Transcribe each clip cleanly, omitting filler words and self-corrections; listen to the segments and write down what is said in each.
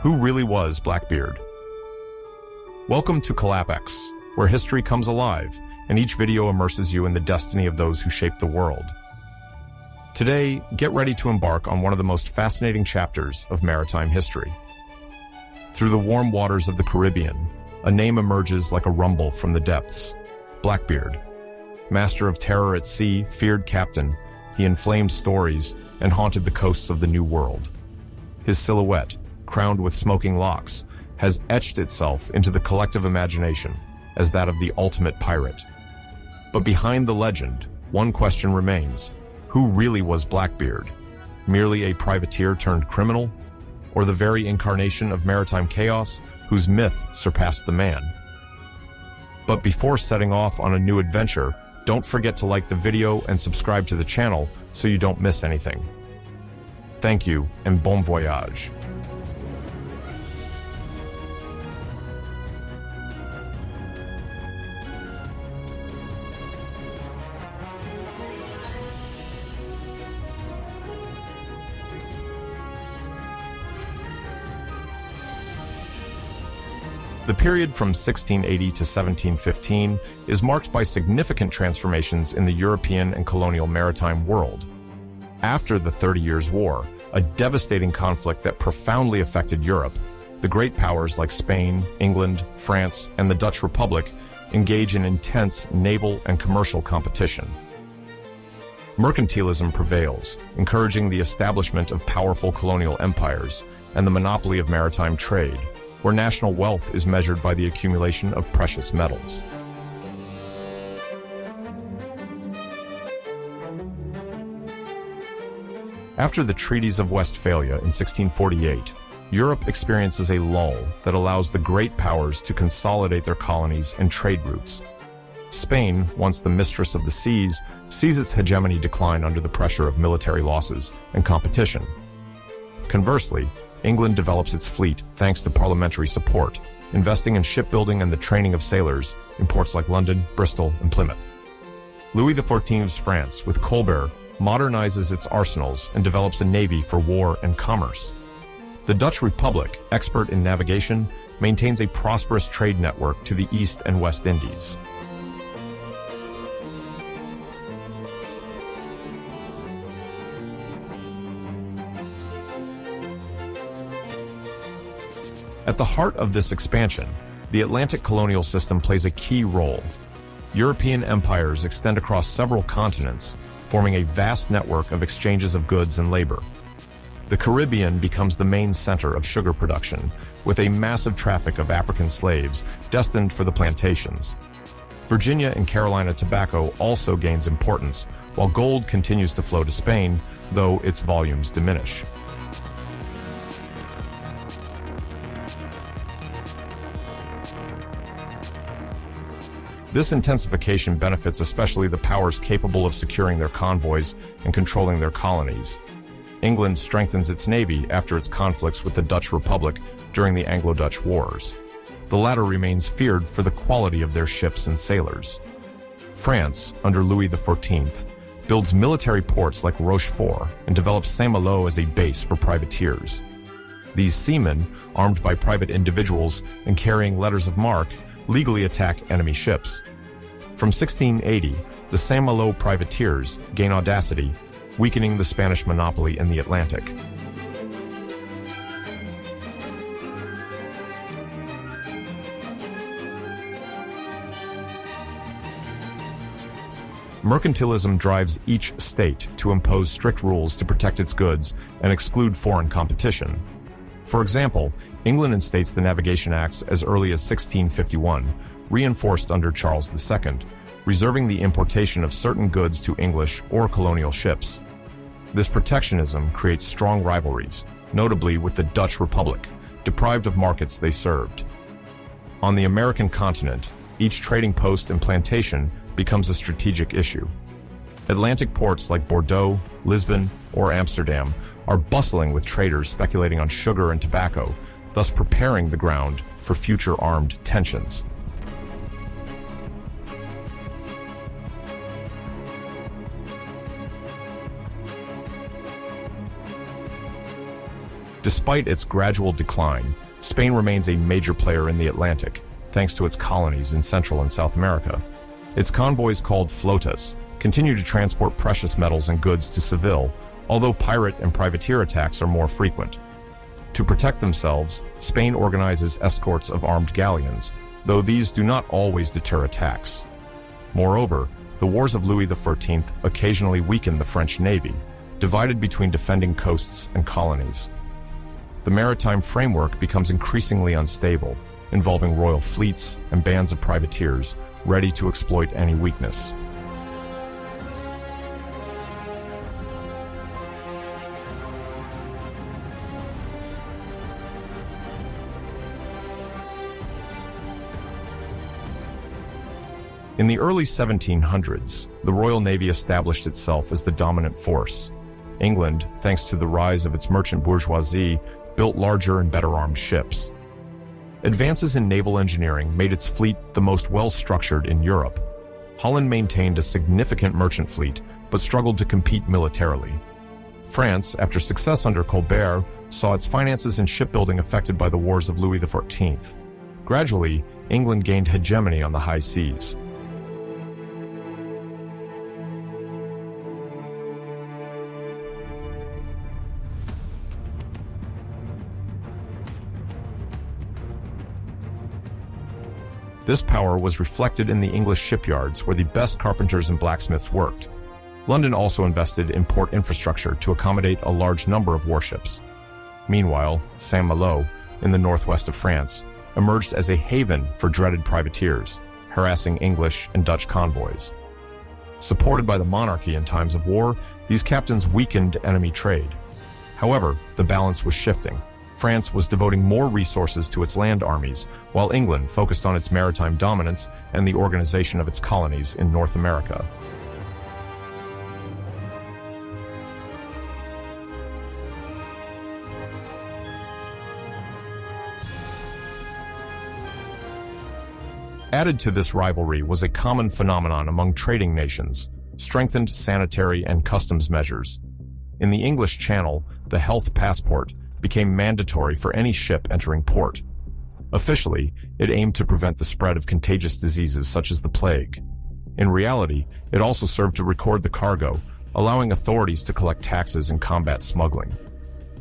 Who really was Blackbeard? Welcome to CollapX, where history comes alive, and each video immerses you in the destiny of those who shaped the world. Today, get ready to embark on one of the most fascinating chapters of maritime history. Through the warm waters of the Caribbean, a name emerges like a rumble from the depths. Blackbeard. Master of terror at sea, feared captain, he inflamed stories and haunted the coasts of the New World. His silhouette, crowned with smoking locks, has etched itself into the collective imagination as that of the ultimate pirate. But behind the legend, one question remains. Who really was Blackbeard? Merely a privateer turned criminal? Or the very incarnation of maritime chaos whose myth surpassed the man? But before setting off on a new adventure, don't forget to like the video and subscribe to the channel so you don't miss anything. Thank you, and bon voyage. The period from 1680 to 1715 is marked by significant transformations in the European and colonial maritime world. After the 30 Years' War, a devastating conflict that profoundly affected Europe, the great powers like Spain, England, France, and the Dutch Republic engage in intense naval and commercial competition. Mercantilism prevails, encouraging the establishment of powerful colonial empires and the monopoly of maritime trade, where national wealth is measured by the accumulation of precious metals. After the Treaties of Westphalia in 1648, Europe experiences a lull that allows the great powers to consolidate their colonies and trade routes. Spain, once the mistress of the seas, sees its hegemony decline under the pressure of military losses and competition. Conversely, England develops its fleet thanks to parliamentary support, investing in shipbuilding and the training of sailors in ports like London, Bristol, and Plymouth. Louis XIV's France, with Colbert, modernizes its arsenals and develops a navy for war and commerce. The Dutch Republic, expert in navigation, maintains a prosperous trade network to the East and West Indies. At the heart of this expansion, the Atlantic colonial system plays a key role. European empires extend across several continents, forming a vast network of exchanges of goods and labor. The Caribbean becomes the main center of sugar production, with a massive traffic of African slaves destined for the plantations. Virginia and Carolina tobacco also gains importance, while gold continues to flow to Spain, though its volumes diminish. This intensification benefits especially the powers capable of securing their convoys and controlling their colonies. England strengthens its navy after its conflicts with the Dutch Republic during the Anglo-Dutch Wars. The latter remains feared for the quality of their ships and sailors. France, under Louis XIV, builds military ports like Rochefort and develops Saint-Malo as a base for privateers. These seamen, armed by private individuals and carrying letters of marque, legally attack enemy ships. From 1680, the Saint-Malo privateers gain audacity, weakening the Spanish monopoly in the Atlantic. Mercantilism drives each state to impose strict rules to protect its goods and exclude foreign competition. For example, England instates the Navigation Acts as early as 1651, reinforced under Charles II, reserving the importation of certain goods to English or colonial ships. This protectionism creates strong rivalries, notably with the Dutch Republic, deprived of markets they served. On the American continent, each trading post and plantation becomes a strategic issue. Atlantic ports like Bordeaux, Lisbon, or Amsterdam are bustling with traders speculating on sugar and tobacco, thus preparing the ground for future armed tensions. Despite its gradual decline, Spain remains a major player in the Atlantic, thanks to its colonies in Central and South America. Its convoys, called flotas, continue to transport precious metals and goods to Seville, although pirate and privateer attacks are more frequent. To protect themselves, Spain organizes escorts of armed galleons, though these do not always deter attacks. Moreover, the wars of Louis XIV occasionally weakened the French navy, divided between defending coasts and colonies. The maritime framework becomes increasingly unstable, involving royal fleets and bands of privateers ready to exploit any weakness. In the early 1700s, the Royal Navy established itself as the dominant force. England, thanks to the rise of its merchant bourgeoisie, built larger and better armed ships. Advances in naval engineering made its fleet the most well-structured in Europe. Holland maintained a significant merchant fleet, but struggled to compete militarily. France, after success under Colbert, saw its finances and shipbuilding affected by the wars of Louis XIV. Gradually, England gained hegemony on the high seas. This power was reflected in the English shipyards where the best carpenters and blacksmiths worked. London also invested in port infrastructure to accommodate a large number of warships. Meanwhile, Saint-Malo, in the northwest of France, emerged as a haven for dreaded privateers, harassing English and Dutch convoys. Supported by the monarchy in times of war, these captains weakened enemy trade. However, the balance was shifting. France was devoting more resources to its land armies, while England focused on its maritime dominance and the organization of its colonies in North America. Added to this rivalry was a common phenomenon among trading nations: strengthened sanitary and customs measures. In the English Channel, the health passport became mandatory for any ship entering port. Officially, it aimed to prevent the spread of contagious diseases such as the plague. In reality, it also served to record the cargo, allowing authorities to collect taxes and combat smuggling.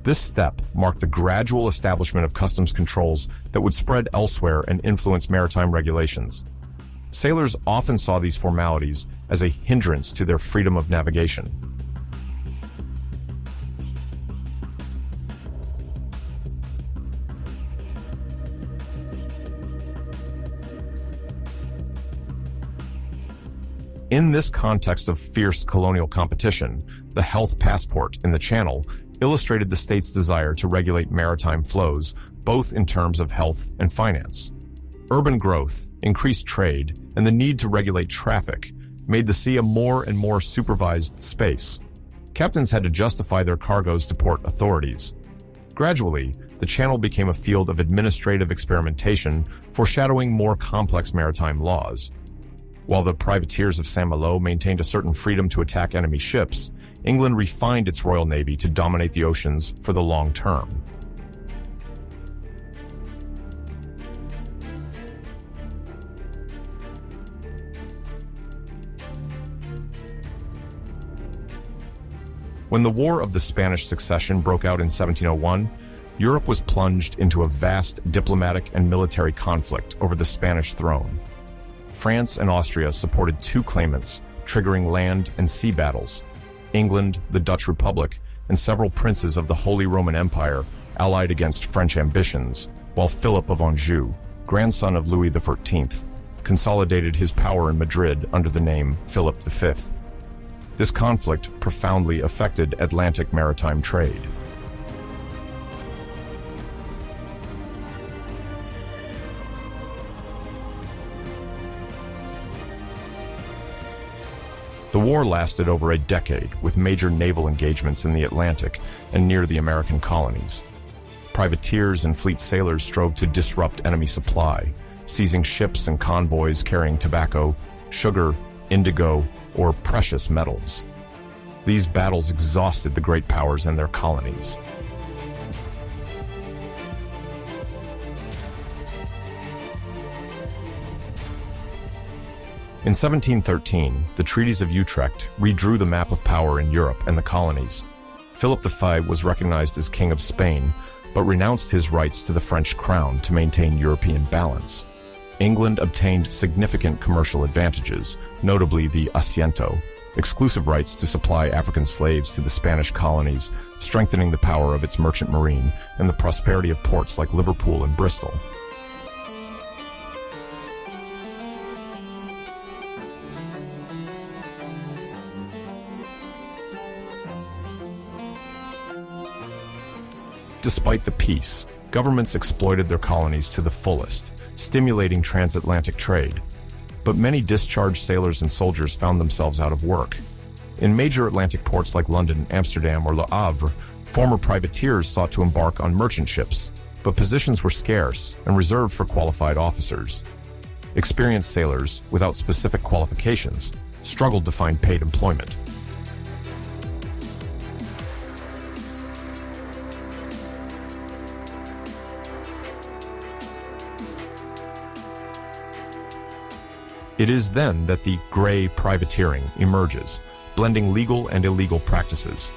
This step marked the gradual establishment of customs controls that would spread elsewhere and influence maritime regulations. Sailors often saw these formalities as a hindrance to their freedom of navigation. In this context of fierce colonial competition, the health passport in the Channel illustrated the state's desire to regulate maritime flows, both in terms of health and finance. Urban growth, increased trade, and the need to regulate traffic made the sea a more and more supervised space. Captains had to justify their cargoes to port authorities. Gradually, the Channel became a field of administrative experimentation, foreshadowing more complex maritime laws. While the privateers of Saint-Malo maintained a certain freedom to attack enemy ships, England refined its Royal Navy to dominate the oceans for the long term. When the War of the Spanish Succession broke out in 1701, Europe was plunged into a vast diplomatic and military conflict over the Spanish throne. France and Austria supported two claimants, triggering land and sea battles. England, the Dutch Republic, and several princes of the Holy Roman Empire allied against French ambitions, while Philip of Anjou, grandson of Louis XIV, consolidated his power in Madrid under the name Philip V. This conflict profoundly affected Atlantic maritime trade. The war lasted over a decade, with major naval engagements in the Atlantic and near the American colonies. Privateers and fleet sailors strove to disrupt enemy supply, seizing ships and convoys carrying tobacco, sugar, indigo, or precious metals. These battles exhausted the great powers and their colonies. In 1713, the treaties of Utrecht redrew the map of power in Europe and the colonies. Philip V was recognized as King of Spain, but renounced his rights to the French crown to maintain European balance. England obtained significant commercial advantages, notably the asiento, exclusive rights to supply African slaves to the Spanish colonies, strengthening the power of its merchant marine and the prosperity of ports like Liverpool and Bristol. Despite the peace, governments exploited their colonies to the fullest, stimulating transatlantic trade. But many discharged sailors and soldiers found themselves out of work. In major Atlantic ports like London, Amsterdam, or Le Havre, former privateers sought to embark on merchant ships, but positions were scarce and reserved for qualified officers. Experienced sailors, without specific qualifications, struggled to find paid employment. It is then that the gray privateering emerges, blending legal and illegal practices.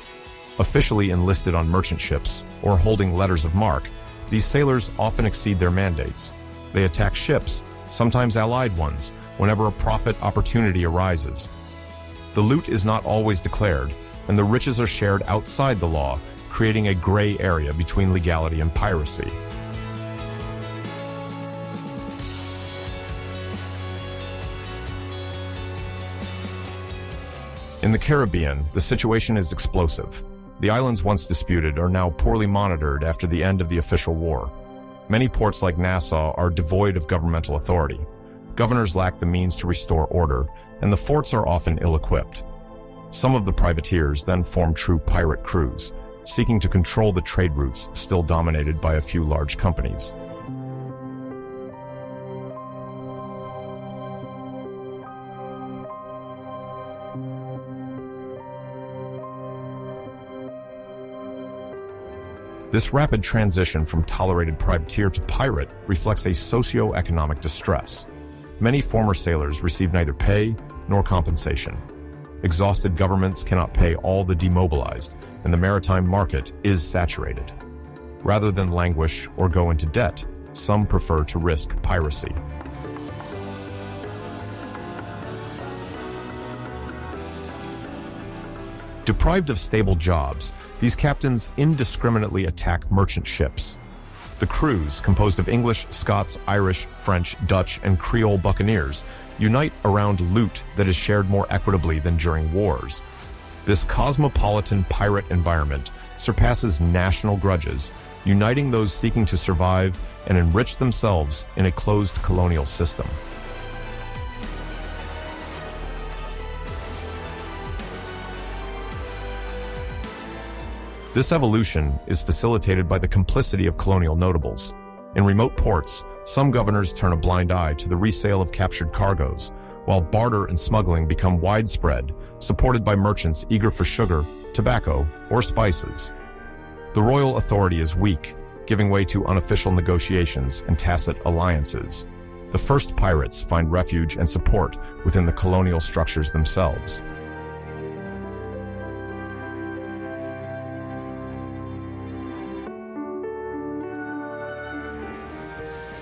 Officially enlisted on merchant ships or holding letters of marque, these sailors often exceed their mandates. They attack ships, sometimes allied ones, whenever a profit opportunity arises. The loot is not always declared, and the riches are shared outside the law, creating a gray area between legality and piracy. In the Caribbean, the situation is explosive. The islands once disputed are now poorly monitored after the end of the official war. Many ports like Nassau are devoid of governmental authority. Governors lack the means to restore order, and the forts are often ill-equipped. Some of the privateers then form true pirate crews, seeking to control the trade routes still dominated by a few large companies. This rapid transition from tolerated privateer to pirate reflects a socio-economic distress. Many former sailors receive neither pay nor compensation. Exhausted governments cannot pay all the demobilized, and the maritime market is saturated. Rather than languish or go into debt, some prefer to risk piracy. Deprived of stable jobs, these captains indiscriminately attack merchant ships. The crews, composed of English, Scots, Irish, French, Dutch, and Creole buccaneers, unite around loot that is shared more equitably than during wars. This cosmopolitan pirate environment surpasses national grudges, uniting those seeking to survive and enrich themselves in a closed colonial system. This evolution is facilitated by the complicity of colonial notables. In remote ports, some governors turn a blind eye to the resale of captured cargoes, while barter and smuggling become widespread, supported by merchants eager for sugar, tobacco, or spices. The royal authority is weak, giving way to unofficial negotiations and tacit alliances. The first pirates find refuge and support within the colonial structures themselves.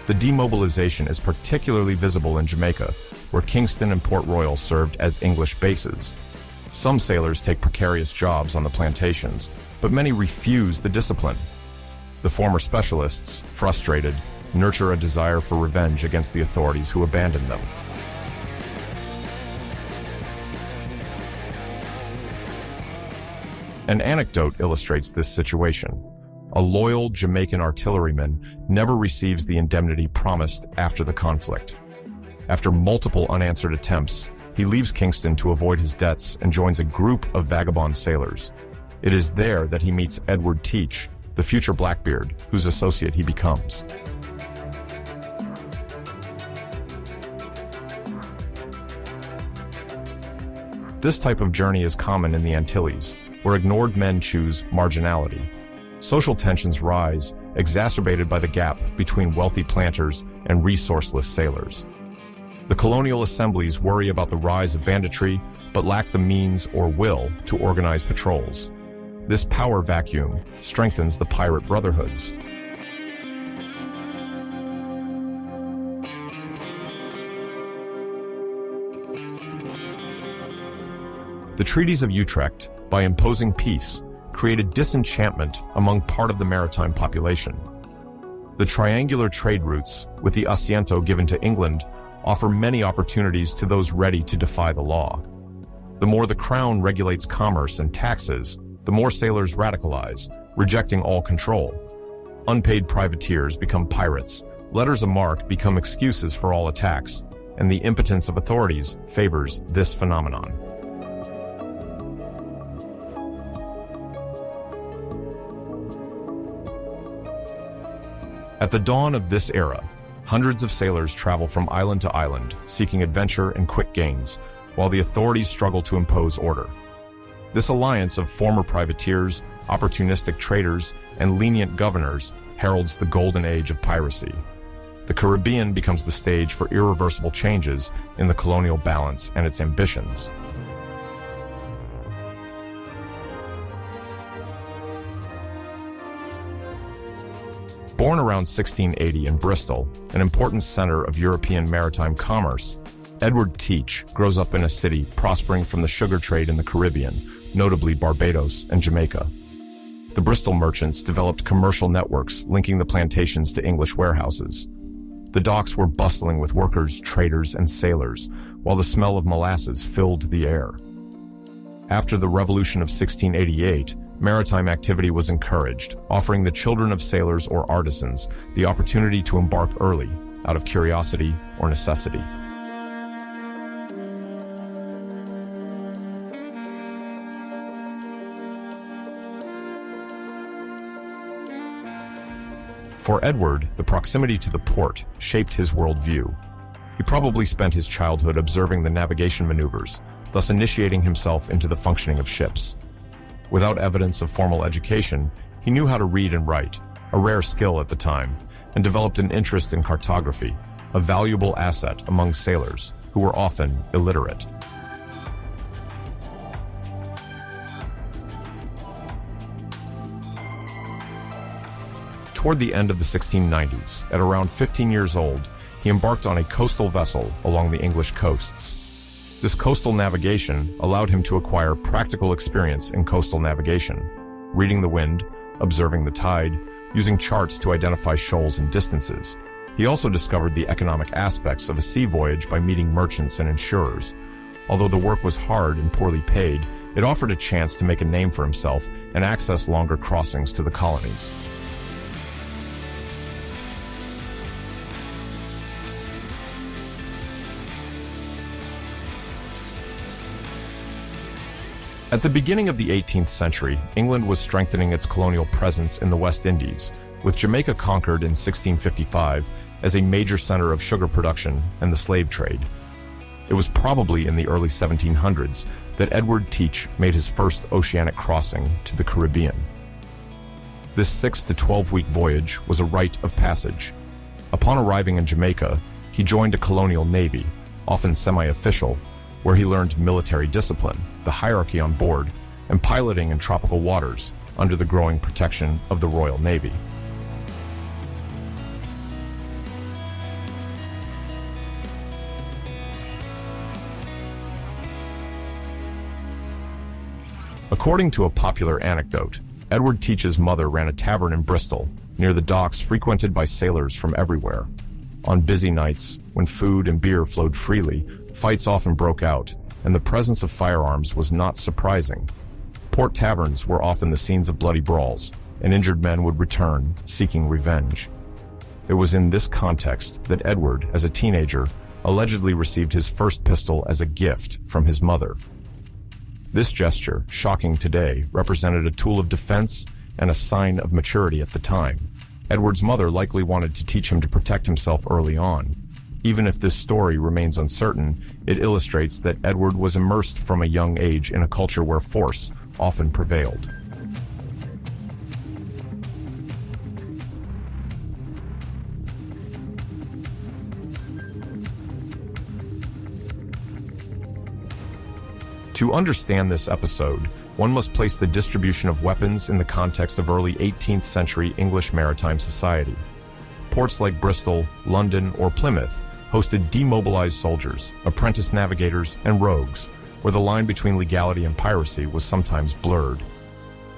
The demobilization is particularly visible in Jamaica, where Kingston and Port Royal served as English bases. Some sailors take precarious jobs on the plantations, but many refuse the discipline. The former specialists, frustrated, nurture a desire for revenge against the authorities who abandoned them. An anecdote illustrates this situation. A loyal Jamaican artilleryman never receives the indemnity promised after the conflict. After multiple unanswered attempts, he leaves Kingston to avoid his debts and joins a group of vagabond sailors. It is there that he meets Edward Thatch, the future Blackbeard, whose associate he becomes. This type of journey is common in the Antilles, where ignored men choose marginality. Social tensions rise, exacerbated by the gap between wealthy planters and resourceless sailors. The colonial assemblies worry about the rise of banditry, but lack the means or will to organize patrols. This power vacuum strengthens the pirate brotherhoods. The treaties of Utrecht, by imposing peace, created disenchantment among part of the maritime population. The triangular trade routes, with the Asiento given to England, offer many opportunities to those ready to defy the law. The more the crown regulates commerce and taxes, the more sailors radicalize, rejecting all control. Unpaid privateers become pirates, letters of marque become excuses for all attacks, and the impotence of authorities favors this phenomenon. At the dawn of this era, hundreds of sailors travel from island to island, seeking adventure and quick gains, while the authorities struggle to impose order. This alliance of former privateers, opportunistic traders, and lenient governors heralds the Golden Age of Piracy. The Caribbean becomes the stage for irreversible changes in the colonial balance and its ambitions. Born around 1680 in Bristol, an important center of European maritime commerce, Edward Thatch grows up in a city prospering from the sugar trade in the Caribbean, notably Barbados and Jamaica. The Bristol merchants developed commercial networks linking the plantations to English warehouses. The docks were bustling with workers, traders, and sailors, while the smell of molasses filled the air. After the Revolution of 1688, maritime activity was encouraged, offering the children of sailors or artisans the opportunity to embark early, out of curiosity or necessity. For Edward, the proximity to the port shaped his worldview. He probably spent his childhood observing the navigation maneuvers, thus initiating himself into the functioning of ships. Without evidence of formal education, he knew how to read and write, a rare skill at the time, and developed an interest in cartography, a valuable asset among sailors who were often illiterate. Toward the end of the 1690s, at around 15 years old, he embarked on a coastal vessel along the English coasts. This coastal navigation allowed him to acquire practical experience in coastal navigation, reading the wind, observing the tide, using charts to identify shoals and distances. He also discovered the economic aspects of a sea voyage by meeting merchants and insurers. Although the work was hard and poorly paid, it offered a chance to make a name for himself and access longer crossings to the colonies. At the beginning of the 18th century, England was strengthening its colonial presence in the West Indies, with Jamaica conquered in 1655 as a major center of sugar production and the slave trade. It was probably in the early 1700s that Edward Thatch made his first oceanic crossing to the Caribbean. This 6 to 12-week voyage was a rite of passage. Upon arriving in Jamaica, he joined a colonial navy, often semi-official, where he learned military discipline, the hierarchy on board, and piloting in tropical waters under the growing protection of the Royal Navy. According to a popular anecdote, Edward Thatch's mother ran a tavern in Bristol, near the docks frequented by sailors from everywhere. On busy nights, when food and beer flowed freely, fights often broke out, and the presence of firearms was not surprising. Port taverns were often the scenes of bloody brawls, and injured men would return, seeking revenge. It was in this context that Edward, as a teenager, allegedly received his first pistol as a gift from his mother. This gesture, shocking today, represented a tool of defense and a sign of maturity at the time. Edward's mother likely wanted to teach him to protect himself early on. Even if this story remains uncertain, it illustrates that Edward was immersed from a young age in a culture where force often prevailed. To understand this episode, one must place the distribution of weapons in the context of early 18th century English maritime society. Ports like Bristol, London, or Plymouth hosted demobilized soldiers, apprentice navigators, and rogues, where the line between legality and piracy was sometimes blurred.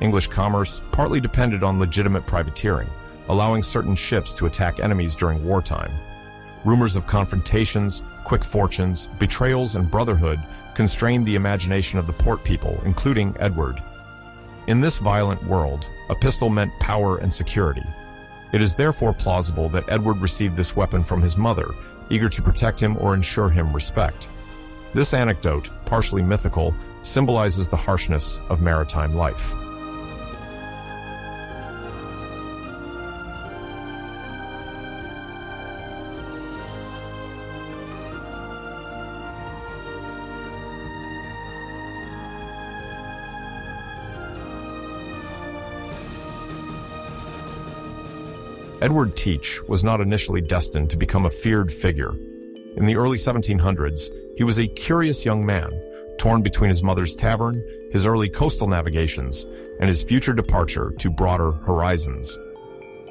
English commerce partly depended on legitimate privateering, allowing certain ships to attack enemies during wartime. Rumors of confrontations, quick fortunes, betrayals, and brotherhood constrained the imagination of the port people, including Edward. In this violent world, a pistol meant power and security. It is therefore plausible that Edward received this weapon from his mother, eager to protect him or ensure him respect. This anecdote, partially mythical, symbolizes the harshness of maritime life. Edward Thatch was not initially destined to become a feared figure. In the early 1700s, he was a curious young man, torn between his mother's tavern, his early coastal navigations, and his future departure to broader horizons.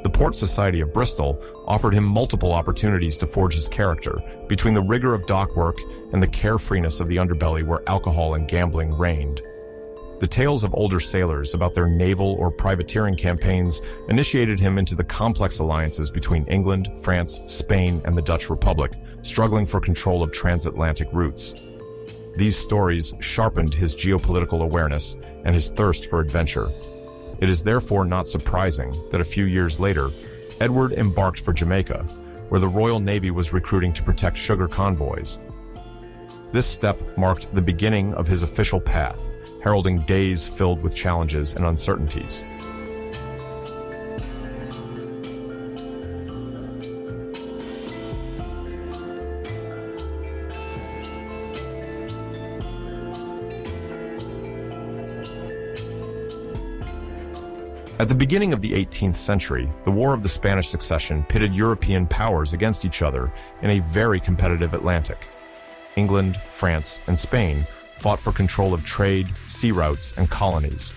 The Port Society of Bristol offered him multiple opportunities to forge his character between the rigor of dock work and the carefreeness of the underbelly where alcohol and gambling reigned. The tales of older sailors about their naval or privateering campaigns initiated him into the complex alliances between England, France, Spain, and the Dutch Republic, struggling for control of transatlantic routes. These stories sharpened his geopolitical awareness and his thirst for adventure. It is therefore not surprising that a few years later, Edward embarked for Jamaica, where the Royal Navy was recruiting to protect sugar convoys. This step marked the beginning of his official path, heralding days filled with challenges and uncertainties. At the beginning of the 18th century, the War of the Spanish Succession pitted European powers against each other in a very competitive Atlantic. England, France, and Spain fought for control of trade, sea routes, and colonies.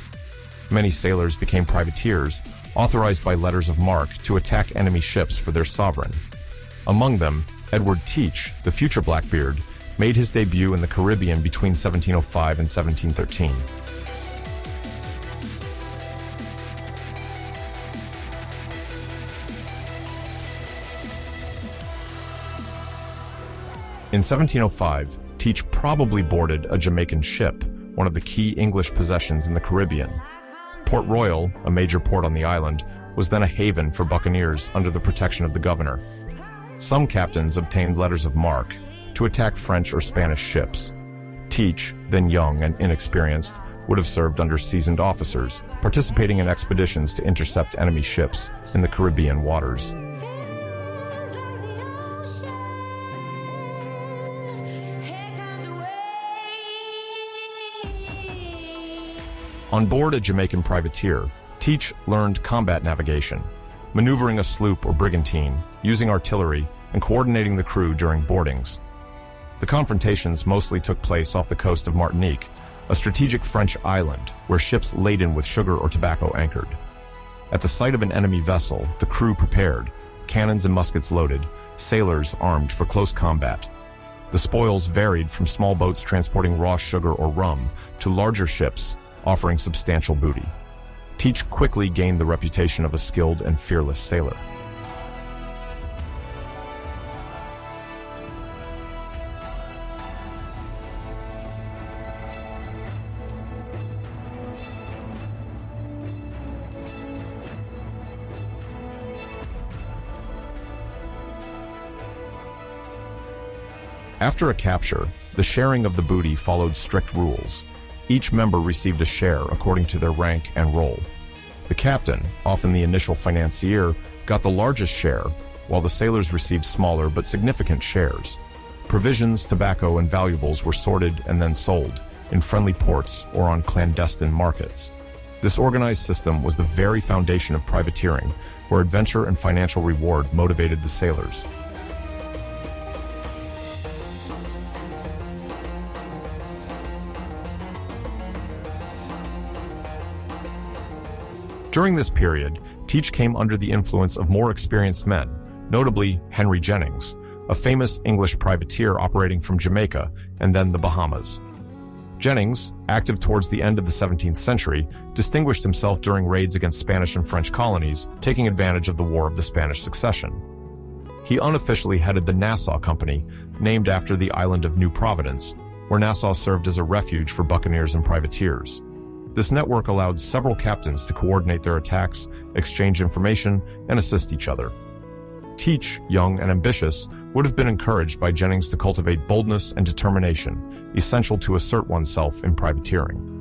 Many sailors became privateers, authorized by letters of marque to attack enemy ships for their sovereign. Among them, Edward Thatch, the future Blackbeard, made his debut in the Caribbean between 1705 and 1713. In 1705, Thatch probably boarded a Jamaican ship, one of the key English possessions in the Caribbean. Port Royal, a major port on the island, was then a haven for buccaneers under the protection of the governor. Some captains obtained letters of marque to attack French or Spanish ships. Thatch, then young and inexperienced, would have served under seasoned officers, participating in expeditions to intercept enemy ships in the Caribbean waters. On board a Jamaican privateer, Thatch learned combat navigation, maneuvering a sloop or brigantine, using artillery, and coordinating the crew during boardings. The confrontations mostly took place off the coast of Martinique, a strategic French island where ships laden with sugar or tobacco anchored. At the sight of an enemy vessel, the crew prepared, cannons and muskets loaded, sailors armed for close combat. The spoils varied from small boats transporting raw sugar or rum to larger ships offering substantial booty. Thatch quickly gained the reputation of a skilled and fearless sailor. After a capture, the sharing of the booty followed strict rules. Each member received a share according to their rank and role. The captain, often the initial financier, got the largest share, while the sailors received smaller but significant shares. Provisions, tobacco, and valuables were sorted and then sold in friendly ports or on clandestine markets. This organized system was the very foundation of privateering, where adventure and financial reward motivated the sailors. During this period, Teach came under the influence of more experienced men, notably Henry Jennings, a famous English privateer operating from Jamaica and then the Bahamas. Jennings, active towards the end of the 17th century, distinguished himself during raids against Spanish and French colonies, taking advantage of the War of the Spanish Succession. He unofficially headed the Nassau Company, named after the island of New Providence, where Nassau served as a refuge for buccaneers and privateers. This network allowed several captains to coordinate their attacks, exchange information, and assist each other. Teach, young and ambitious, would have been encouraged by Jennings to cultivate boldness and determination, essential to assert oneself in privateering.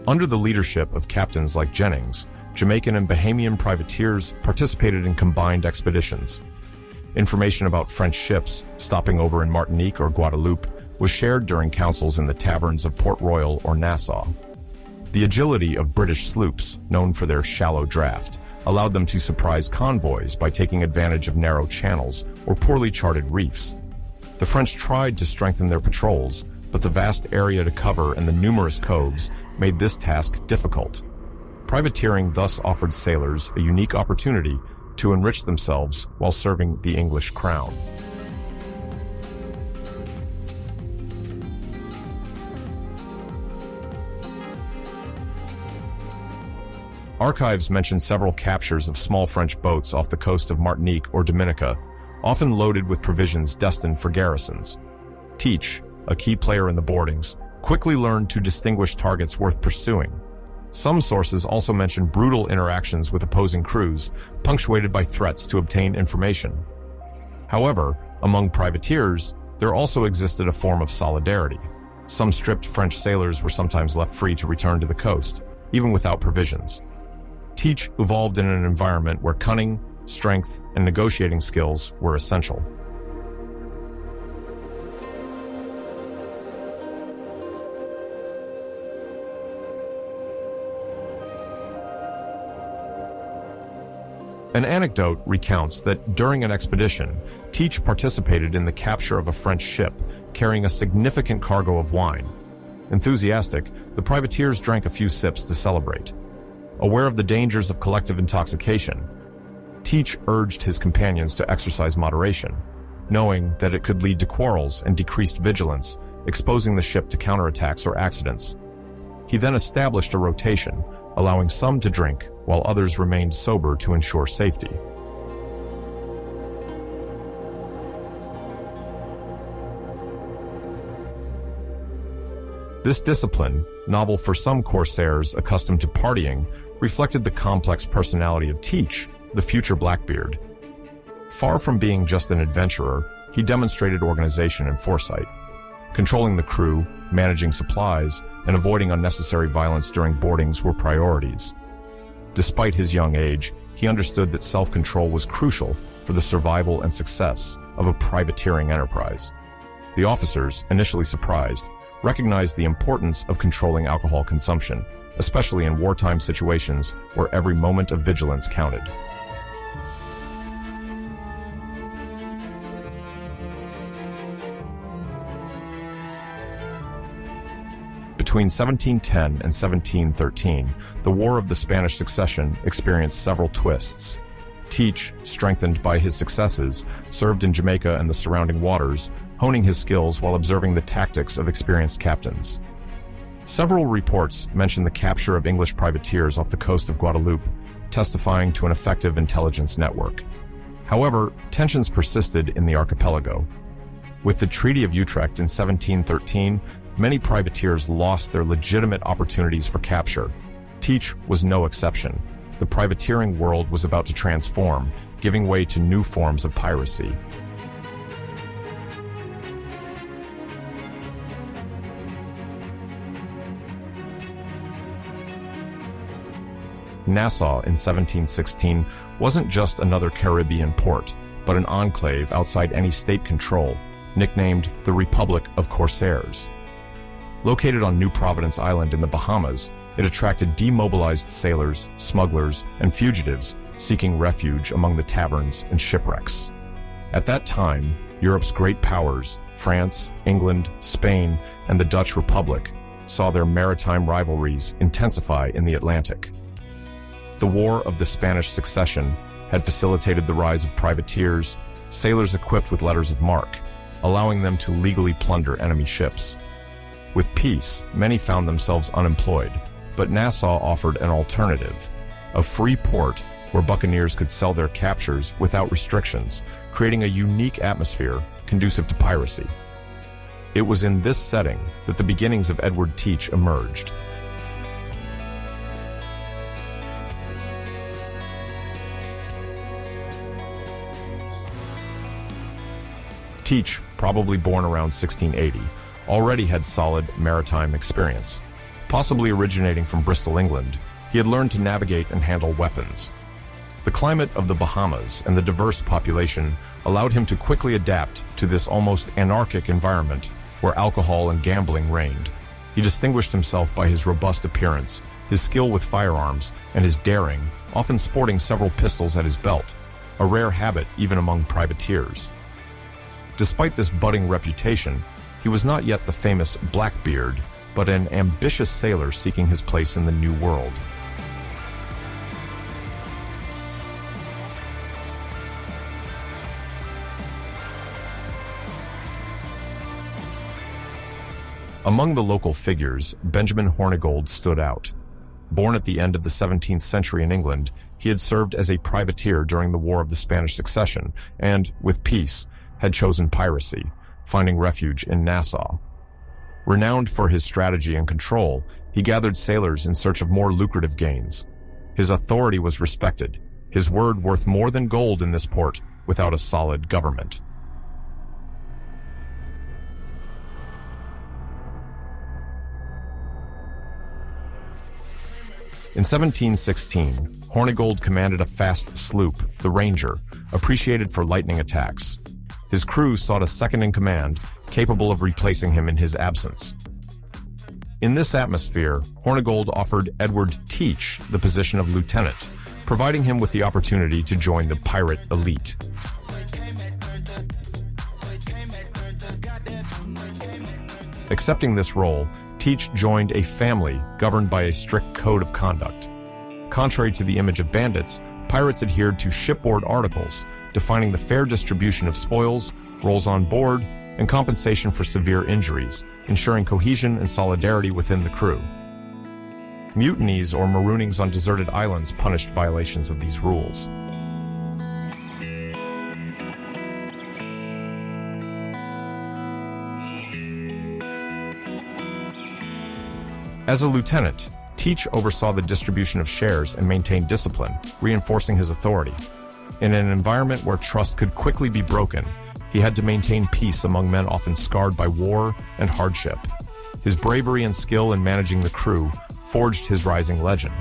Under the leadership of captains like Jennings, Jamaican and Bahamian privateers participated in combined expeditions. Information about French ships stopping over in Martinique or Guadeloupe was shared during councils in the taverns of Port Royal or Nassau. The agility of British sloops, known for their shallow draft, allowed them to surprise convoys by taking advantage of narrow channels or poorly charted reefs. The French tried to strengthen their patrols, but the vast area to cover and the numerous coves made this task difficult. Privateering thus offered sailors a unique opportunity to enrich themselves while serving the English crown. Archives mention several captures of small French boats off the coast of Martinique or Dominica, often loaded with provisions destined for garrisons. Teach, a key player in the boardings, quickly learned to distinguish targets worth pursuing. Some sources also mention brutal interactions with opposing crews, punctuated by threats to obtain information. However, among privateers, there also existed a form of solidarity. Some stripped French sailors were sometimes left free to return to the coast, even without provisions. Teach evolved in an environment where cunning, strength, and negotiating skills were essential. An anecdote recounts that during an expedition, Teach participated in the capture of a French ship carrying a significant cargo of wine. Enthusiastic, the privateers drank a few sips to celebrate. Aware of the dangers of collective intoxication, Teach urged his companions to exercise moderation, knowing that it could lead to quarrels and decreased vigilance, exposing the ship to counterattacks or accidents. He then established a rotation, allowing some to drink while others remained sober to ensure safety. This discipline, novel for some corsairs accustomed to partying, reflected the complex personality of Teach, the future Blackbeard. Far from being just an adventurer, he demonstrated organization and foresight. Controlling the crew, managing supplies, and avoiding unnecessary violence during boardings were priorities. Despite his young age, he understood that self-control was crucial for the survival and success of a privateering enterprise. The officers, initially surprised, recognized the importance of controlling alcohol consumption, especially in wartime situations where every moment of vigilance counted. Between 1710 and 1713, the War of the Spanish Succession experienced several twists. Teach, strengthened by his successes, served in Jamaica and the surrounding waters, honing his skills while observing the tactics of experienced captains. Several reports mention the capture of English privateers off the coast of Guadeloupe, testifying to an effective intelligence network. However, tensions persisted in the archipelago. With the Treaty of Utrecht in 1713, many privateers lost their legitimate opportunities for capture. Teach was no exception. The privateering world was about to transform, giving way to new forms of piracy. Nassau in 1716 wasn't just another Caribbean port, but an enclave outside any state control, nicknamed the Republic of Corsairs. Located on New Providence Island in the Bahamas, it attracted demobilized sailors, smugglers, and fugitives seeking refuge among the taverns and shipwrecks. At that time, Europe's great powers, France, England, Spain, and the Dutch Republic, saw their maritime rivalries intensify in the Atlantic. The War of the Spanish Succession had facilitated the rise of privateers, sailors equipped with letters of marque, allowing them to legally plunder enemy ships. With peace, many found themselves unemployed, but Nassau offered an alternative, a free port where buccaneers could sell their captures without restrictions, creating a unique atmosphere conducive to piracy. It was in this setting that the beginnings of Edward Thatch emerged. Thatch, probably born around 1680, already had solid maritime experience. Possibly originating from Bristol, England, he had learned to navigate and handle weapons. The climate of the Bahamas and the diverse population allowed him to quickly adapt to this almost anarchic environment where alcohol and gambling reigned. He distinguished himself by his robust appearance, his skill with firearms, and his daring, often sporting several pistols at his belt, a rare habit even among privateers. Despite this budding reputation, he was not yet the famous Blackbeard, but an ambitious sailor seeking his place in the New World. Among the local figures, Benjamin Hornigold stood out. Born at the end of the 17th century in England, he had served as a privateer during the War of the Spanish Succession and, with peace, had chosen piracy, finding refuge in Nassau. Renowned for his strategy and control, he gathered sailors in search of more lucrative gains. His authority was respected, his word worth more than gold in this port without a solid government. In 1716, Hornigold commanded a fast sloop, the Ranger, appreciated for lightning attacks. His crew sought a second-in-command, capable of replacing him in his absence. In this atmosphere, Hornigold offered Edward Thatch the position of lieutenant, providing him with the opportunity to join the pirate elite. Accepting this role, Thatch joined a family governed by a strict code of conduct. Contrary to the image of bandits, pirates adhered to shipboard articles, defining the fair distribution of spoils, roles on board, and compensation for severe injuries, ensuring cohesion and solidarity within the crew. Mutinies or maroonings on deserted islands punished violations of these rules. As a lieutenant, Thatch oversaw the distribution of shares and maintained discipline, reinforcing his authority. In an environment where trust could quickly be broken, he had to maintain peace among men often scarred by war and hardship. His bravery and skill in managing the crew forged his rising legend.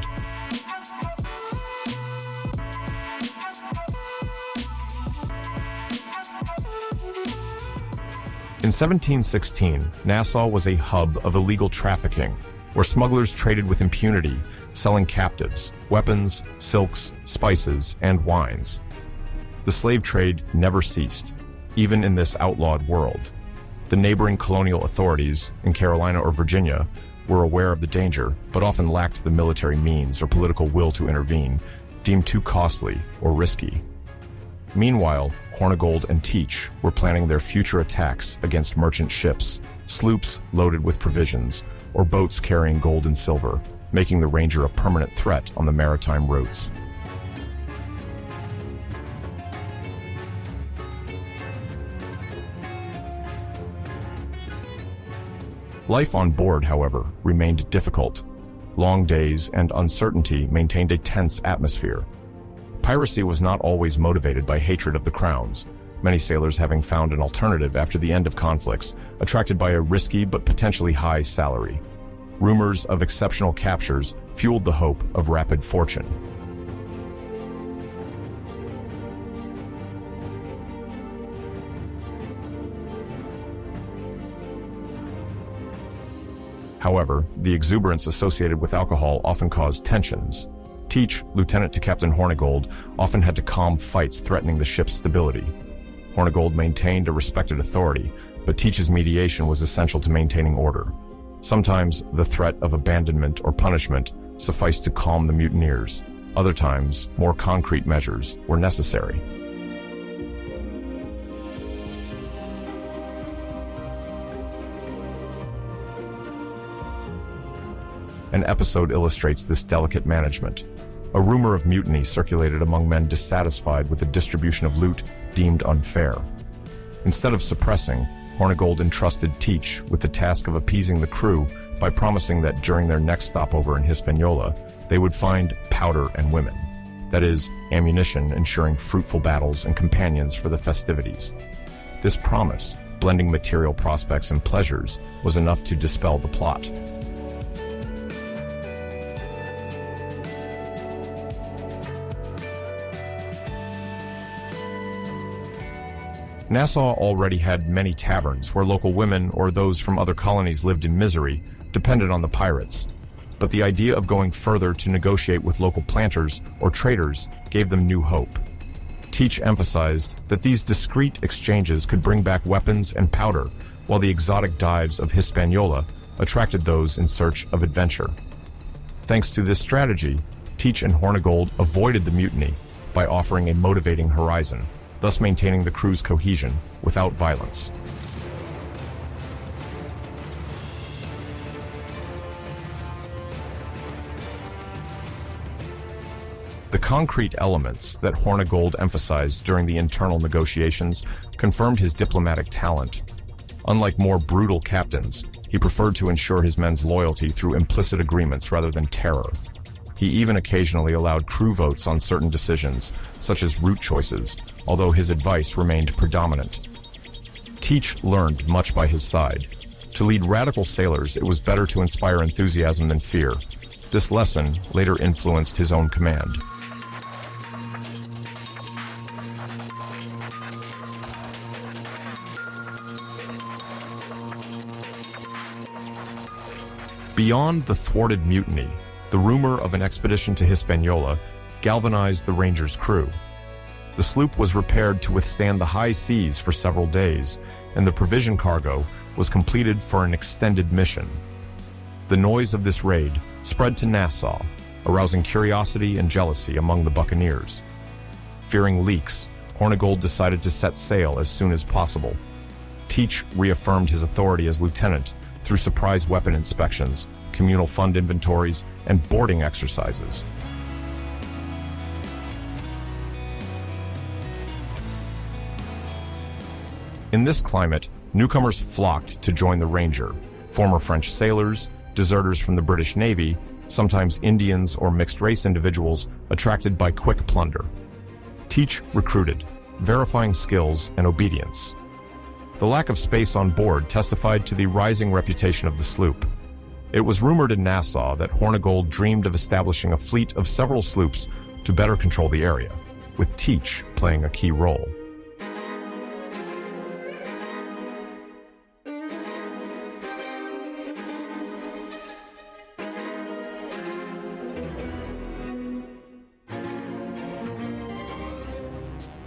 In 1716, Nassau was a hub of illegal trafficking, where smugglers traded with impunity, selling captives, weapons, silks, spices, and wines. The slave trade never ceased, even in this outlawed world. The neighboring colonial authorities, in Carolina or Virginia, were aware of the danger, but often lacked the military means or political will to intervene, deemed too costly or risky. Meanwhile, Hornigold and Thatch were planning their future attacks against merchant ships, sloops loaded with provisions, or boats carrying gold and silver, making the Ranger a permanent threat on the maritime routes. Life on board, however, remained difficult. Long days and uncertainty maintained a tense atmosphere. Piracy was not always motivated by hatred of the crowns, many sailors having found an alternative after the end of conflicts, attracted by a risky but potentially high salary. Rumors of exceptional captures fueled the hope of rapid fortune. However, the exuberance associated with alcohol often caused tensions. Teach, lieutenant to Captain Hornigold, often had to calm fights threatening the ship's stability. Hornigold maintained a respected authority, but Teach's mediation was essential to maintaining order. Sometimes the threat of abandonment or punishment sufficed to calm the mutineers. Other times, more concrete measures were necessary. An episode illustrates this delicate management. A rumor of mutiny circulated among men dissatisfied with the distribution of loot deemed unfair. Instead of suppressing, Hornigold entrusted Teach with the task of appeasing the crew by promising that during their next stopover in Hispaniola, they would find powder and women. That is, ammunition ensuring fruitful battles and companions for the festivities. This promise, blending material prospects and pleasures, was enough to dispel the plot. Nassau already had many taverns where local women or those from other colonies lived in misery, dependent on the pirates. But the idea of going further to negotiate with local planters or traders gave them new hope. Teach emphasized that these discreet exchanges could bring back weapons and powder, while the exotic dives of Hispaniola attracted those in search of adventure. Thanks to this strategy, Teach and Hornigold avoided the mutiny by offering a motivating horizon, thus maintaining the crew's cohesion without violence. The concrete elements that Hornigold emphasized during the internal negotiations confirmed his diplomatic talent. Unlike more brutal captains, he preferred to ensure his men's loyalty through implicit agreements rather than terror. He even occasionally allowed crew votes on certain decisions, such as route choices, although his advice remained predominant. Teach learned much by his side. To lead radical sailors, it was better to inspire enthusiasm than fear. This lesson later influenced his own command. Beyond the thwarted mutiny, the rumor of an expedition to Hispaniola galvanized the Ranger's crew. The sloop was repaired to withstand the high seas for several days, and the provision cargo was completed for an extended mission. The noise of this raid spread to Nassau, arousing curiosity and jealousy among the buccaneers. Fearing leaks, Hornigold decided to set sail as soon as possible. Teach reaffirmed his authority as lieutenant through surprise weapon inspections, communal fund inventories, and boarding exercises. In this climate, newcomers flocked to join the Ranger, former French sailors, deserters from the British Navy, sometimes Indians or mixed-race individuals attracted by quick plunder. Teach recruited, verifying skills and obedience. The lack of space on board testified to the rising reputation of the sloop. It was rumored in Nassau that Hornigold dreamed of establishing a fleet of several sloops to better control the area, with Teach playing a key role.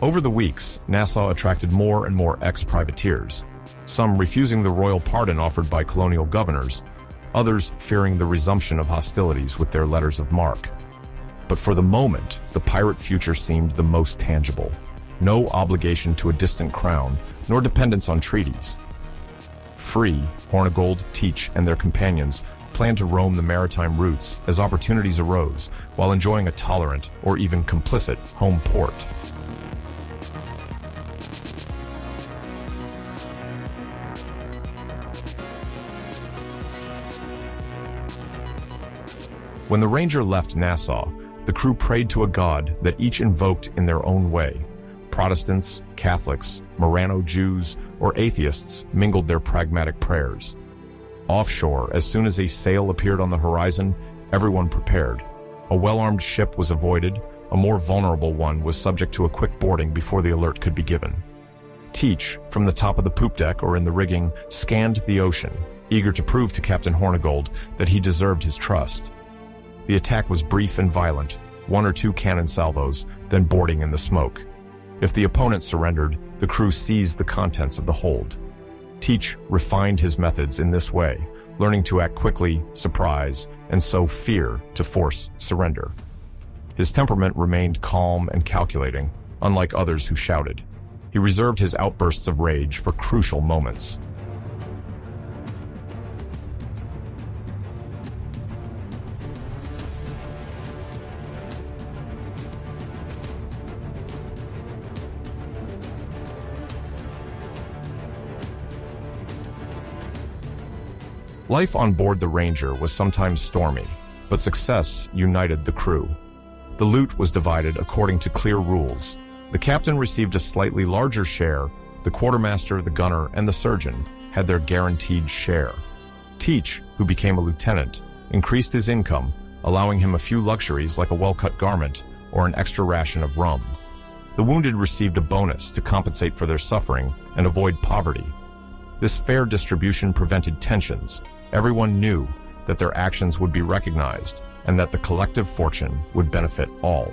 Over the weeks, Nassau attracted more and more ex-privateers, some refusing the royal pardon offered by colonial governors, others fearing the resumption of hostilities with their letters of marque. But for the moment, the pirate future seemed the most tangible. No obligation to a distant crown, nor dependence on treaties. Free, Hornigold, Teach, and their companions planned to roam the maritime routes as opportunities arose, while enjoying a tolerant, or even complicit, home port. When the Ranger left Nassau, the crew prayed to a god that each invoked in their own way. Protestants, Catholics, Marrano Jews, or atheists mingled their pragmatic prayers. Offshore, as soon as a sail appeared on the horizon, everyone prepared. A well-armed ship was avoided, a more vulnerable one was subject to a quick boarding before the alert could be given. Teach, from the top of the poop deck or in the rigging, scanned the ocean, eager to prove to Captain Hornigold that he deserved his trust. The attack was brief and violent, 1 or 2 cannon salvos, then boarding in the smoke. If the opponent surrendered, the crew seized the contents of the hold. Teach refined his methods in this way, learning to act quickly, surprise, and sow fear to force surrender. His temperament remained calm and calculating, unlike others who shouted. He reserved his outbursts of rage for crucial moments. Life on board the Ranger was sometimes stormy, but success united the crew. The loot was divided according to clear rules. The captain received a slightly larger share. The quartermaster, the gunner, and the surgeon had their guaranteed share. Teach, who became a lieutenant, increased his income, allowing him a few luxuries like a well-cut garment or an extra ration of rum. The wounded received a bonus to compensate for their suffering and avoid poverty. This fair distribution prevented tensions. Everyone knew that their actions would be recognized and that the collective fortune would benefit all.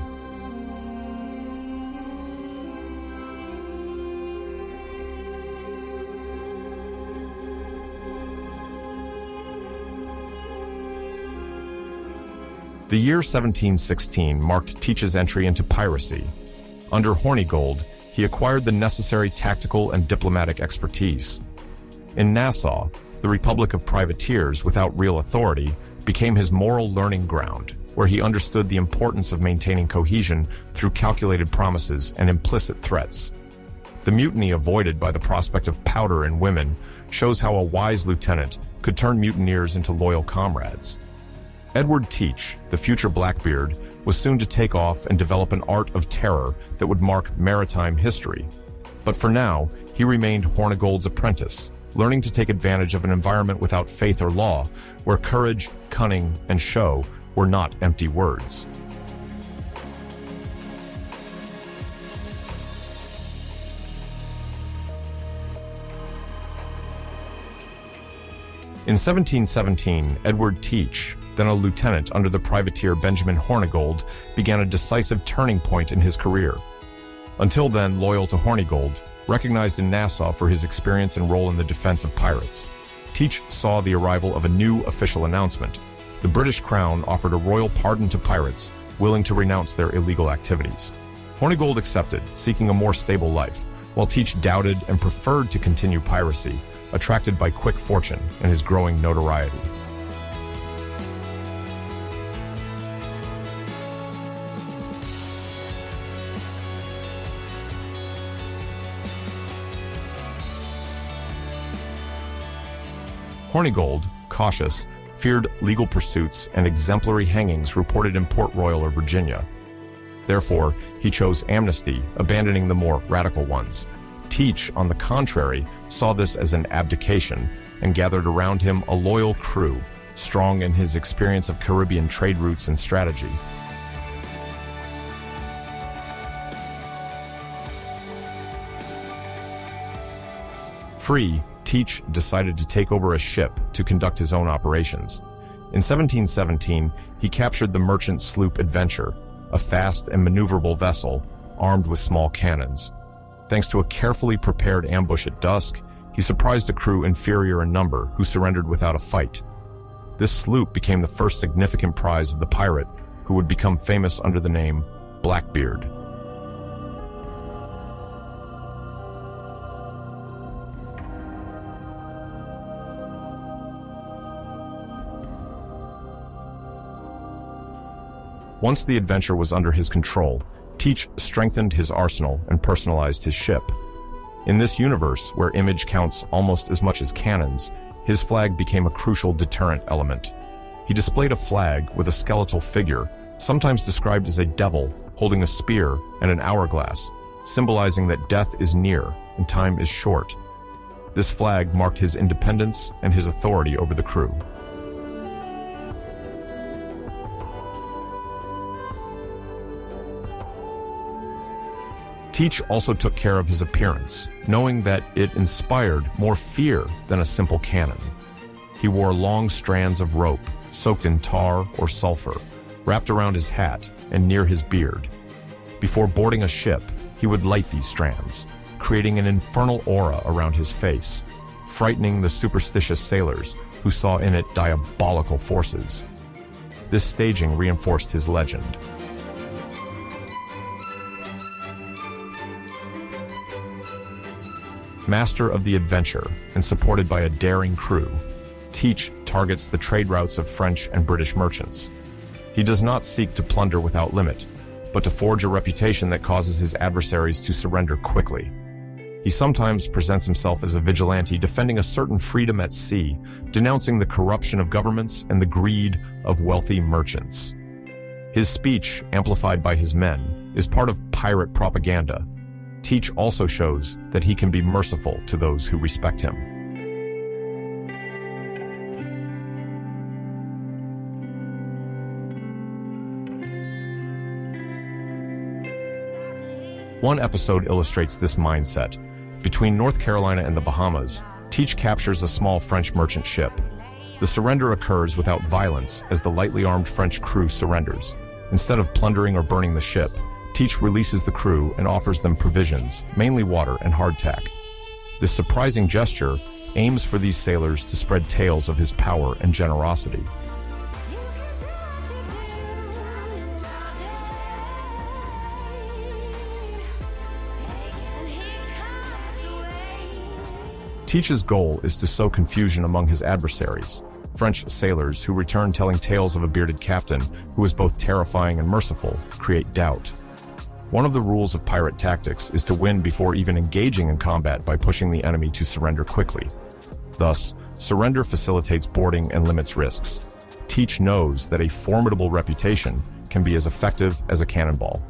The year 1716 marked Teach's entry into piracy. Under Hornigold, he acquired the necessary tactical and diplomatic expertise. In Nassau, the Republic of Privateers without real authority became his moral learning ground, where he understood the importance of maintaining cohesion through calculated promises and implicit threats. The mutiny avoided by the prospect of powder and women shows how a wise lieutenant could turn mutineers into loyal comrades. Edward Thatch, the future Blackbeard, was soon to take off and develop an art of terror that would mark maritime history. But for now, he remained Hornigold's apprentice, learning to take advantage of an environment without faith or law, where courage, cunning, and show were not empty words. In 1717, Edward Thatch, then a lieutenant under the privateer Benjamin Hornigold, began a decisive turning point in his career. Until then loyal to Hornigold, recognized in Nassau for his experience and role in the defense of pirates, Thatch saw the arrival of a new official announcement. The British Crown offered a royal pardon to pirates willing to renounce their illegal activities. Hornigold accepted, seeking a more stable life, while Thatch doubted and preferred to continue piracy, attracted by quick fortune and his growing notoriety. Hornigold, cautious, feared legal pursuits and exemplary hangings reported in Port Royal or Virginia. Therefore, he chose amnesty, abandoning the more radical ones. Thatch, on the contrary, saw this as an abdication and gathered around him a loyal crew, strong in his experience of Caribbean trade routes and strategy. Free, Thatch decided to take over a ship to conduct his own operations. In 1717, he captured the merchant sloop Adventure, a fast and maneuverable vessel armed with small cannons. Thanks to a carefully prepared ambush at dusk, he surprised a crew inferior in number who surrendered without a fight. This sloop became the first significant prize of the pirate, who would become famous under the name Blackbeard. Once the Adventure was under his control, Thatch strengthened his arsenal and personalized his ship. In this universe, where image counts almost as much as cannons, his flag became a crucial deterrent element. He displayed a flag with a skeletal figure, sometimes described as a devil, holding a spear and an hourglass, symbolizing that death is near and time is short. This flag marked his independence and his authority over the crew. Thatch also took care of his appearance, knowing that it inspired more fear than a simple cannon. He wore long strands of rope, soaked in tar or sulfur, wrapped around his hat and near his beard. Before boarding a ship, he would light these strands, creating an infernal aura around his face, frightening the superstitious sailors who saw in it diabolical forces. This staging reinforced his legend. Master of the adventure and supported by a daring crew, Teach targets the trade routes of French and British merchants. He does not seek to plunder without limit, but to forge a reputation that causes his adversaries to surrender quickly. He sometimes presents himself as a vigilante defending a certain freedom at sea, denouncing the corruption of governments and the greed of wealthy merchants. His speech, amplified by his men, is part of pirate propaganda. Teach also shows that he can be merciful to those who respect him. One episode illustrates this mindset. Between North Carolina and the Bahamas, Teach captures a small French merchant ship. The surrender occurs without violence as the lightly armed French crew surrenders. Instead of plundering or burning the ship, Teach releases the crew and offers them provisions, mainly water and hardtack. This surprising gesture aims for these sailors to spread tales of his power and generosity. Teach's goal is to sow confusion among his adversaries, French sailors who return telling tales of a bearded captain who is both terrifying and merciful, create doubt. One of the rules of pirate tactics is to win before even engaging in combat by pushing the enemy to surrender quickly. Thus, surrender facilitates boarding and limits risks. Teach knows that a formidable reputation can be as effective as a cannonball.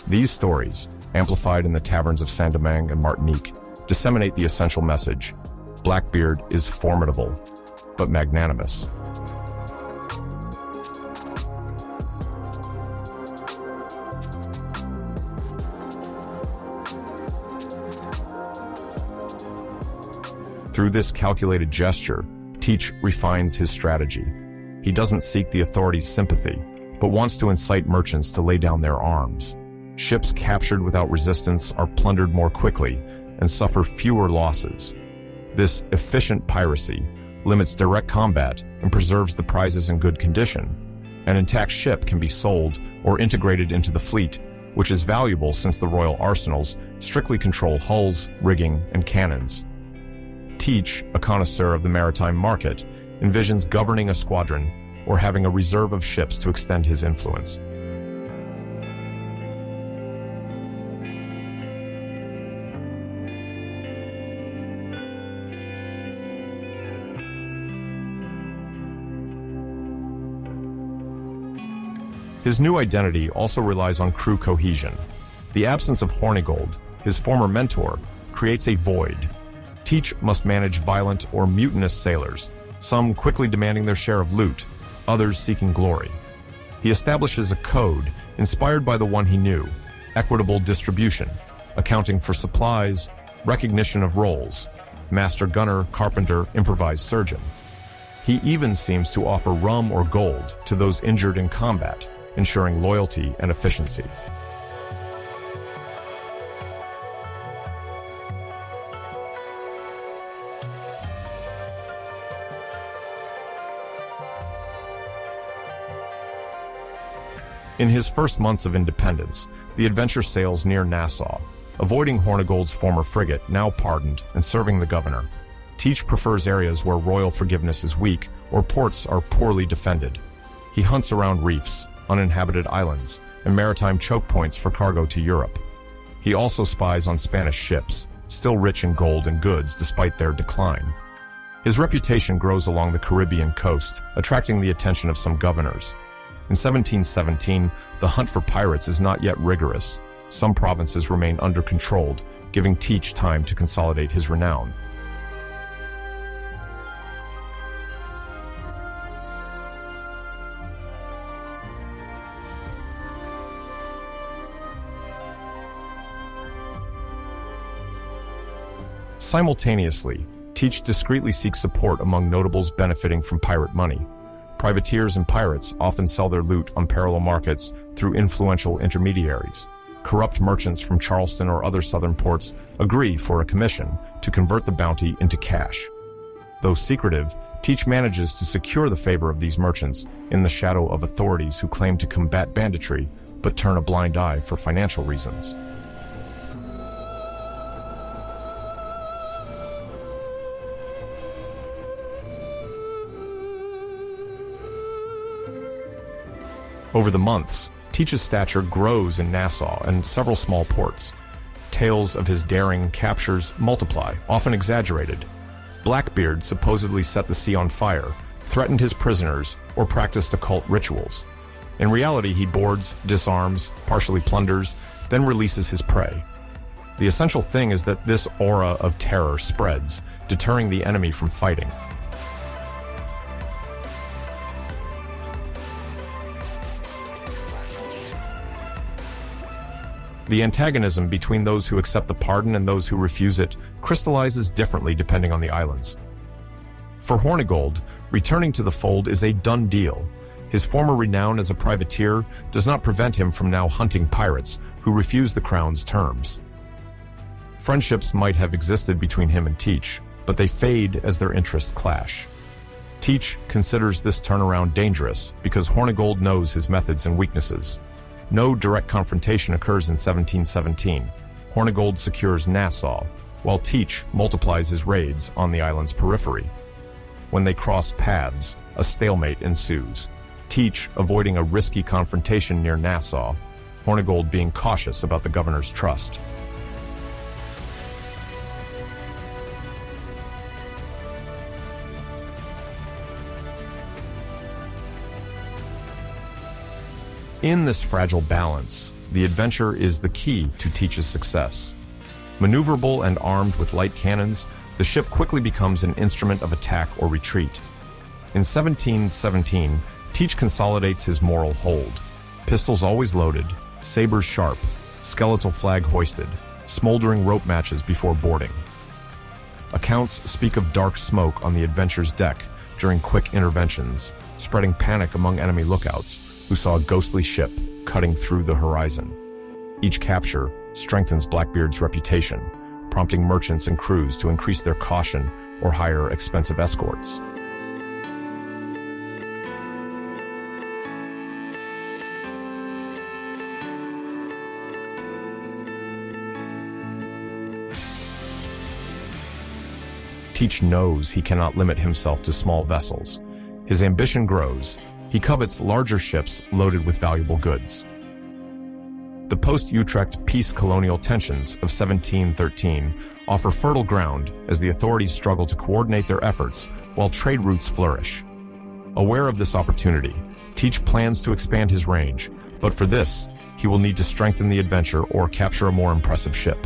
These stories, amplified in the taverns of Saint-Domingue and Martinique, disseminate the essential message: Blackbeard is formidable, but magnanimous. Through this calculated gesture, Teach refines his strategy. He doesn't seek the authorities' sympathy, but wants to incite merchants to lay down their arms. Ships captured without resistance are plundered more quickly and suffer fewer losses. This efficient piracy limits direct combat and preserves the prizes in good condition. An intact ship can be sold or integrated into the fleet, which is valuable since the royal arsenals strictly control hulls, rigging, and cannons. Teach, a connoisseur of the maritime market, envisions governing a squadron or having a reserve of ships to extend his influence. His new identity also relies on crew cohesion. The absence of Hornigold, his former mentor, creates a void. Teach must manage violent or mutinous sailors, some quickly demanding their share of loot, others seeking glory. He establishes a code inspired by the one he knew: equitable distribution, accounting for supplies, recognition of roles, master gunner, carpenter, improvised surgeon. He even seems to offer rum or gold to those injured in combat, ensuring loyalty and efficiency. In his first months of independence, the adventure sails near Nassau, avoiding Hornigold's former frigate, now pardoned, and serving the governor. Teach prefers areas where royal forgiveness is weak or ports are poorly defended. He hunts around reefs, uninhabited islands, and maritime choke points for cargo to Europe. He also spies on Spanish ships, still rich in gold and goods despite their decline. His reputation grows along the Caribbean coast, attracting the attention of some governors. In 1717, the hunt for pirates is not yet rigorous. Some provinces remain under-controlled, giving Teach time to consolidate his renown. Simultaneously, Teach discreetly seeks support among notables benefiting from pirate money. Privateers and pirates often sell their loot on parallel markets through influential intermediaries. Corrupt merchants from Charleston or other southern ports agree for a commission to convert the bounty into cash. Though secretive, Teach manages to secure the favor of these merchants in the shadow of authorities who claim to combat banditry but turn a blind eye for financial reasons. Over the months, Teach's stature grows in Nassau and several small ports. Tales of his daring captures multiply, often exaggerated. Blackbeard supposedly set the sea on fire, threatened his prisoners, or practiced occult rituals. In reality, he boards, disarms, partially plunders, then releases his prey. The essential thing is that this aura of terror spreads, deterring the enemy from fighting. The antagonism between those who accept the pardon and those who refuse it crystallizes differently depending on the islands. For Hornigold, returning to the fold is a done deal. His former renown as a privateer does not prevent him from now hunting pirates who refuse the crown's terms. Friendships might have existed between him and Teach, but they fade as their interests clash. Teach considers this turnaround dangerous because Hornigold knows his methods and weaknesses. No direct confrontation occurs in 1717. Hornigold secures Nassau, while Teach multiplies his raids on the island's periphery. When they cross paths, a stalemate ensues. Teach avoiding a risky confrontation near Nassau, Hornigold being cautious about the governor's trust. In this fragile balance, the adventure is the key to Teach's success. Maneuverable and armed with light cannons, the ship quickly becomes an instrument of attack or retreat. In 1717, Teach consolidates his moral hold. Pistols always loaded, sabers sharp, skeletal flag hoisted, smoldering rope matches before boarding. Accounts speak of dark smoke on the Adventure's deck during quick interventions, spreading panic among enemy lookouts who saw a ghostly ship cutting through the horizon. Each capture strengthens Blackbeard's reputation, prompting merchants and crews to increase their caution or hire expensive escorts. Teach knows he cannot limit himself to small vessels. His ambition grows. He covets larger ships loaded with valuable goods. The post-Utrecht peace colonial tensions of 1713 offer fertile ground as the authorities struggle to coordinate their efforts while trade routes flourish. Aware of this opportunity, Teach plans to expand his range, but for this, he will need to strengthen the Adventure or capture a more impressive ship.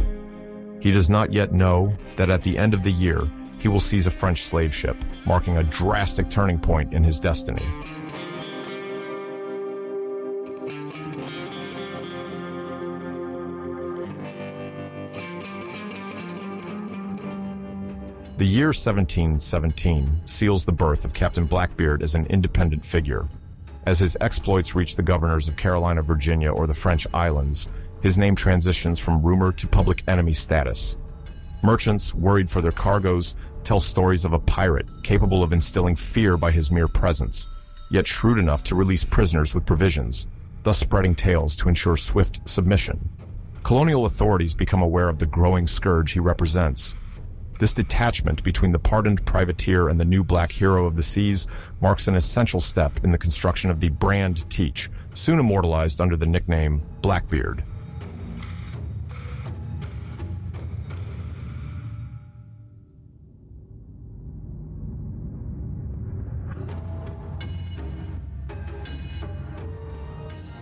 He does not yet know that at the end of the year, he will seize a French slave ship, marking a drastic turning point in his destiny. The year 1717 seals the birth of Captain Blackbeard as an independent figure. As his exploits reach the governors of Carolina, Virginia, or the French islands, his name transitions from rumor to public enemy status. Merchants, worried for their cargoes, tell stories of a pirate capable of instilling fear by his mere presence, yet shrewd enough to release prisoners with provisions, thus spreading tales to ensure swift submission. Colonial authorities become aware of the growing scourge he represents. This detachment between the pardoned privateer and the new black hero of the seas marks an essential step in the construction of the brand Teach, soon immortalized under the nickname Blackbeard.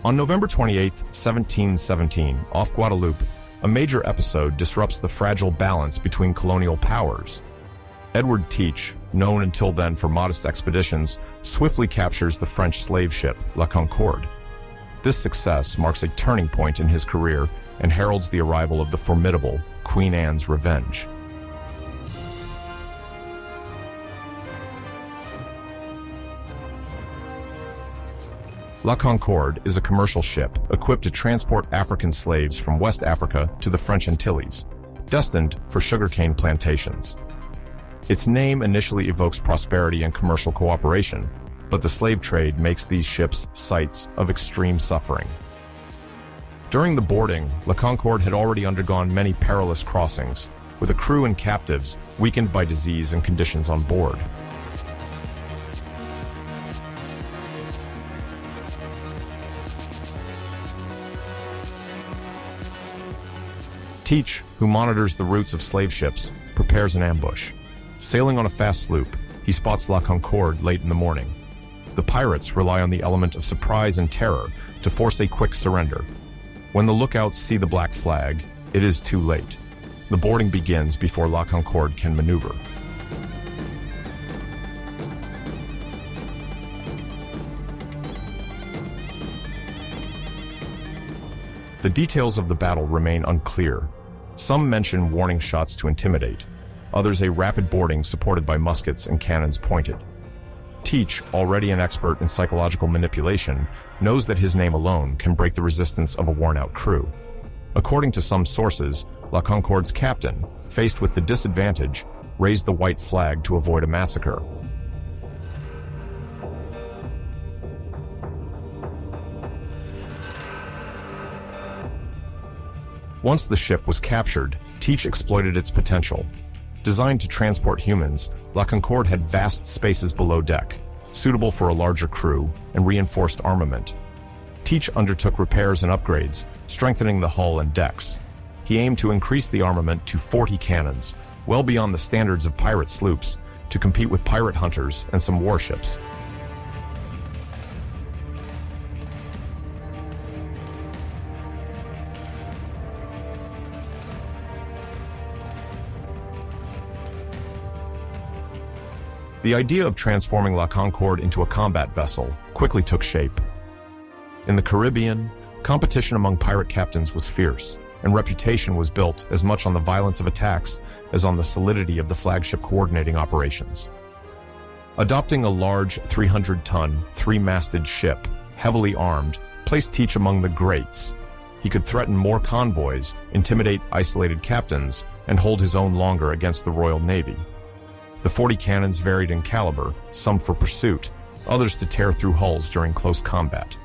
On November 28, 1717, off Guadeloupe, a major episode disrupts the fragile balance between colonial powers. Edward Thatch, known until then for modest expeditions, swiftly captures the French slave ship La Concorde. This success marks a turning point in his career and heralds the arrival of the formidable Queen Anne's Revenge. La Concorde is a commercial ship equipped to transport African slaves from West Africa to the French Antilles, destined for sugarcane plantations. Its name initially evokes prosperity and commercial cooperation, but the slave trade makes these ships sites of extreme suffering. During the boarding, La Concorde had already undergone many perilous crossings, with a crew and captives weakened by disease and conditions on board. Teach, who monitors the routes of slave ships, prepares an ambush. Sailing on a fast sloop, he spots La Concorde late in the morning. The pirates rely on the element of surprise and terror to force a quick surrender. When the lookouts see the black flag, it is too late. The boarding begins before La Concorde can maneuver. The details of the battle remain unclear. Some mention warning shots to intimidate, others a rapid boarding supported by muskets and cannons pointed. Teach, already an expert in psychological manipulation, knows that his name alone can break the resistance of a worn-out crew. According to some sources, La Concorde's captain, faced with the disadvantage, raised the white flag to avoid a massacre. Once the ship was captured, Teach exploited its potential. Designed to transport humans, La Concorde had vast spaces below deck, suitable for a larger crew and reinforced armament. Teach undertook repairs and upgrades, strengthening the hull and decks. He aimed to increase the armament to 40 cannons, well beyond the standards of pirate sloops, to compete with pirate hunters and some warships. The idea of transforming La Concorde into a combat vessel quickly took shape. In the Caribbean, competition among pirate captains was fierce, and reputation was built as much on the violence of attacks as on the solidity of the flagship coordinating operations. Adopting a large 300-ton, three-masted ship, heavily armed, placed Teach among the greats. He could threaten more convoys, intimidate isolated captains, and hold his own longer against the Royal Navy. The 40 cannons varied in caliber, some for pursuit, others to tear through hulls during close combat.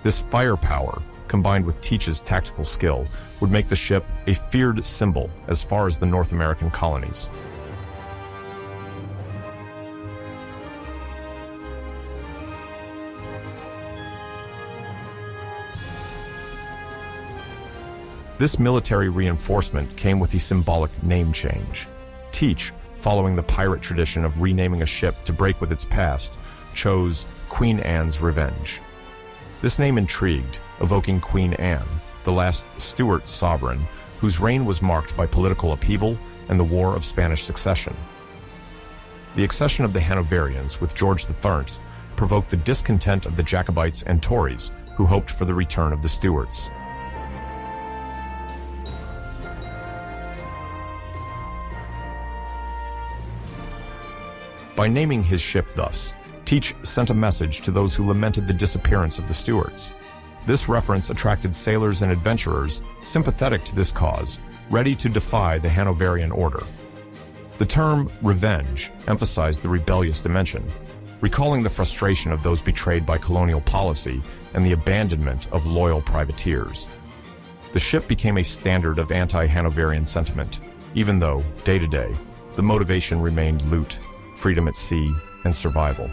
This firepower, combined with Teach's tactical skill, would make the ship a feared symbol as far as the North American colonies. This military reinforcement came with the symbolic name change. Teach, following the pirate tradition of renaming a ship to break with its past, chose Queen Anne's Revenge. This name intrigued, evoking Queen Anne, the last Stuart sovereign, whose reign was marked by political upheaval and the War of Spanish Succession. The accession of the Hanoverians with George III provoked the discontent of the Jacobites and Tories, who hoped for the return of the Stuarts. By naming his ship thus, Teach sent a message to those who lamented the disappearance of the Stuarts. This reference attracted sailors and adventurers sympathetic to this cause, ready to defy the Hanoverian order. The term revenge emphasized the rebellious dimension, recalling the frustration of those betrayed by colonial policy and the abandonment of loyal privateers. The ship became a standard of anti-Hanoverian sentiment, even though, day to day, the motivation remained loot, freedom at sea, and survival.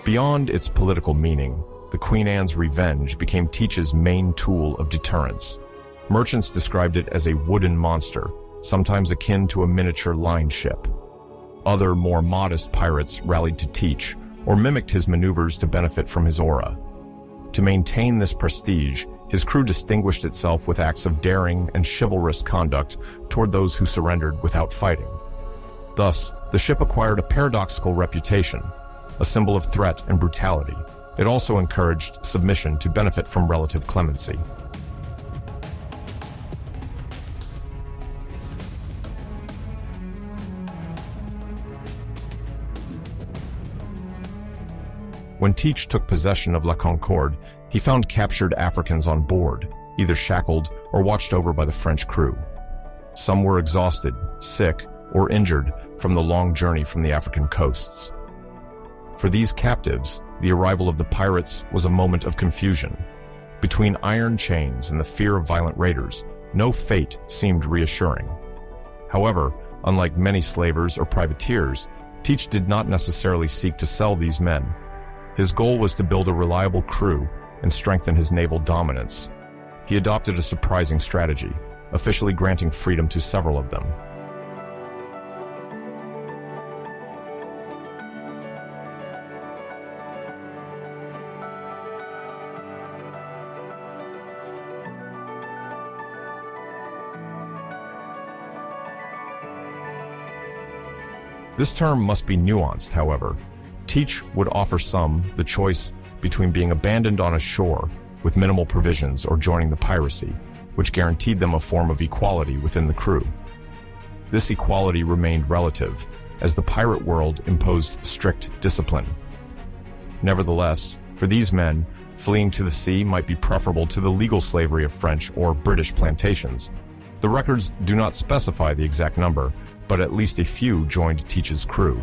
Beyond its political meaning, the Queen Anne's Revenge became Teach's main tool of deterrence. Merchants described it as a wooden monster, sometimes akin to a miniature line ship. Other, more modest pirates rallied to Teach, or mimicked his maneuvers to benefit from his aura. To maintain this prestige, his crew distinguished itself with acts of daring and chivalrous conduct toward those who surrendered without fighting. Thus, the ship acquired a paradoxical reputation, a symbol of threat and brutality. It also encouraged submission to benefit from relative clemency. When Teach took possession of La Concorde, he found captured Africans on board, either shackled or watched over by the French crew. Some were exhausted, sick, or injured from the long journey from the African coasts. For these captives, the arrival of the pirates was a moment of confusion. Between iron chains and the fear of violent raiders, no fate seemed reassuring. However, unlike many slavers or privateers, Teach did not necessarily seek to sell these men. His goal was to build a reliable crew and strengthen his naval dominance. He adopted a surprising strategy, officially granting freedom to several of them. This term must be nuanced, however. Teach would offer some the choice between being abandoned on a shore with minimal provisions or joining the piracy, which guaranteed them a form of equality within the crew. This equality remained relative, as the pirate world imposed strict discipline. Nevertheless, for these men, fleeing to the sea might be preferable to the legal slavery of French or British plantations. The records do not specify the exact number, but at least a few joined Teach's crew.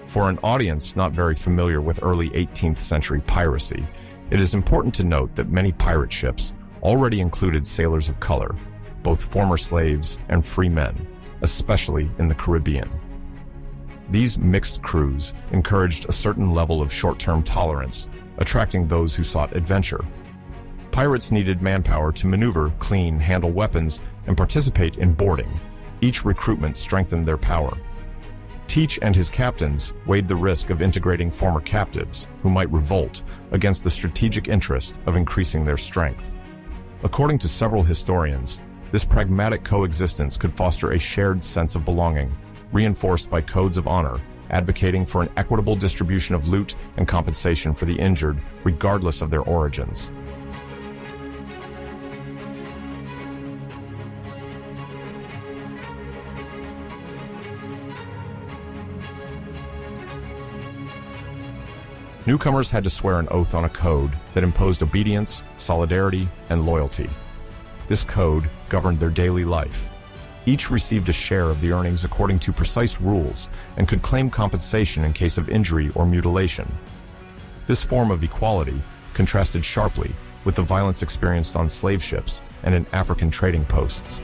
For an audience not very familiar with early 18th century piracy, it is important to note that many pirate ships already included sailors of color, both former slaves and free men, especially in the Caribbean. These mixed crews encouraged a certain level of short-term tolerance, attracting those who sought adventure. Pirates needed manpower to maneuver, clean, handle weapons, and participate in boarding. Each recruitment strengthened their power. Teach and his captains weighed the risk of integrating former captives who might revolt against the strategic interest of increasing their strength. According to several historians, this pragmatic coexistence could foster a shared sense of belonging, reinforced by codes of honor, advocating for an equitable distribution of loot and compensation for the injured, regardless of their origins. Newcomers had to swear an oath on a code that imposed obedience, solidarity, and loyalty. This code governed their daily life. Each received a share of the earnings according to precise rules and could claim compensation in case of injury or mutilation. This form of equality contrasted sharply with the violence experienced on slave ships and in African trading posts.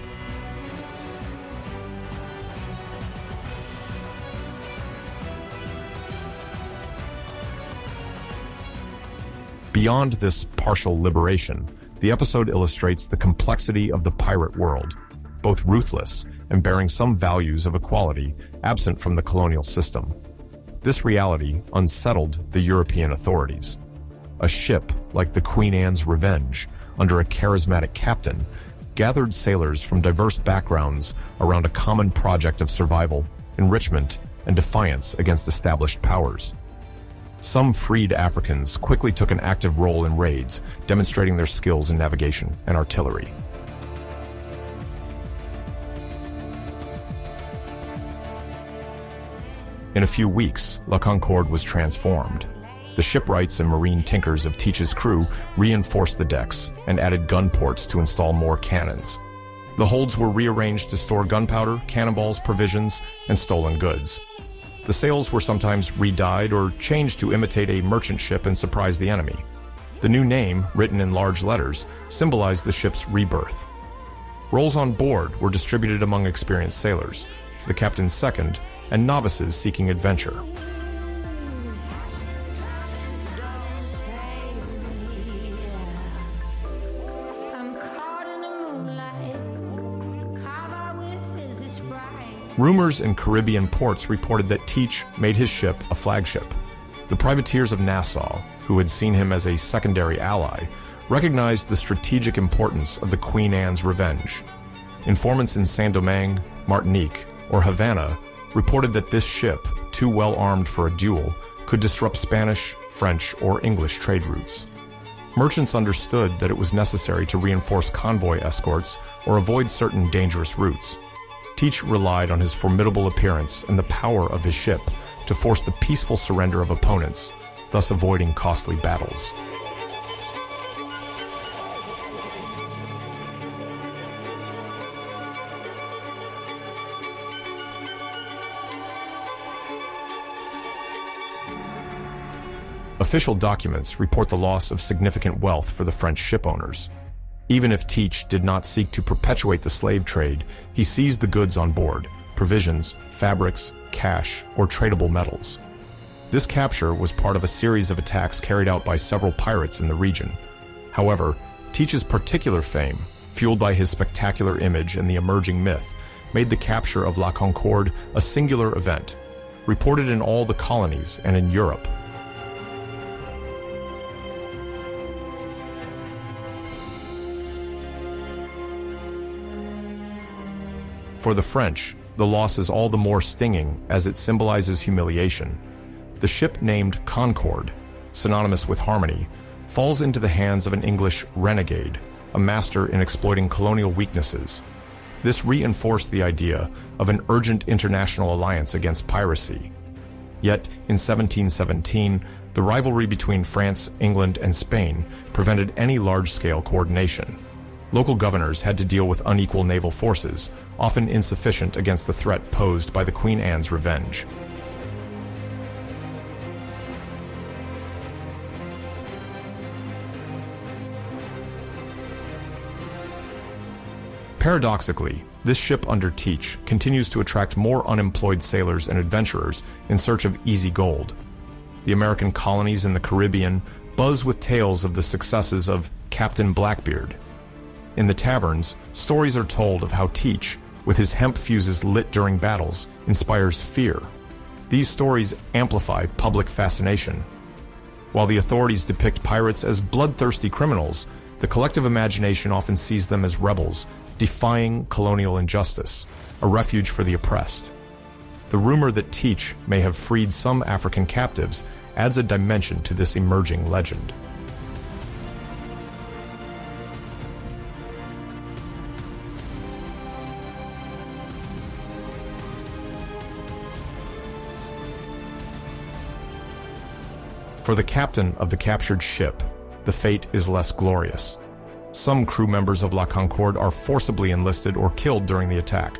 Beyond this partial liberation, the episode illustrates the complexity of the pirate world, both ruthless and bearing some values of equality absent from the colonial system. This reality unsettled the European authorities. A ship like the Queen Anne's Revenge, under a charismatic captain, gathered sailors from diverse backgrounds around a common project of survival, enrichment, and defiance against established powers. Some freed Africans quickly took an active role in raids, demonstrating their skills in navigation and artillery. In a few weeks, La Concorde was transformed. The shipwrights and marine tinkers of Teach's crew reinforced the decks and added gun ports to install more cannons. The holds were rearranged to store gunpowder, cannonballs, provisions, and stolen goods. The sails were sometimes re-dyed or changed to imitate a merchant ship and surprise the enemy. The new name, written in large letters, symbolized the ship's rebirth. Roles on board were distributed among experienced sailors, the captain's second, and novices seeking adventure. Rumors in Caribbean ports reported that Teach made his ship a flagship. The privateers of Nassau, who had seen him as a secondary ally, recognized the strategic importance of the Queen Anne's Revenge. Informants in Saint-Domingue, Martinique, or Havana reported that this ship, too well armed for a duel, could disrupt Spanish, French, or English trade routes. Merchants understood that it was necessary to reinforce convoy escorts or avoid certain dangerous routes. Teach relied on his formidable appearance and the power of his ship to force the peaceful surrender of opponents, thus avoiding costly battles. Official documents report the loss of significant wealth for the French shipowners. Even if Teach did not seek to perpetuate the slave trade, he seized the goods on board, provisions, fabrics, cash, or tradable metals. This capture was part of a series of attacks carried out by several pirates in the region. However, Teach's particular fame, fueled by his spectacular image and the emerging myth, made the capture of La Concorde a singular event, reported in all the colonies and in Europe. For the French, the loss is all the more stinging as it symbolizes humiliation. The ship named Concorde, synonymous with harmony, falls into the hands of an English renegade, a master in exploiting colonial weaknesses. This reinforced the idea of an urgent international alliance against piracy. Yet, in 1717, the rivalry between France, England, and Spain prevented any large-scale coordination. Local governors had to deal with unequal naval forces, often insufficient against the threat posed by the Queen Anne's Revenge. Paradoxically, this ship under Teach continues to attract more unemployed sailors and adventurers in search of easy gold. The American colonies in the Caribbean buzz with tales of the successes of Captain Blackbeard. In the taverns, stories are told of how Teach, with his hemp fuses lit during battles, inspires fear. These stories amplify public fascination. While the authorities depict pirates as bloodthirsty criminals, the collective imagination often sees them as rebels, defying colonial injustice, a refuge for the oppressed. The rumor that Teach may have freed some African captives adds a dimension to this emerging legend. For the captain of the captured ship, the fate is less glorious. Some crew members of La Concorde are forcibly enlisted or killed during the attack.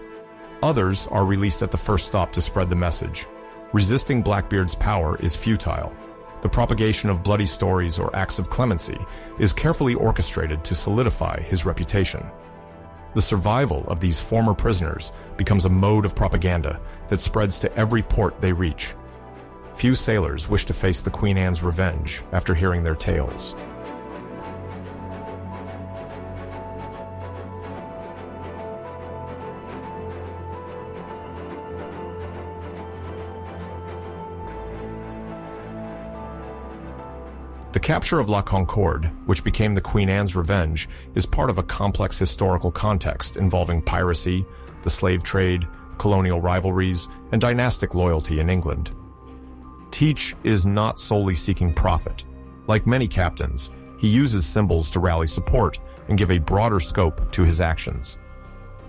Others are released at the first stop to spread the message. Resisting Blackbeard's power is futile. The propagation of bloody stories or acts of clemency is carefully orchestrated to solidify his reputation. The survival of these former prisoners becomes a mode of propaganda that spreads to every port they reach. Few sailors wish to face the Queen Anne's Revenge after hearing their tales. The capture of La Concorde, which became the Queen Anne's Revenge, is part of a complex historical context involving piracy, the slave trade, colonial rivalries, and dynastic loyalty in England. Teach is not solely seeking profit. Like many captains, he uses symbols to rally support and give a broader scope to his actions.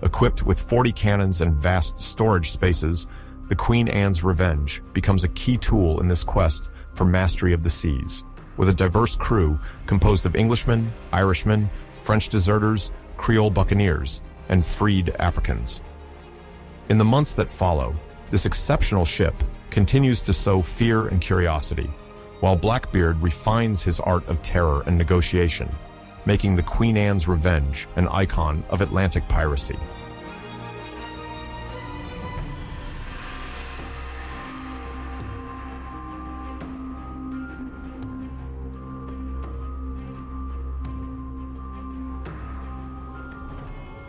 Equipped with 40 cannons and vast storage spaces, the Queen Anne's Revenge becomes a key tool in this quest for mastery of the seas, with a diverse crew composed of Englishmen, Irishmen, French deserters, Creole buccaneers, and freed Africans. In the months that follow, this exceptional ship continues to sow fear and curiosity, while Blackbeard refines his art of terror and negotiation, making the Queen Anne's Revenge an icon of Atlantic piracy.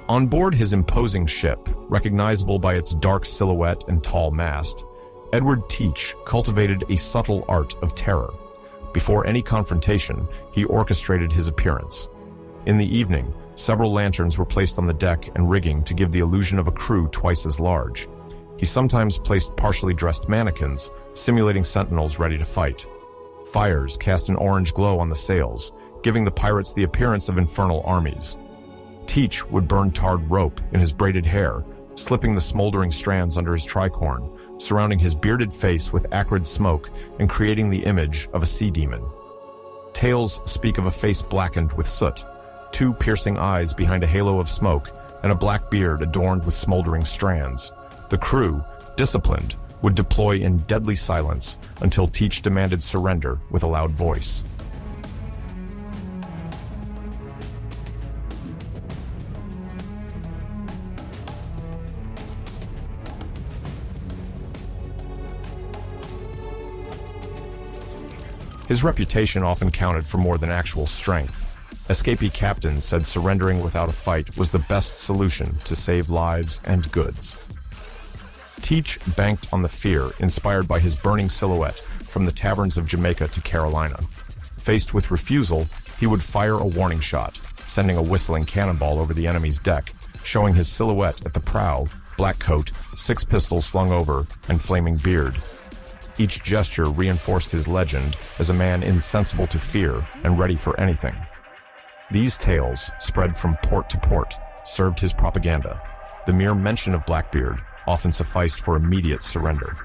On board his imposing ship, recognizable by its dark silhouette and tall mast, Edward Teach cultivated a subtle art of terror. Before any confrontation, he orchestrated his appearance. In the evening, several lanterns were placed on the deck and rigging to give the illusion of a crew twice as large. He sometimes placed partially dressed mannequins, simulating sentinels ready to fight. Fires cast an orange glow on the sails, giving the pirates the appearance of infernal armies. Teach would burn tarred rope in his braided hair, slipping the smoldering strands under his tricorn, surrounding his bearded face with acrid smoke and creating the image of a sea demon. Tales speak of a face blackened with soot, two piercing eyes behind a halo of smoke, and a black beard adorned with smoldering strands. The crew, disciplined, would deploy in deadly silence until Teach demanded surrender with a loud voice. His reputation often counted for more than actual strength. Escapee captains said surrendering without a fight was the best solution to save lives and goods. Teach banked on the fear inspired by his burning silhouette from the taverns of Jamaica to Carolina. Faced with refusal, he would fire a warning shot, sending a whistling cannonball over the enemy's deck, showing his silhouette at the prow, black coat, 6 pistols slung over, and flaming beard. Each gesture reinforced his legend as a man insensible to fear and ready for anything. These tales, spread from port to port, served his propaganda. The mere mention of Blackbeard often sufficed for immediate surrender.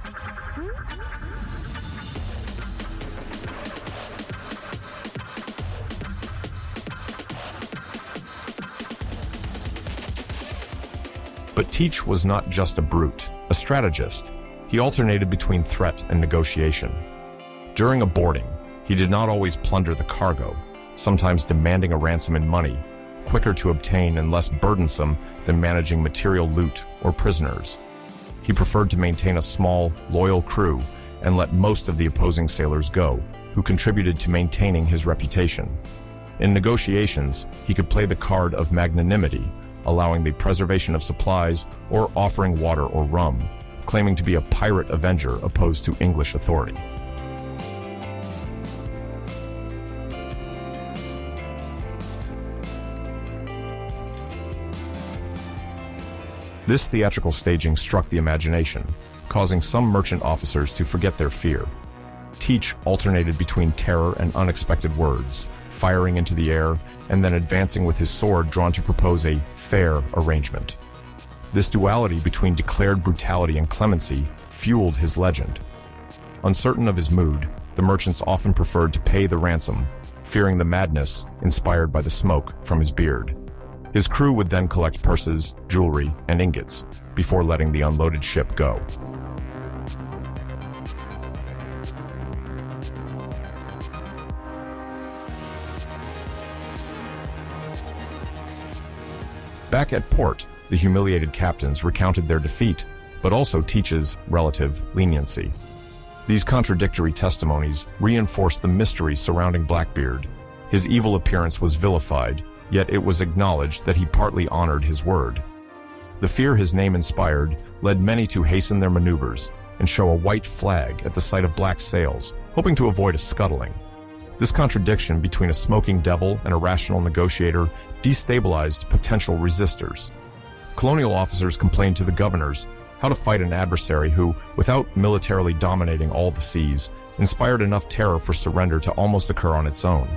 But Teach was not just a brute, a strategist. He alternated between threat and negotiation. During a boarding, he did not always plunder the cargo, sometimes demanding a ransom in money, quicker to obtain and less burdensome than managing material loot or prisoners. He preferred to maintain a small, loyal crew and let most of the opposing sailors go, who contributed to maintaining his reputation. In negotiations, he could play the card of magnanimity, allowing the preservation of supplies or offering water or rum, claiming to be a pirate avenger opposed to English authority. This theatrical staging struck the imagination, causing some merchant officers to forget their fear. Teach alternated between terror and unexpected words, firing into the air and then advancing with his sword drawn to propose a fair arrangement. This duality between declared brutality and clemency fueled his legend. Uncertain of his mood, the merchants often preferred to pay the ransom, fearing the madness inspired by the smoke from his beard. His crew would then collect purses, jewelry, and ingots before letting the unloaded ship go. Back at port, the humiliated captains recounted their defeat, but also Teach's relative leniency. These contradictory testimonies reinforced the mystery surrounding Blackbeard. His evil appearance was vilified, yet it was acknowledged that he partly honored his word. The fear his name inspired led many to hasten their maneuvers and show a white flag at the sight of black sails, hoping to avoid a scuttling. This contradiction between a smoking devil and a rational negotiator destabilized potential resistors. Colonial officers complained to the governors how to fight an adversary who, without militarily dominating all the seas, inspired enough terror for surrender to almost occur on its own.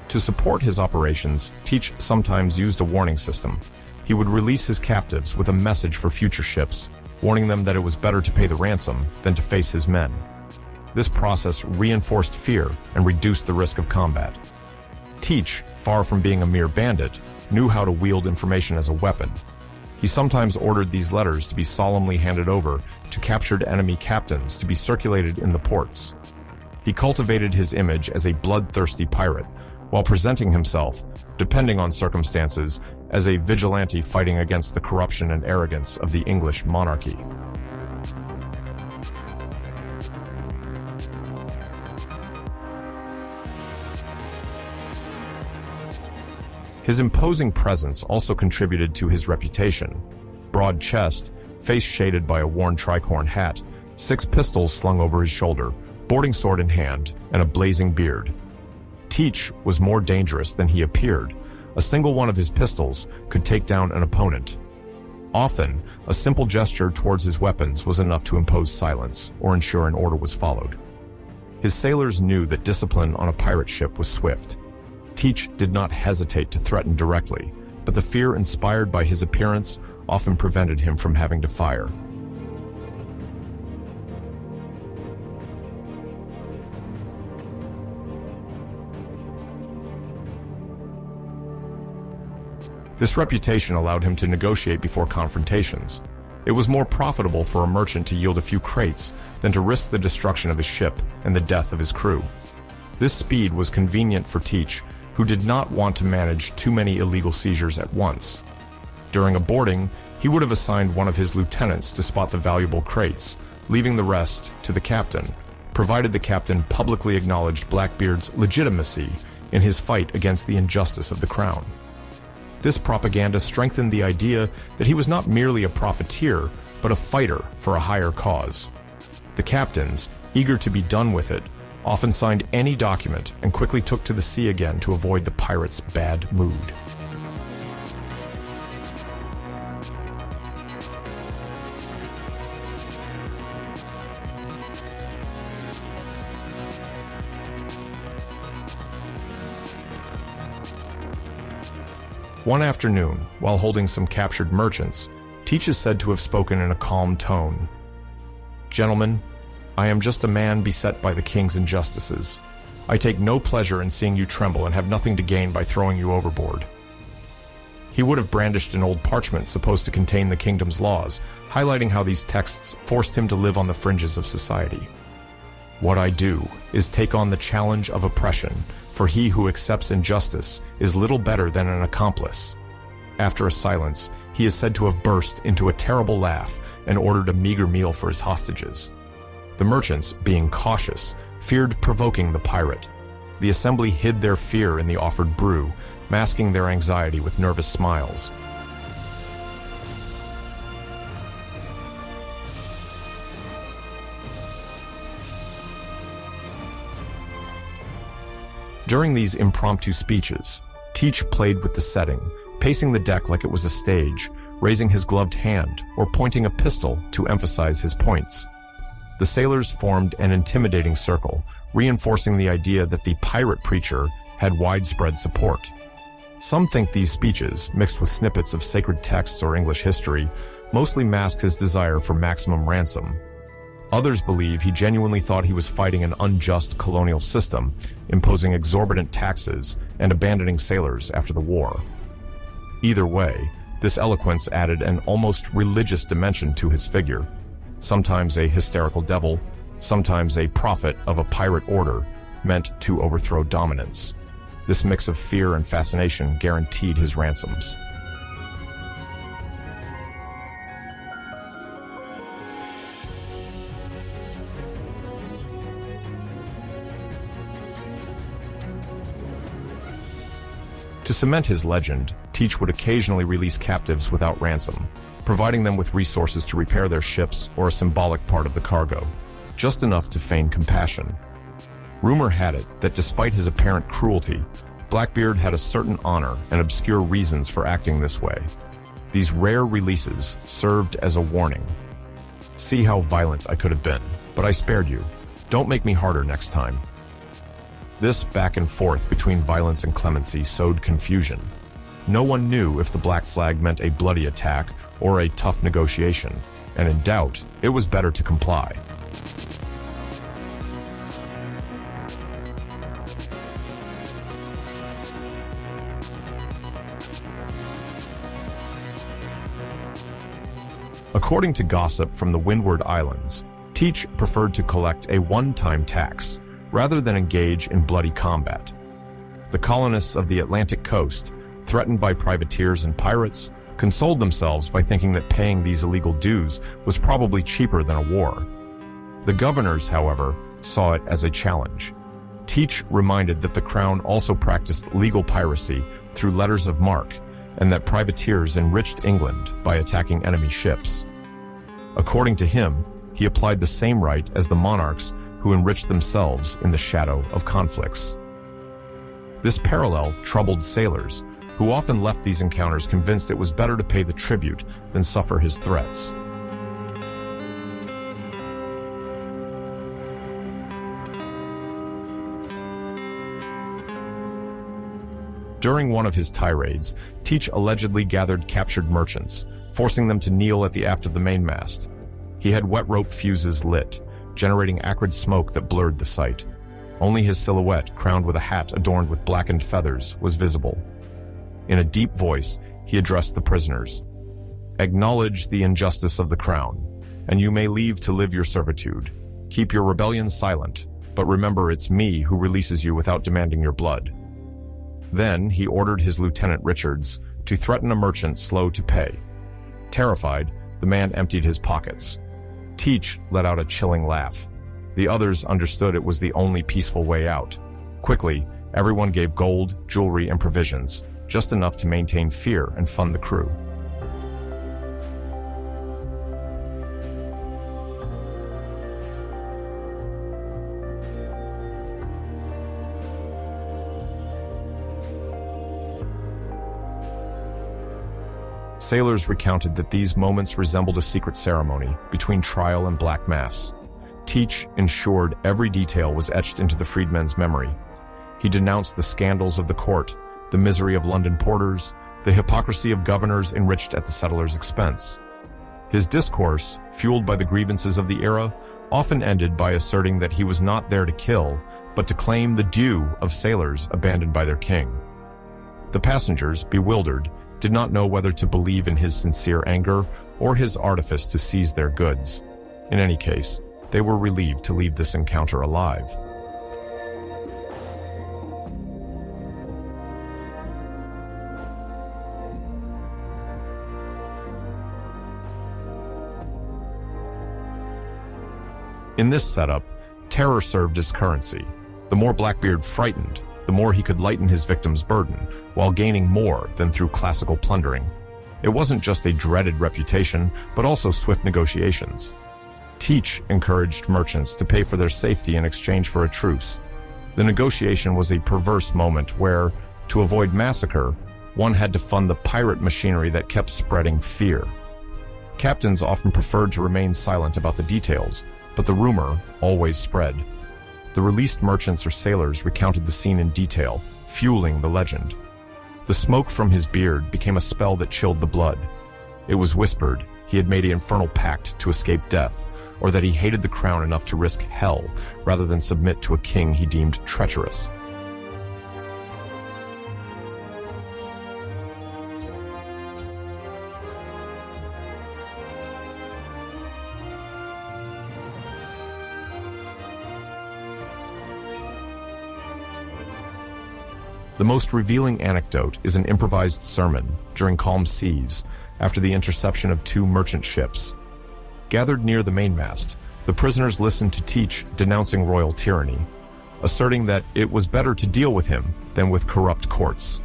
To support his operations, Teach sometimes used a warning system. He would release his captives with a message for future ships, warning them that it was better to pay the ransom than to face his men. This process reinforced fear and reduced the risk of combat. Teach, far from being a mere bandit, knew how to wield information as a weapon. He sometimes ordered these letters to be solemnly handed over to captured enemy captains to be circulated in the ports. He cultivated his image as a bloodthirsty pirate, while presenting himself, depending on circumstances, as a vigilante fighting against the corruption and arrogance of the English monarchy. His imposing presence also contributed to his reputation. Broad chest, face shaded by a worn tricorn hat, 6 pistols slung over his shoulder, boarding sword in hand, and a blazing beard. Teach was more dangerous than he appeared, a single one of his pistols could take down an opponent. Often, a simple gesture towards his weapons was enough to impose silence or ensure an order was followed. His sailors knew that discipline on a pirate ship was swift. Teach did not hesitate to threaten directly, but the fear inspired by his appearance often prevented him from having to fire. This reputation allowed him to negotiate before confrontations. It was more profitable for a merchant to yield a few crates than to risk the destruction of his ship and the death of his crew. This speed was convenient for Teach, who did not want to manage too many illegal seizures at once. During a boarding, he would have assigned one of his lieutenants to spot the valuable crates, leaving the rest to the captain, provided the captain publicly acknowledged Blackbeard's legitimacy in his fight against the injustice of the crown. This propaganda strengthened the idea that he was not merely a profiteer, but a fighter for a higher cause. The captains, eager to be done with it, often signed any document and quickly took to the sea again to avoid the pirates' bad mood. One afternoon, while holding some captured merchants, Teach is said to have spoken in a calm tone. "Gentlemen, I am just a man beset by the king's injustices. I take no pleasure in seeing you tremble and have nothing to gain by throwing you overboard." He would have brandished an old parchment supposed to contain the kingdom's laws, highlighting how these texts forced him to live on the fringes of society. "What I do is take on the challenge of oppression, for he who accepts injustice is little better than an accomplice." After a silence, he is said to have burst into a terrible laugh and ordered a meager meal for his hostages. The merchants, being cautious, feared provoking the pirate. The assembly hid their fear in the offered brew, masking their anxiety with nervous smiles. During these impromptu speeches, Teach played with the setting, pacing the deck like it was a stage, raising his gloved hand or pointing a pistol to emphasize his points. The sailors formed an intimidating circle, reinforcing the idea that the pirate preacher had widespread support. Some think these speeches, mixed with snippets of sacred texts or English history, mostly masked his desire for maximum ransom. Others believe he genuinely thought he was fighting an unjust colonial system, imposing exorbitant taxes and abandoning sailors after the war. Either way, this eloquence added an almost religious dimension to his figure, sometimes a hysterical devil, sometimes a prophet of a pirate order meant to overthrow dominance. This mix of fear and fascination guaranteed his ransoms. To cement his legend, Teach would occasionally release captives without ransom, providing them with resources to repair their ships or a symbolic part of the cargo, just enough to feign compassion. Rumor had it that despite his apparent cruelty, Blackbeard had a certain honor and obscure reasons for acting this way. These rare releases served as a warning. "See how violent I could have been, but I spared you. Don't make me harder next time." This back and forth between violence and clemency sowed confusion. No one knew if the black flag meant a bloody attack or a tough negotiation, and in doubt, it was better to comply. According to gossip from the Windward Islands, Teach preferred to collect a one-time tax rather than engage in bloody combat. The colonists of the Atlantic coast, threatened by privateers and pirates, consoled themselves by thinking that paying these illegal dues was probably cheaper than a war. The governors, however, saw it as a challenge. Teach reminded that the crown also practiced legal piracy through letters of marque, and that privateers enriched England by attacking enemy ships. According to him, he applied the same right as the monarchs who enriched themselves in the shadow of conflicts. This parallel troubled sailors, who often left these encounters convinced it was better to pay the tribute than suffer his threats. During one of his tirades, Teach allegedly gathered captured merchants, forcing them to kneel at the aft of the mainmast. He had wet rope fuses lit, generating acrid smoke that blurred the sight. Only his silhouette, crowned with a hat adorned with blackened feathers, was visible. In a deep voice, he addressed the prisoners. "Acknowledge the injustice of the crown, and you may leave to live your servitude. Keep your rebellion silent, but remember it's me who releases you without demanding your blood." Then he ordered his lieutenant Richards to threaten a merchant slow to pay. Terrified, the man emptied his pockets. Teach let out a chilling laugh. The others understood it was the only peaceful way out. Quickly, everyone gave gold, jewelry, and provisions, just enough to maintain fear and fund the crew. Sailors recounted that these moments resembled a secret ceremony between trial and black mass. Teach ensured every detail was etched into the freedmen's memory. He denounced the scandals of the court, the misery of London porters, the hypocrisy of governors enriched at the settlers' expense. His discourse, fueled by the grievances of the era, often ended by asserting that he was not there to kill, but to claim the due of sailors abandoned by their king. The passengers, bewildered, did not know whether to believe in his sincere anger or his artifice to seize their goods. In any case, they were relieved to leave this encounter alive. In this setup, terror served as currency. The more Blackbeard frightened, the more he could lighten his victim's burden, while gaining more than through classical plundering. It wasn't just a dreaded reputation, but also swift negotiations. Teach encouraged merchants to pay for their safety in exchange for a truce. The negotiation was a perverse moment where, to avoid massacre, one had to fund the pirate machinery that kept spreading fear. Captains often preferred to remain silent about the details, but the rumor always spread. The released merchants or sailors recounted the scene in detail, fueling the legend. The smoke from his beard became a spell that chilled the blood. It was whispered he had made an infernal pact to escape death, or that he hated the crown enough to risk hell rather than submit to a king he deemed treacherous. The most revealing anecdote is an improvised sermon during calm seas after the interception of 2 merchant ships. Gathered near the mainmast, the prisoners listened to Teach denouncing royal tyranny, asserting that it was better to deal with him than with corrupt courts.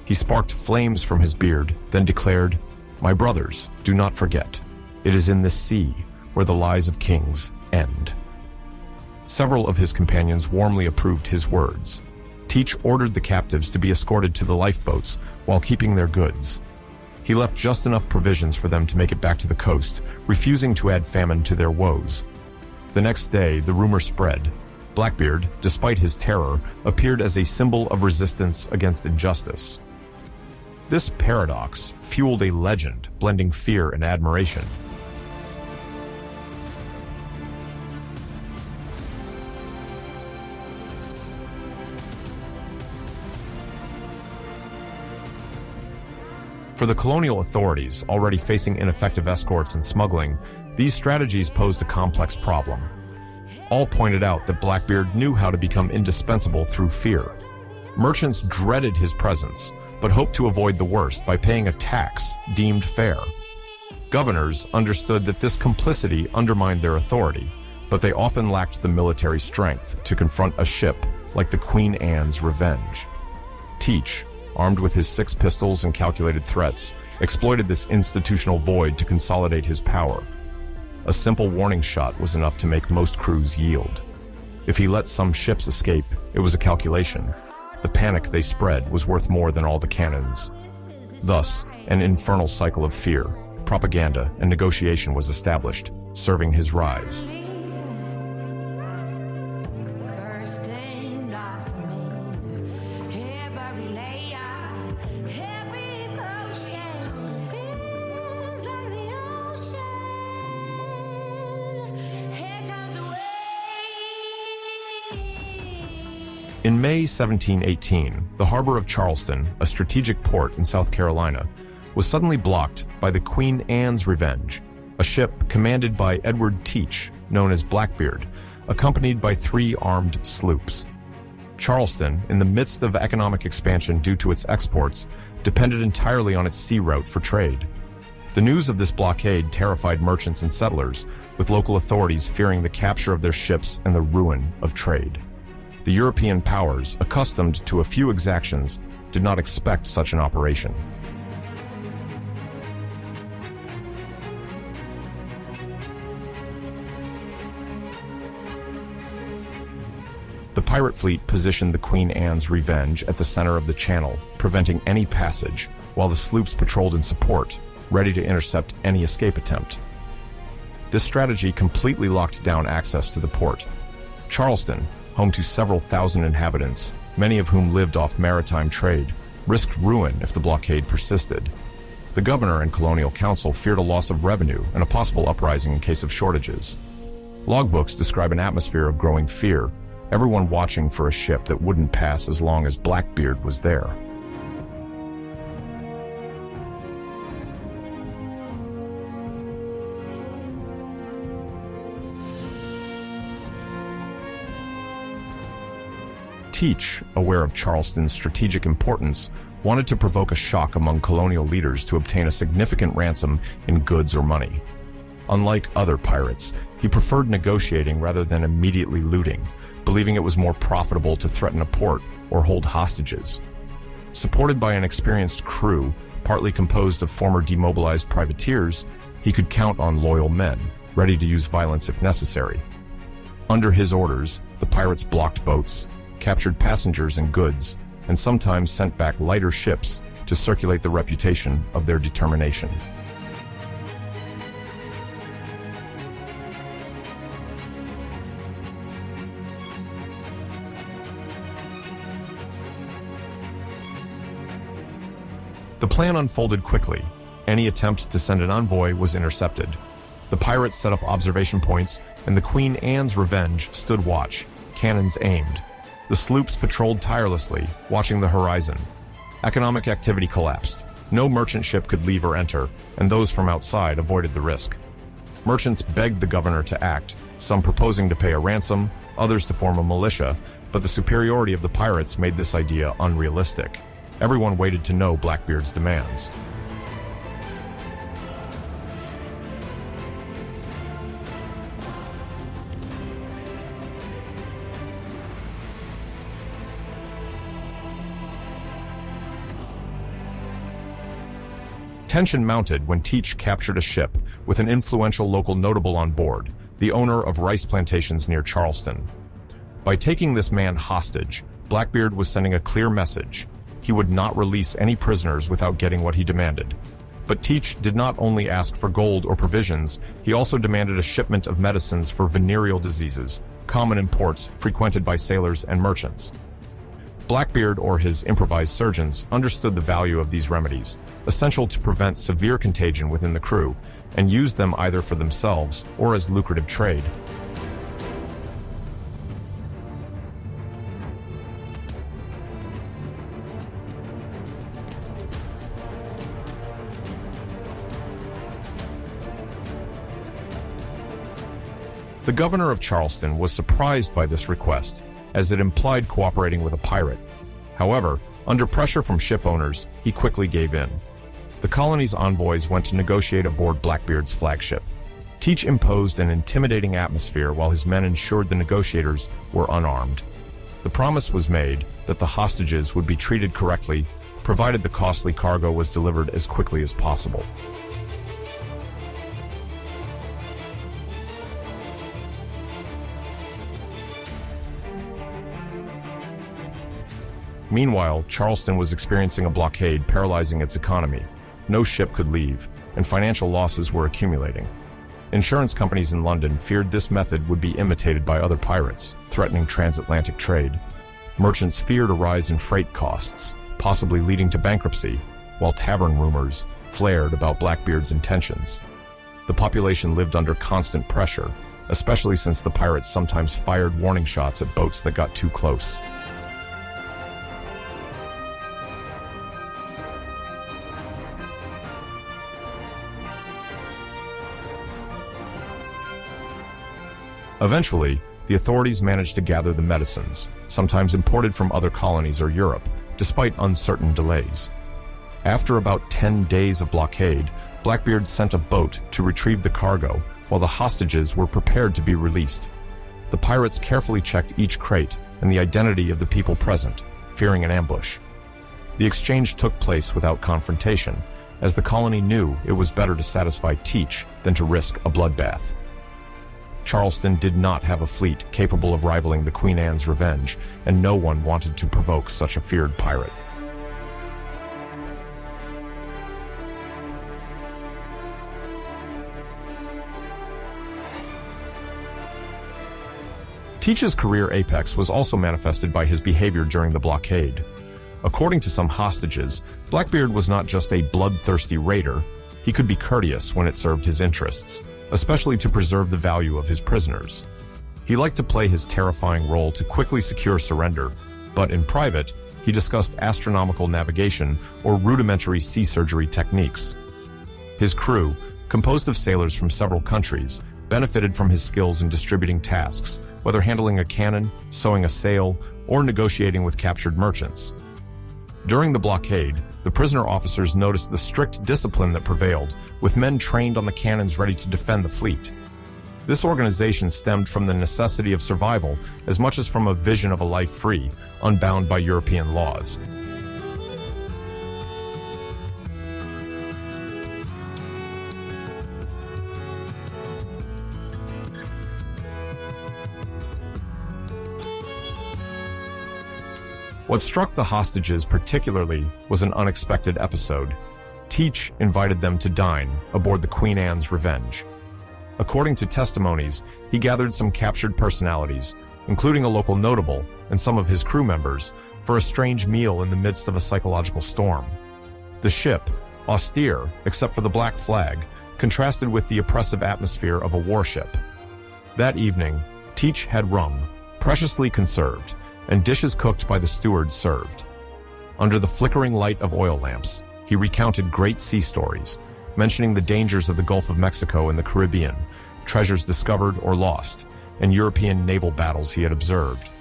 He sparked flames from his beard, then declared, "My brothers, do not forget. It is in this sea where the lies of kings end." Several of his companions warmly approved his words. Teach ordered the captives to be escorted to the lifeboats while keeping their goods. He left just enough provisions for them to make it back to the coast, refusing to add famine to their woes. The next day, the rumor spread. Blackbeard, despite his terror, appeared as a symbol of resistance against injustice. This paradox fueled a legend blending fear and admiration. For the colonial authorities, already facing ineffective escorts and smuggling, these strategies posed a complex problem. All pointed out that Blackbeard knew how to become indispensable through fear. Merchants dreaded his presence, but hoped to avoid the worst by paying a tax deemed fair. Governors understood that this complicity undermined their authority, but they often lacked the military strength to confront a ship like the Queen Anne's Revenge. Teach, armed with his 6 pistols and calculated threats, exploited this institutional void to consolidate his power. A simple warning shot was enough to make most crews yield. If he let some ships escape, it was a calculation. The panic they spread was worth more than all the cannons. Thus, an infernal cycle of fear, propaganda, and negotiation was established, serving his rise. In May 1718, the harbor of Charleston, a strategic port in South Carolina, was suddenly blocked by the Queen Anne's Revenge, a ship commanded by Edward Thatch, known as Blackbeard, accompanied by 3 armed sloops. Charleston, in the midst of economic expansion due to its exports, depended entirely on its sea route for trade. The news of this blockade terrified merchants and settlers, with local authorities fearing the capture of their ships and the ruin of trade. The European powers, accustomed to a few exactions, did not expect such an operation. The pirate fleet positioned the Queen Anne's Revenge at the center of the channel, preventing any passage, while the sloops patrolled in support, ready to intercept any escape attempt. This strategy completely locked down access to the port. Charleston, home to several thousand inhabitants, many of whom lived off maritime trade, risked ruin if the blockade persisted. The governor and colonial council feared a loss of revenue and a possible uprising in case of shortages. Logbooks describe an atmosphere of growing fear, everyone watching for a ship that wouldn't pass as long as Blackbeard was there. Thatch, aware of Charleston's strategic importance, wanted to provoke a shock among colonial leaders to obtain a significant ransom in goods or money. Unlike other pirates, he preferred negotiating rather than immediately looting, believing it was more profitable to threaten a port or hold hostages. Supported by an experienced crew, partly composed of former demobilized privateers, he could count on loyal men, ready to use violence if necessary. Under his orders, the pirates blocked boats, captured passengers and goods, and sometimes sent back lighter ships to circulate the reputation of their determination. The plan unfolded quickly. Any attempt to send an envoy was intercepted. The pirates set up observation points, and the Queen Anne's Revenge stood watch, cannons aimed. The sloops patrolled tirelessly, watching the horizon. Economic activity collapsed. No merchant ship could leave or enter, and those from outside avoided the risk. Merchants begged the governor to act, some proposing to pay a ransom, others to form a militia, but the superiority of the pirates made this idea unrealistic. Everyone waited to know Blackbeard's demands. Tension mounted when Thatch captured a ship with an influential local notable on board, the owner of rice plantations near Charleston. By taking this man hostage, Blackbeard was sending a clear message. He would not release any prisoners without getting what he demanded. But Thatch did not only ask for gold or provisions, he also demanded a shipment of medicines for venereal diseases, common in ports frequented by sailors and merchants. Blackbeard, or his improvised surgeons, understood the value of these remedies, essential to prevent severe contagion within the crew, and used them either for themselves or as lucrative trade. The governor of Charleston was surprised by this request, as it implied cooperating with a pirate. However, under pressure from ship owners, he quickly gave in. The colony's envoys went to negotiate aboard Blackbeard's flagship. Thatch imposed an intimidating atmosphere while his men ensured the negotiators were unarmed. The promise was made that the hostages would be treated correctly, provided the costly cargo was delivered as quickly as possible. Meanwhile, Charleston was experiencing a blockade paralyzing its economy. No ship could leave, and financial losses were accumulating. Insurance companies in London feared this method would be imitated by other pirates, threatening transatlantic trade. Merchants feared a rise in freight costs, possibly leading to bankruptcy, while tavern rumors flared about Blackbeard's intentions. The population lived under constant pressure, especially since the pirates sometimes fired warning shots at boats that got too close. Eventually, the authorities managed to gather the medicines, sometimes imported from other colonies or Europe, despite uncertain delays. After about 10 days of blockade, Blackbeard sent a boat to retrieve the cargo while the hostages were prepared to be released. The pirates carefully checked each crate and the identity of the people present, fearing an ambush. The exchange took place without confrontation, as the colony knew it was better to satisfy Teach than to risk a bloodbath. Charleston did not have a fleet capable of rivaling the Queen Anne's Revenge, and no one wanted to provoke such a feared pirate. Teach's career apex was also manifested by his behavior during the blockade. According to some hostages, Blackbeard was not just a bloodthirsty raider, he could be courteous when it served his interests, especially to preserve the value of his prisoners. He liked to play his terrifying role to quickly secure surrender, but in private, he discussed astronomical navigation or rudimentary sea surgery techniques. His crew, composed of sailors from several countries, benefited from his skills in distributing tasks, whether handling a cannon, sewing a sail, or negotiating with captured merchants. During the blockade, the prisoner officers noticed the strict discipline that prevailed, with men trained on the cannons ready to defend the fleet. This organization stemmed from the necessity of survival as much as from a vision of a life free, unbound by European laws. What struck the hostages particularly was an unexpected episode. Teach invited them to dine aboard the Queen Anne's Revenge. According to testimonies, he gathered some captured personalities, including a local notable and some of his crew members, for a strange meal in the midst of a psychological storm. The ship, austere except for the black flag, contrasted with the oppressive atmosphere of a warship. That evening, Teach had rum, preciously conserved, and dishes cooked by the steward served. Under the flickering light of oil lamps, he recounted great sea stories, mentioning the dangers of the Gulf of Mexico and the Caribbean, treasures discovered or lost, and European naval battles he had observed.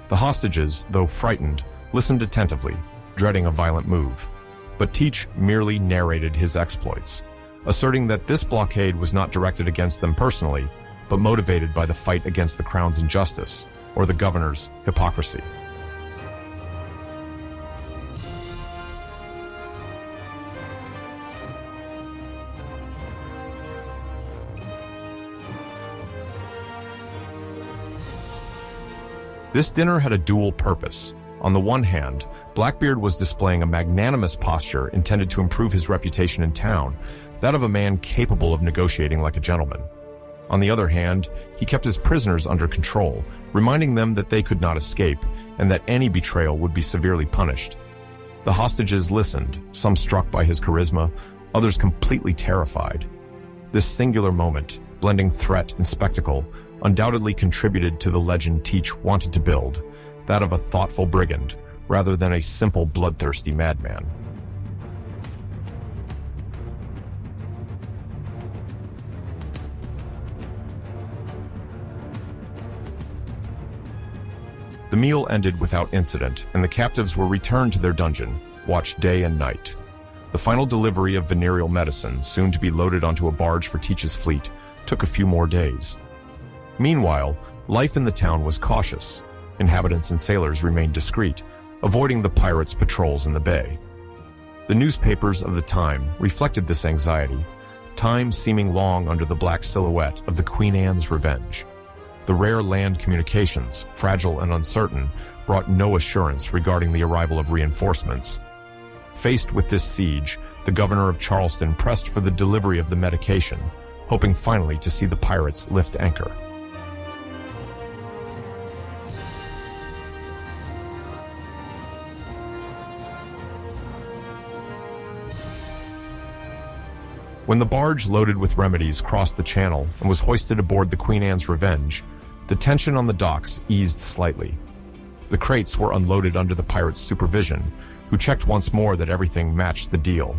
The hostages, though frightened, listened attentively, dreading a violent move. But Teach merely narrated his exploits, asserting that this blockade was not directed against them personally, but motivated by the fight against the Crown's injustice, or the governor's hypocrisy. This dinner had a dual purpose. On the one hand, Blackbeard was displaying a magnanimous posture intended to improve his reputation in town, that of a man capable of negotiating like a gentleman. On the other hand, he kept his prisoners under control, reminding them that they could not escape, and that any betrayal would be severely punished. The hostages listened, some struck by his charisma, others completely terrified. This singular moment, blending threat and spectacle, undoubtedly contributed to the legend Teach wanted to build, that of a thoughtful brigand, rather than a simple bloodthirsty madman. The meal ended without incident, and the captives were returned to their dungeon, watched day and night. The final delivery of venereal medicine, soon to be loaded onto a barge for Teach's fleet, took a few more days. Meanwhile, life in the town was cautious. Inhabitants and sailors remained discreet, avoiding the pirates' patrols in the bay. The newspapers of the time reflected this anxiety, time seeming long under the black silhouette of the Queen Anne's Revenge. The rare land communications, fragile and uncertain, brought no assurance regarding the arrival of reinforcements. Faced with this siege, the governor of Charleston pressed for the delivery of the medication, hoping finally to see the pirates lift anchor. When the barge loaded with remedies crossed the channel and was hoisted aboard the Queen Anne's Revenge, the tension on the docks eased slightly. The crates were unloaded under the pirates' supervision, who checked once more that everything matched the deal.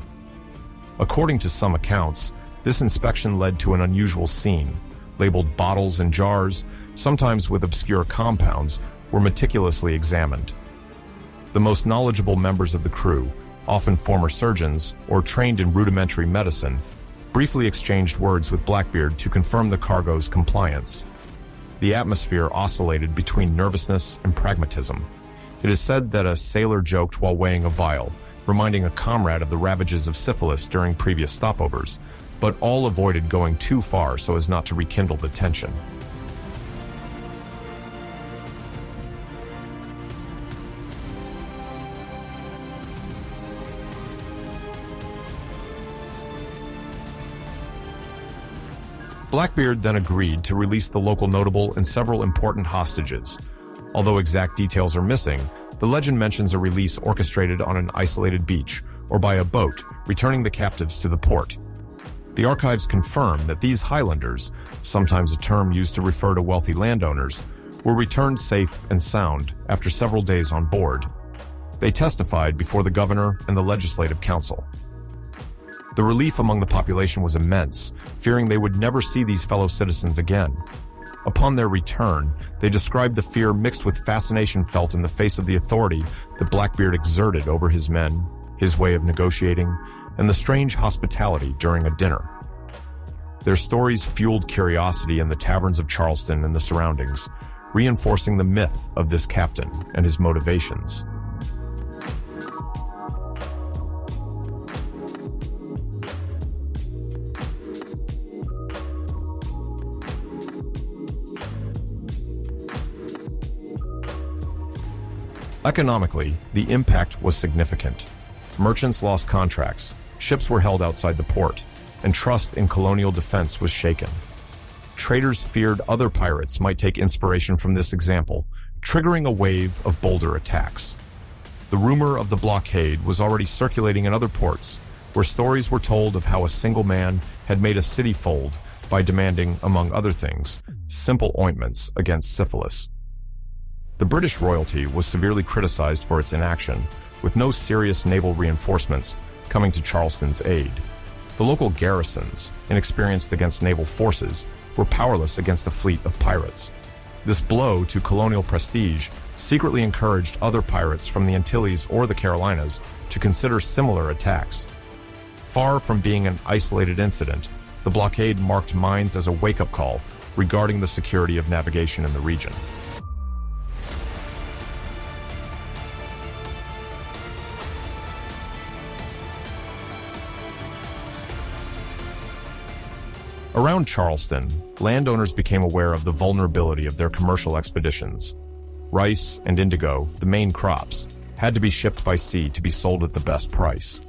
According to some accounts, this inspection led to an unusual scene. Labeled bottles and jars, sometimes with obscure compounds, were meticulously examined. The most knowledgeable members of the crew, often former surgeons or trained in rudimentary medicine, briefly exchanged words with Blackbeard to confirm the cargo's compliance. The atmosphere oscillated between nervousness and pragmatism. It is said that a sailor joked while weighing a vial, reminding a comrade of the ravages of syphilis during previous stopovers, but all avoided going too far so as not to rekindle the tension. Blackbeard then agreed to release the local notable and several important hostages. Although exact details are missing, the legend mentions a release orchestrated on an isolated beach or by a boat, returning the captives to the port. The archives confirm that these Highlanders, sometimes a term used to refer to wealthy landowners, were returned safe and sound after several days on board. They testified before the governor and the legislative council. The relief among the population was immense, fearing they would never see these fellow citizens again. Upon their return, they described the fear mixed with fascination felt in the face of the authority that Blackbeard exerted over his men, his way of negotiating, and the strange hospitality during a dinner. Their stories fueled curiosity in the taverns of Charleston and the surroundings, reinforcing the myth of this captain and his motivations. Economically, the impact was significant. Merchants lost contracts, ships were held outside the port, and trust in colonial defense was shaken. Traders feared other pirates might take inspiration from this example, triggering a wave of bolder attacks. The rumor of the blockade was already circulating in other ports, where stories were told of how a single man had made a city fold by demanding, among other things, simple ointments against syphilis. The British royalty was severely criticized for its inaction, with no serious naval reinforcements coming to Charleston's aid. The local garrisons, inexperienced against naval forces, were powerless against a fleet of pirates. This blow to colonial prestige secretly encouraged other pirates from the Antilles or the Carolinas to consider similar attacks. Far from being an isolated incident, the blockade marked mines as a wake-up call regarding the security of navigation in the region. Around Charleston, landowners became aware of the vulnerability of their commercial expeditions. Rice and indigo, the main crops, had to be shipped by sea to be sold at the best price.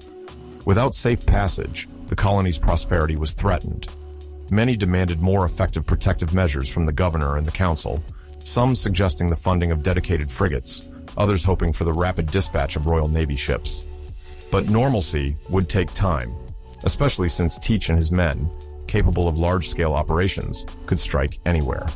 Without safe passage, the colony's prosperity was threatened. Many demanded more effective protective measures from the governor and the council, some suggesting the funding of dedicated frigates, others hoping for the rapid dispatch of Royal Navy ships. But normalcy would take time, especially since Teach and his men, capable of large-scale operations, could strike anywhere.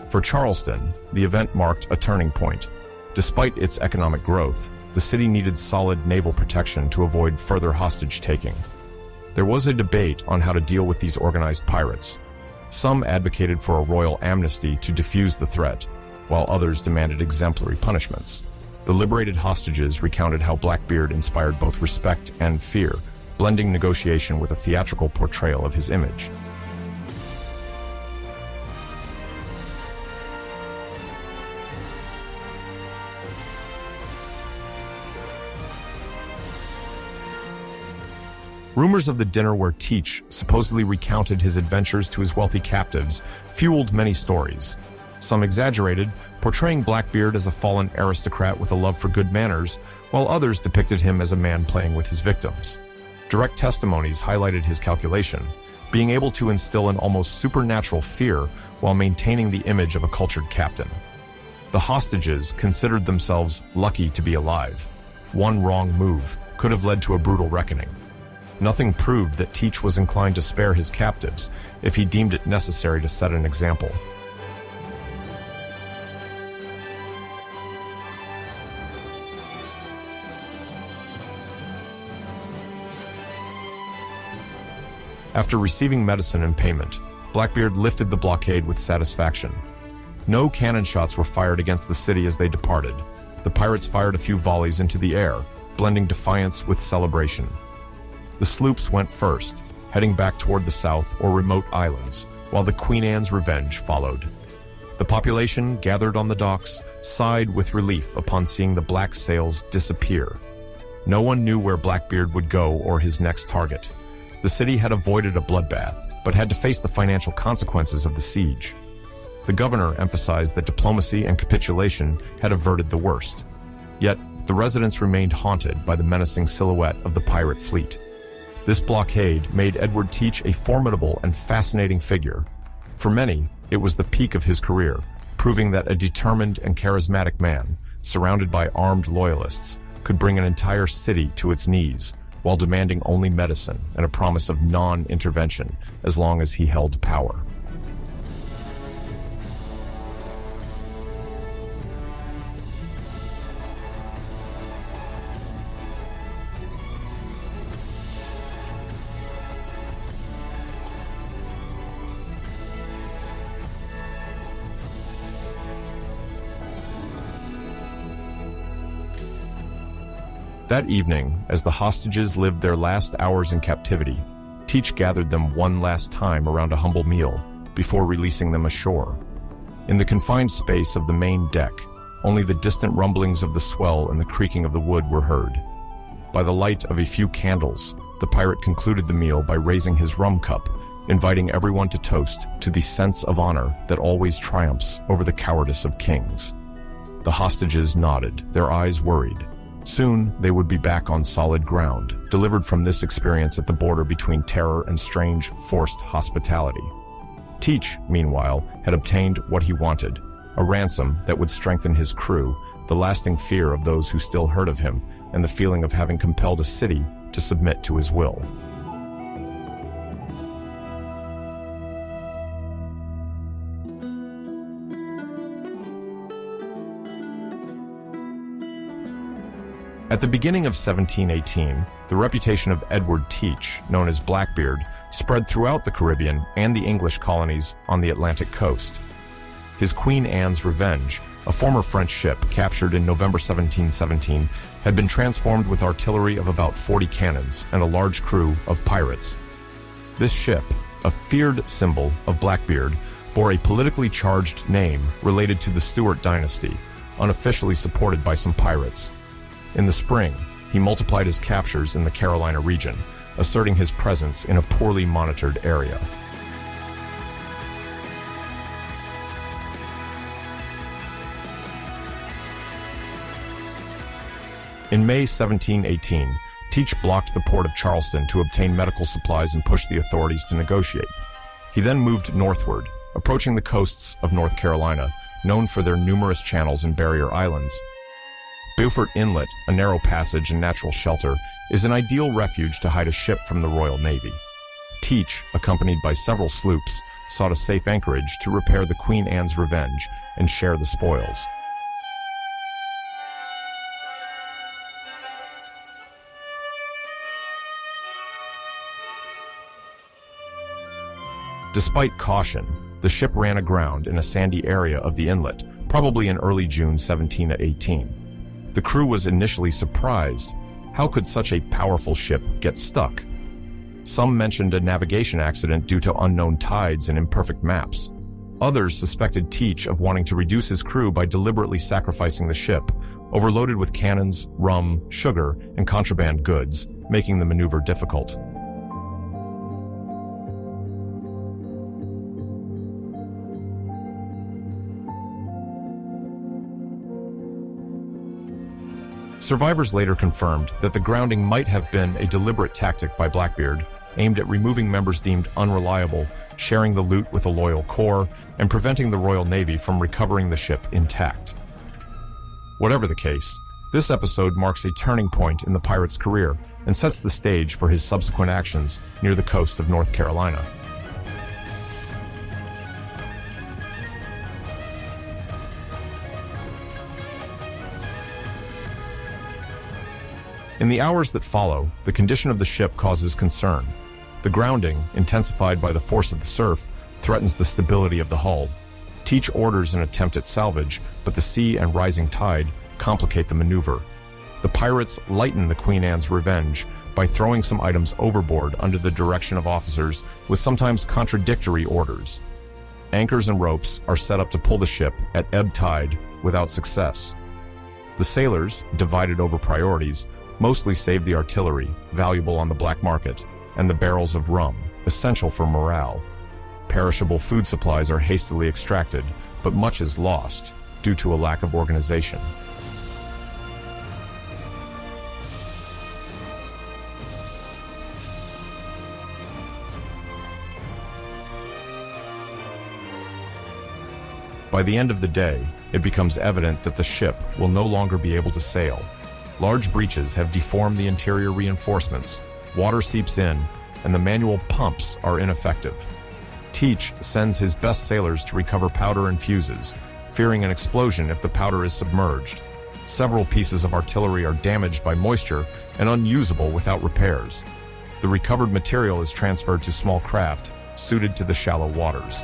For Charleston, the event marked a turning point. Despite its economic growth, the city needed solid naval protection to avoid further hostage-taking. There was a debate on how to deal with these organized pirates. Some advocated for a royal amnesty to defuse the threat, while others demanded exemplary punishments. The liberated hostages recounted how Blackbeard inspired both respect and fear, blending negotiation with a theatrical portrayal of his image. Rumors of the dinner where Teach supposedly recounted his adventures to his wealthy captives fueled many stories. Some exaggerated, portraying Blackbeard as a fallen aristocrat with a love for good manners, while others depicted him as a man playing with his victims. Direct testimonies highlighted his calculation, being able to instill an almost supernatural fear while maintaining the image of a cultured captain. The hostages considered themselves lucky to be alive. One wrong move could have led to a brutal reckoning. Nothing proved that Teach was inclined to spare his captives if he deemed it necessary to set an example. After receiving medicine and payment, Blackbeard lifted the blockade with satisfaction. No cannon shots were fired against the city as they departed. The pirates fired a few volleys into the air, blending defiance with celebration. The sloops went first, heading back toward the south or remote islands, while the Queen Anne's Revenge followed. The population gathered on the docks sighed with relief upon seeing the black sails disappear. No one knew where Blackbeard would go or his next target. The city had avoided a bloodbath, but had to face the financial consequences of the siege. The governor emphasized that diplomacy and capitulation had averted the worst. Yet, the residents remained haunted by the menacing silhouette of the pirate fleet. This blockade made Edward Teach a formidable and fascinating figure. For many, it was the peak of his career, proving that a determined and charismatic man, surrounded by armed loyalists, could bring an entire city to its knees, while demanding only medicine and a promise of non-intervention as long as he held power. That evening, as the hostages lived their last hours in captivity, Teach gathered them one last time around a humble meal before releasing them ashore. In the confined space of the main deck, only the distant rumblings of the swell and the creaking of the wood were heard. By the light of a few candles, the pirate concluded the meal by raising his rum cup, inviting everyone to toast to the sense of honor that always triumphs over the cowardice of kings. The hostages nodded, their eyes worried. Soon, they would be back on solid ground, delivered from this experience at the border between terror and strange, forced hospitality. Teach, meanwhile, had obtained what he wanted, a ransom that would strengthen his crew, the lasting fear of those who still heard of him, and the feeling of having compelled a city to submit to his will. At the beginning of 1718, the reputation of Edward Teach, known as Blackbeard, spread throughout the Caribbean and the English colonies on the Atlantic coast. His Queen Anne's Revenge, a former French ship captured in November 1717, had been transformed with artillery of about 40 cannons and a large crew of pirates. This ship, a feared symbol of Blackbeard, bore a politically charged name related to the Stuart dynasty, unofficially supported by some pirates. In the spring, he multiplied his captures in the Carolina region, asserting his presence in a poorly monitored area. In May 1718, Teach blocked the port of Charleston to obtain medical supplies and push the authorities to negotiate. He then moved northward, approaching the coasts of North Carolina, known for their numerous channels and barrier islands. Beaufort Inlet, a narrow passage and natural shelter, is an ideal refuge to hide a ship from the Royal Navy. Teach, accompanied by several sloops, sought a safe anchorage to repair the Queen Anne's Revenge and share the spoils. Despite caution, the ship ran aground in a sandy area of the inlet, probably in early June 1718. The crew was initially surprised. How could such a powerful ship get stuck? Some mentioned a navigation accident due to unknown tides and imperfect maps. Others suspected Teach of wanting to reduce his crew by deliberately sacrificing the ship, overloaded with cannons, rum, sugar, and contraband goods, making the maneuver difficult. Survivors later confirmed that the grounding might have been a deliberate tactic by Blackbeard, aimed at removing members deemed unreliable, sharing the loot with a loyal core, and preventing the Royal Navy from recovering the ship intact. Whatever the case, this episode marks a turning point in the pirate's career and sets the stage for his subsequent actions near the coast of North Carolina. In the hours that follow, the condition of the ship causes concern. The grounding, intensified by the force of the surf, threatens the stability of the hull. Teach orders an attempt at salvage, but the sea and rising tide complicate the maneuver. The pirates lighten the Queen Anne's revenge by throwing some items overboard under the direction of officers with sometimes contradictory orders. Anchors and ropes are set up to pull the ship at ebb tide without success. The sailors, divided over priorities, mostly save the artillery, valuable on the black market, and the barrels of rum, essential for morale. Perishable food supplies are hastily extracted, but much is lost due to a lack of organization. By the end of the day, it becomes evident that the ship will no longer be able to sail. Large breaches have deformed the interior reinforcements, water seeps in, and the manual pumps are ineffective. Teach sends his best sailors to recover powder and fuses, fearing an explosion if the powder is submerged. Several pieces of artillery are damaged by moisture and unusable without repairs. The recovered material is transferred to small craft, suited to the shallow waters.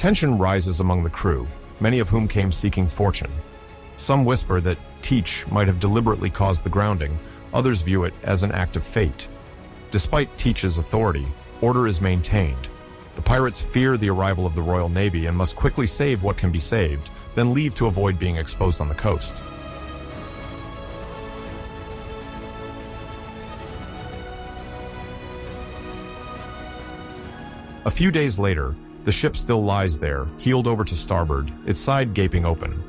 Tension rises among the crew, many of whom came seeking fortune. Some whisper that Teach might have deliberately caused the grounding, others view it as an act of fate. Despite Teach's authority, order is maintained. The pirates fear the arrival of the Royal Navy and must quickly save what can be saved, then leave to avoid being exposed on the coast. A few days later, the ship still lies there, heeled over to starboard, its side gaping open.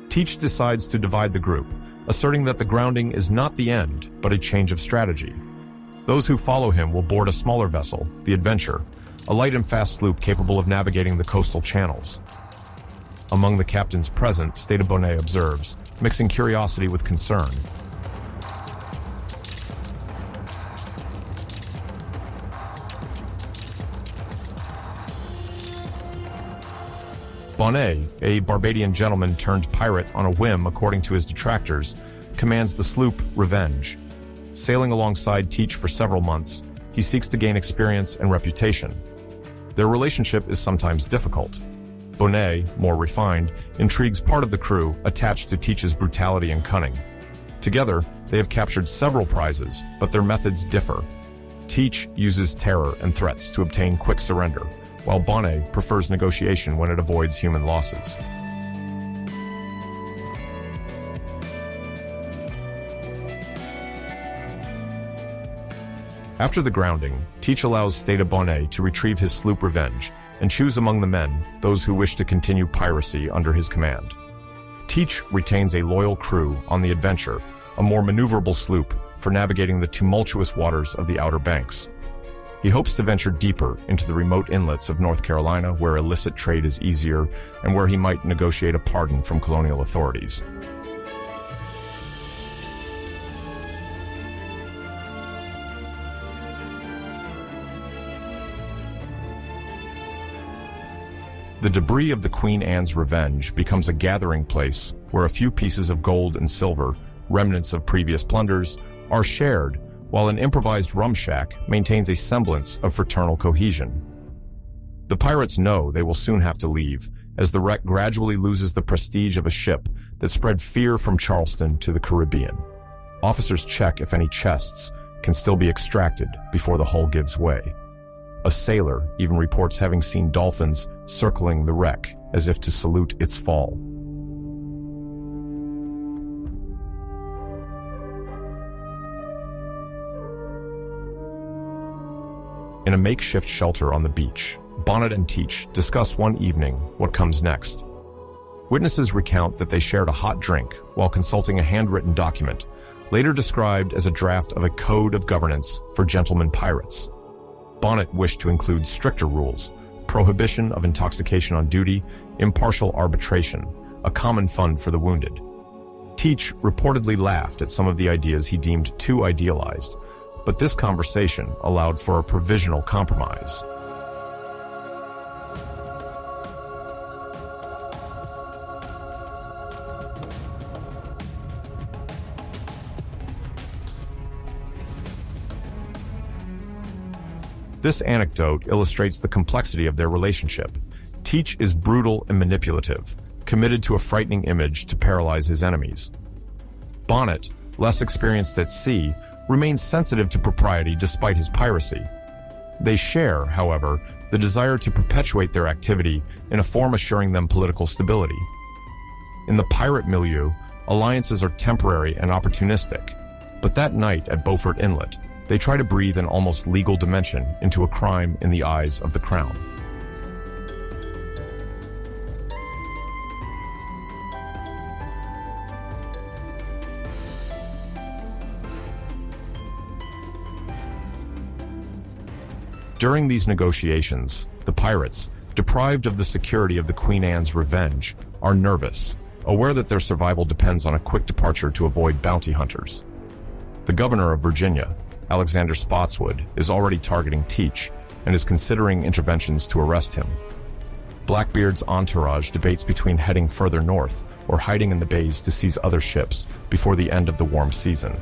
Teach decides to divide the group, asserting that the grounding is not the end, but a change of strategy. Those who follow him will board a smaller vessel, the Adventure, a light and fast sloop capable of navigating the coastal channels. Among the captains present, Stata Bonnet observes, mixing curiosity with concern. Bonnet, a Barbadian gentleman turned pirate on a whim according to his detractors, commands the sloop Revenge. Sailing alongside Teach for several months, he seeks to gain experience and reputation. Their relationship is sometimes difficult. Bonnet, more refined, intrigues part of the crew attached to Teach's brutality and cunning. Together, they have captured several prizes, but their methods differ. Teach uses terror and threats to obtain quick surrender, while Bonnet prefers negotiation when it avoids human losses. After the grounding, Teach allows Stata Bonnet to retrieve his sloop Revenge and choose among the men those who wish to continue piracy under his command. Teach retains a loyal crew on the Adventure, a more maneuverable sloop for navigating the tumultuous waters of the Outer Banks. He hopes to venture deeper into the remote inlets of North Carolina where illicit trade is easier and where he might negotiate a pardon from colonial authorities. The debris of the Queen Anne's Revenge becomes a gathering place where a few pieces of gold and silver, remnants of previous plunders, are shared, while an improvised rum shack maintains a semblance of fraternal cohesion. The pirates know they will soon have to leave, as the wreck gradually loses the prestige of a ship that spread fear from Charleston to the Caribbean. Officers check if any chests can still be extracted before the hull gives way. A sailor even reports having seen dolphins circling the wreck as if to salute its fall. In a makeshift shelter on the beach, Bonnet and Teach discuss one evening what comes next. Witnesses recount that they shared a hot drink while consulting a handwritten document, later described as a draft of a code of governance for gentlemen pirates. Bonnet wished to include stricter rules, prohibition of intoxication on duty, impartial arbitration, a common fund for the wounded. Teach reportedly laughed at some of the ideas he deemed too idealized, but this conversation allowed for a provisional compromise. This anecdote illustrates the complexity of their relationship. Teach is brutal and manipulative, committed to a frightening image to paralyze his enemies. Bonnet, less experienced at sea, remains sensitive to propriety despite his piracy. They share, however, the desire to perpetuate their activity in a form assuring them political stability. In the pirate milieu, alliances are temporary and opportunistic, but that night at Beaufort Inlet, they try to breathe an almost legal dimension into a crime in the eyes of the Crown. During these negotiations, the pirates, deprived of the security of the Queen Anne's Revenge, are nervous, aware that their survival depends on a quick departure to avoid bounty hunters. The governor of Virginia, Alexander Spotswood, is already targeting Teach and is considering interventions to arrest him. Blackbeard's entourage debates between heading further north or hiding in the bays to seize other ships before the end of the warm season.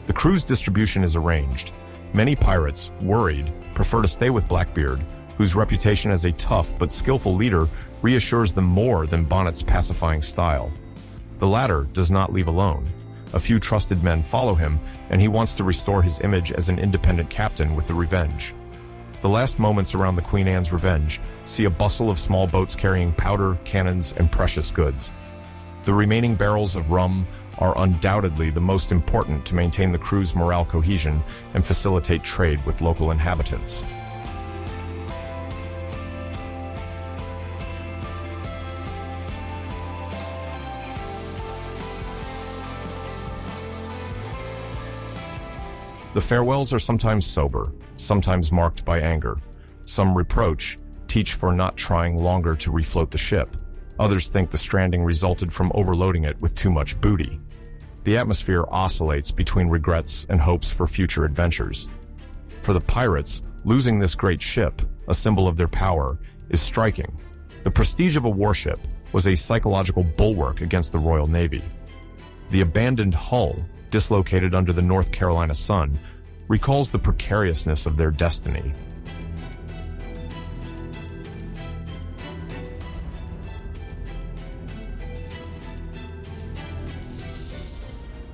The crew's distribution is arranged. Many pirates, worried, prefer to stay with Blackbeard, whose reputation as a tough but skillful leader reassures them more than Bonnet's pacifying style. The latter does not leave alone. A few trusted men follow him, and he wants to restore his image as an independent captain with the Revenge. The last moments around the Queen Anne's Revenge see a bustle of small boats carrying powder, cannons, and precious goods. The remaining barrels of rum are undoubtedly the most important to maintain the crew's morale cohesion and facilitate trade with local inhabitants. The farewells are sometimes sober, sometimes marked by anger. Some reproach Teach for not trying longer to refloat the ship. Others think the stranding resulted from overloading it with too much booty. The atmosphere oscillates between regrets and hopes for future adventures. For the pirates, losing this great ship, a symbol of their power, is striking. The prestige of a warship was a psychological bulwark against the Royal Navy. The abandoned hull, dislocated under the North Carolina sun, recalls the precariousness of their destiny.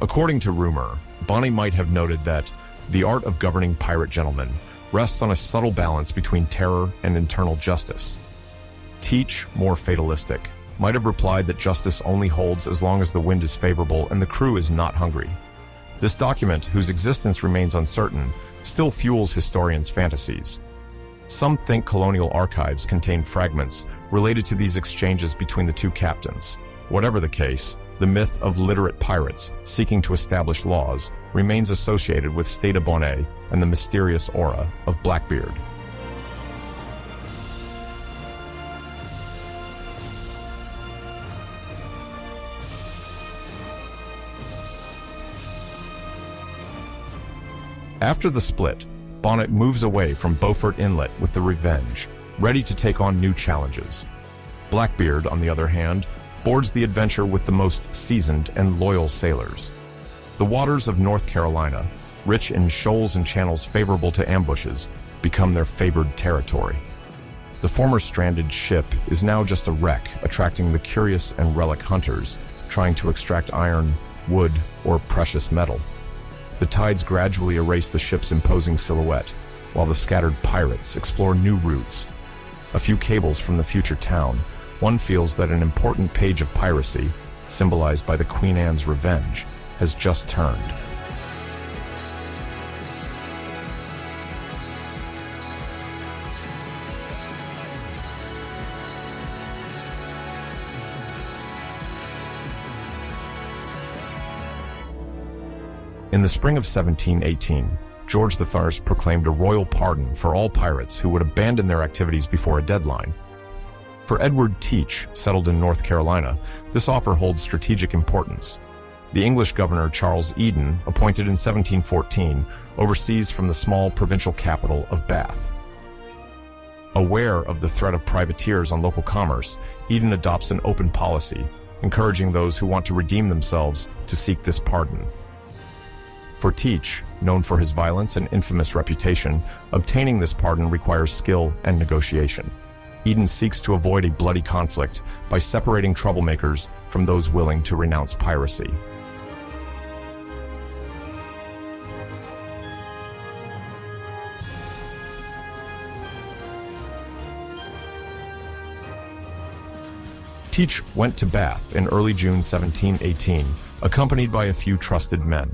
According to rumor, Bonnie might have noted that the art of governing pirate gentlemen rests on a subtle balance between terror and internal justice. Teach, more fatalistic, might have replied that justice only holds as long as the wind is favorable and the crew is not hungry. This document, whose existence remains uncertain, still fuels historians' fantasies. Some think colonial archives contain fragments related to these exchanges between the two captains. Whatever the case, the myth of literate pirates seeking to establish laws remains associated with Stade Bonnet and the mysterious aura of Blackbeard. After the split, Bonnet moves away from Beaufort Inlet with the Revenge, ready to take on new challenges. Blackbeard, on the other hand, boards the adventure with the most seasoned and loyal sailors. The waters of North Carolina, rich in shoals and channels favorable to ambushes, become their favored territory. The former stranded ship is now just a wreck, attracting the curious and relic hunters, trying to extract iron, wood, or precious metal. The tides gradually erase the ship's imposing silhouette, while the scattered pirates explore new routes. A few cables from the future town, one feels that an important page of piracy, symbolized by the Queen Anne's revenge, has just turned. In the spring of 1718, George III proclaimed a royal pardon for all pirates who would abandon their activities before a deadline. For Edward Thatch, settled in North Carolina, this offer holds strategic importance. The English governor Charles Eden, appointed in 1714, oversees from the small provincial capital of Bath. Aware of the threat of privateers on local commerce, Eden adopts an open policy, encouraging those who want to redeem themselves to seek this pardon. For Thatch, known for his violence and infamous reputation, obtaining this pardon requires skill and negotiation. Eden seeks to avoid a bloody conflict by separating troublemakers from those willing to renounce piracy. Thatch went to Bath in early June 1718, accompanied by a few trusted men.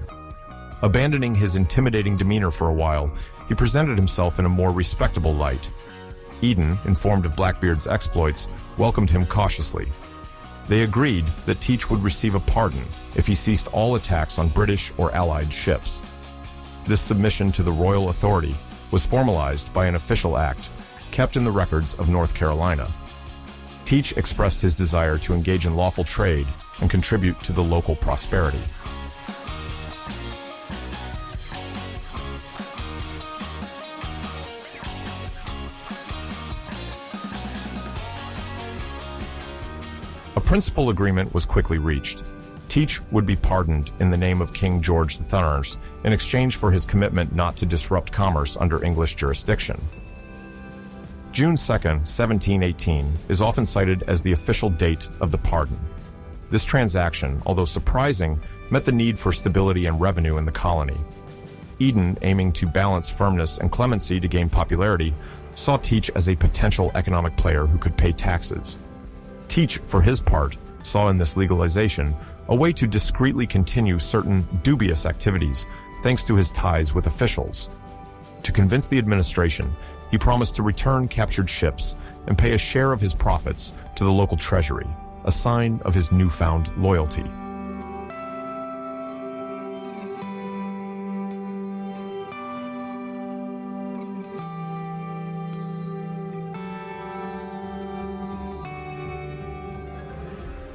Abandoning his intimidating demeanor for a while, he presented himself in a more respectable light. Eden, informed of Blackbeard's exploits, welcomed him cautiously. They agreed that Thatch would receive a pardon if he ceased all attacks on British or Allied ships. This submission to the royal authority was formalized by an official act kept in the records of North Carolina. Thatch expressed his desire to engage in lawful trade and contribute to the local prosperity. A principal agreement was quickly reached. Thatch would be pardoned in the name of King George III in exchange for his commitment not to disrupt commerce under English jurisdiction. June 2, 1718, is often cited as the official date of the pardon. This transaction, although surprising, met the need for stability and revenue in the colony. Eden, aiming to balance firmness and clemency to gain popularity, saw Thatch as a potential economic player who could pay taxes. Thatch, for his part, saw in this legalization a way to discreetly continue certain dubious activities thanks to his ties with officials. To convince the administration, he promised to return captured ships and pay a share of his profits to the local treasury, a sign of his newfound loyalty.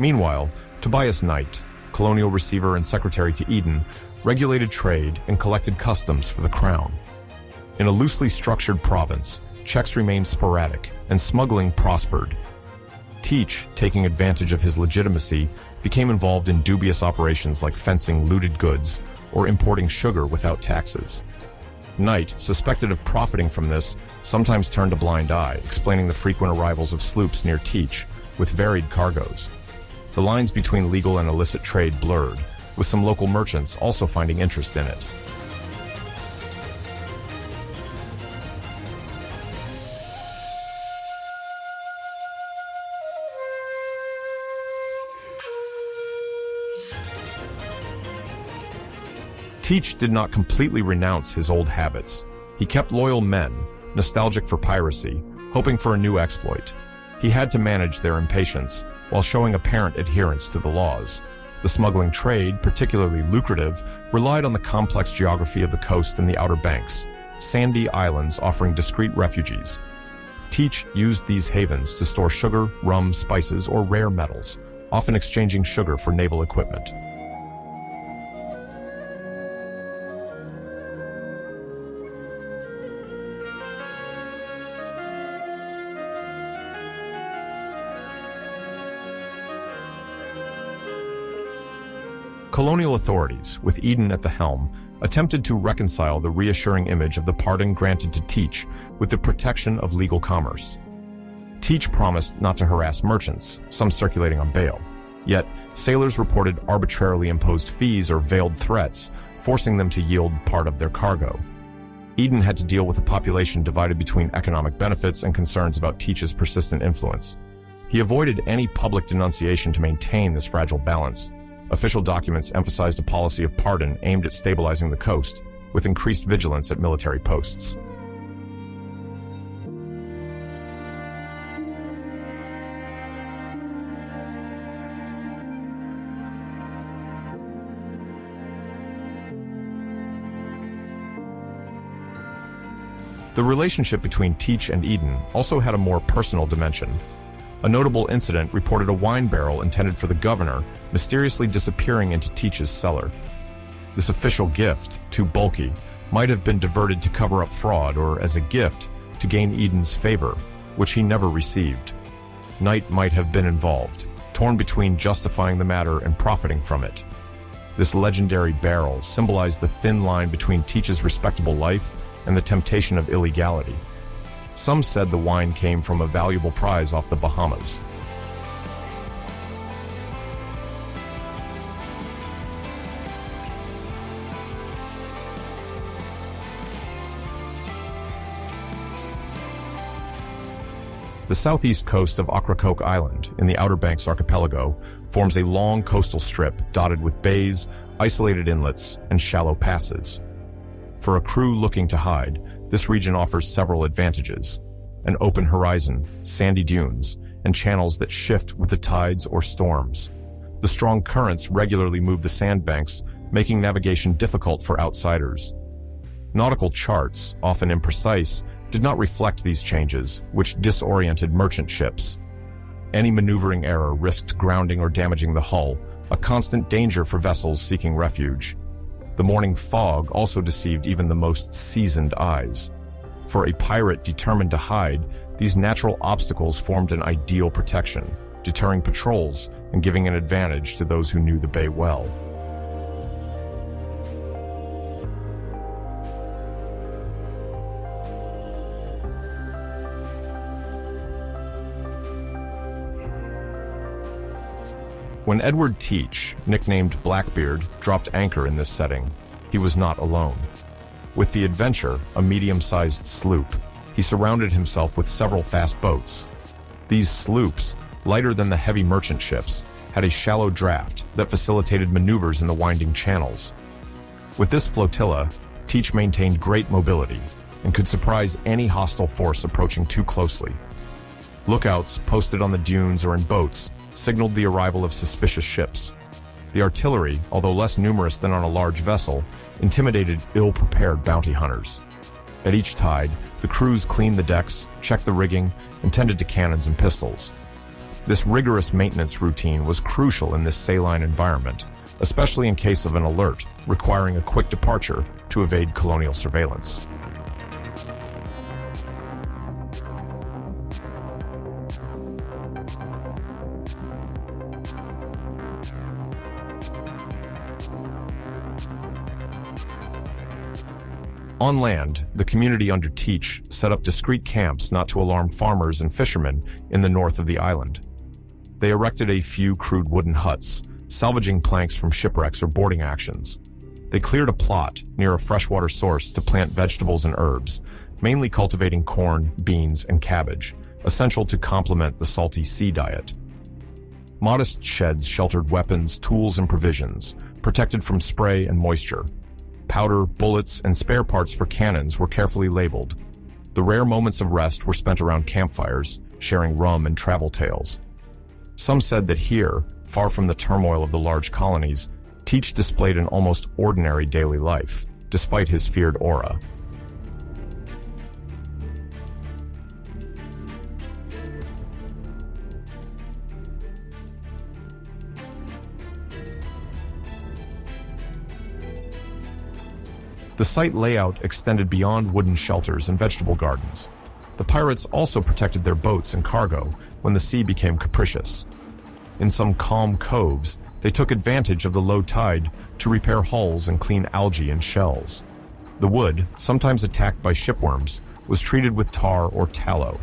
Meanwhile, Tobias Knight, colonial receiver and secretary to Eden, regulated trade and collected customs for the crown. In a loosely structured province, checks remained sporadic and smuggling prospered. Thatch, taking advantage of his legitimacy, became involved in dubious operations like fencing looted goods or importing sugar without taxes. Knight, suspected of profiting from this, sometimes turned a blind eye, explaining the frequent arrivals of sloops near Thatch with varied cargoes. The lines between legal and illicit trade blurred, with some local merchants also finding interest in it. Thatch did not completely renounce his old habits. He kept loyal men, nostalgic for piracy, hoping for a new exploit. He had to manage their impatience, while showing apparent adherence to the laws. The smuggling trade, particularly lucrative, relied on the complex geography of the coast and the Outer Banks, sandy islands offering discreet refuges. Thatch used these havens to store sugar, rum, spices, or rare metals, often exchanging sugar for naval equipment. Colonial authorities, with Eden at the helm, attempted to reconcile the reassuring image of the pardon granted to Thatch with the protection of legal commerce. Thatch promised not to harass merchants, some circulating on bail. Yet, sailors reported arbitrarily imposed fees or veiled threats, forcing them to yield part of their cargo. Eden had to deal with a population divided between economic benefits and concerns about Thatch's persistent influence. He avoided any public denunciation to maintain this fragile balance. Official documents emphasized a policy of pardon aimed at stabilizing the coast, with increased vigilance at military posts. The relationship between Teach and Eden also had a more personal dimension. A notable incident reported a wine barrel intended for the governor mysteriously disappearing into Teach's cellar. This official gift, too bulky, might have been diverted to cover up fraud or as a gift to gain Eden's favor, which he never received. Knight might have been involved, torn between justifying the matter and profiting from it. This legendary barrel symbolized the thin line between Teach's respectable life and the temptation of illegality. Some said the wine came from a valuable prize off the Bahamas. The southeast coast of Ocracoke Island, in the Outer Banks archipelago, forms a long coastal strip dotted with bays, isolated inlets, and shallow passes. For a crew looking to hide, this region offers several advantages: an open horizon, sandy dunes, and channels that shift with the tides or storms. The strong currents regularly move the sandbanks, making navigation difficult for outsiders. Nautical charts, often imprecise, did not reflect these changes, which disoriented merchant ships. Any maneuvering error risked grounding or damaging the hull, a constant danger for vessels seeking refuge. The morning fog also deceived even the most seasoned eyes. For a pirate determined to hide, these natural obstacles formed an ideal protection, deterring patrols and giving an advantage to those who knew the bay well. When Edward Thatch, nicknamed Blackbeard, dropped anchor in this setting, he was not alone. With the Adventure, a medium-sized sloop, he surrounded himself with several fast boats. These sloops, lighter than the heavy merchant ships, had a shallow draft that facilitated maneuvers in the winding channels. With this flotilla, Thatch maintained great mobility and could surprise any hostile force approaching too closely. Lookouts posted on the dunes or in boats signaled the arrival of suspicious ships. The artillery, although less numerous than on a large vessel, intimidated ill-prepared bounty hunters. At each tide, the crews cleaned the decks, checked the rigging, and tended to cannons and pistols. This rigorous maintenance routine was crucial in this saline environment, especially in case of an alert requiring a quick departure to evade colonial surveillance. On land, the community under Thatch set up discreet camps not to alarm farmers and fishermen in the north of the island. They erected a few crude wooden huts, salvaging planks from shipwrecks or boarding actions. They cleared a plot near a freshwater source to plant vegetables and herbs, mainly cultivating corn, beans, and cabbage, essential to complement the salty sea diet. Modest sheds sheltered weapons, tools, and provisions, protected from spray and moisture. Powder, bullets, and spare parts for cannons were carefully labeled. The rare moments of rest were spent around campfires, sharing rum and travel tales. Some said that here, far from the turmoil of the large colonies, Thatch displayed an almost ordinary daily life, despite his feared aura. The site layout extended beyond wooden shelters and vegetable gardens. The pirates also protected their boats and cargo when the sea became capricious. In some calm coves, they took advantage of the low tide to repair hulls and clean algae and shells. The wood, sometimes attacked by shipworms, was treated with tar or tallow.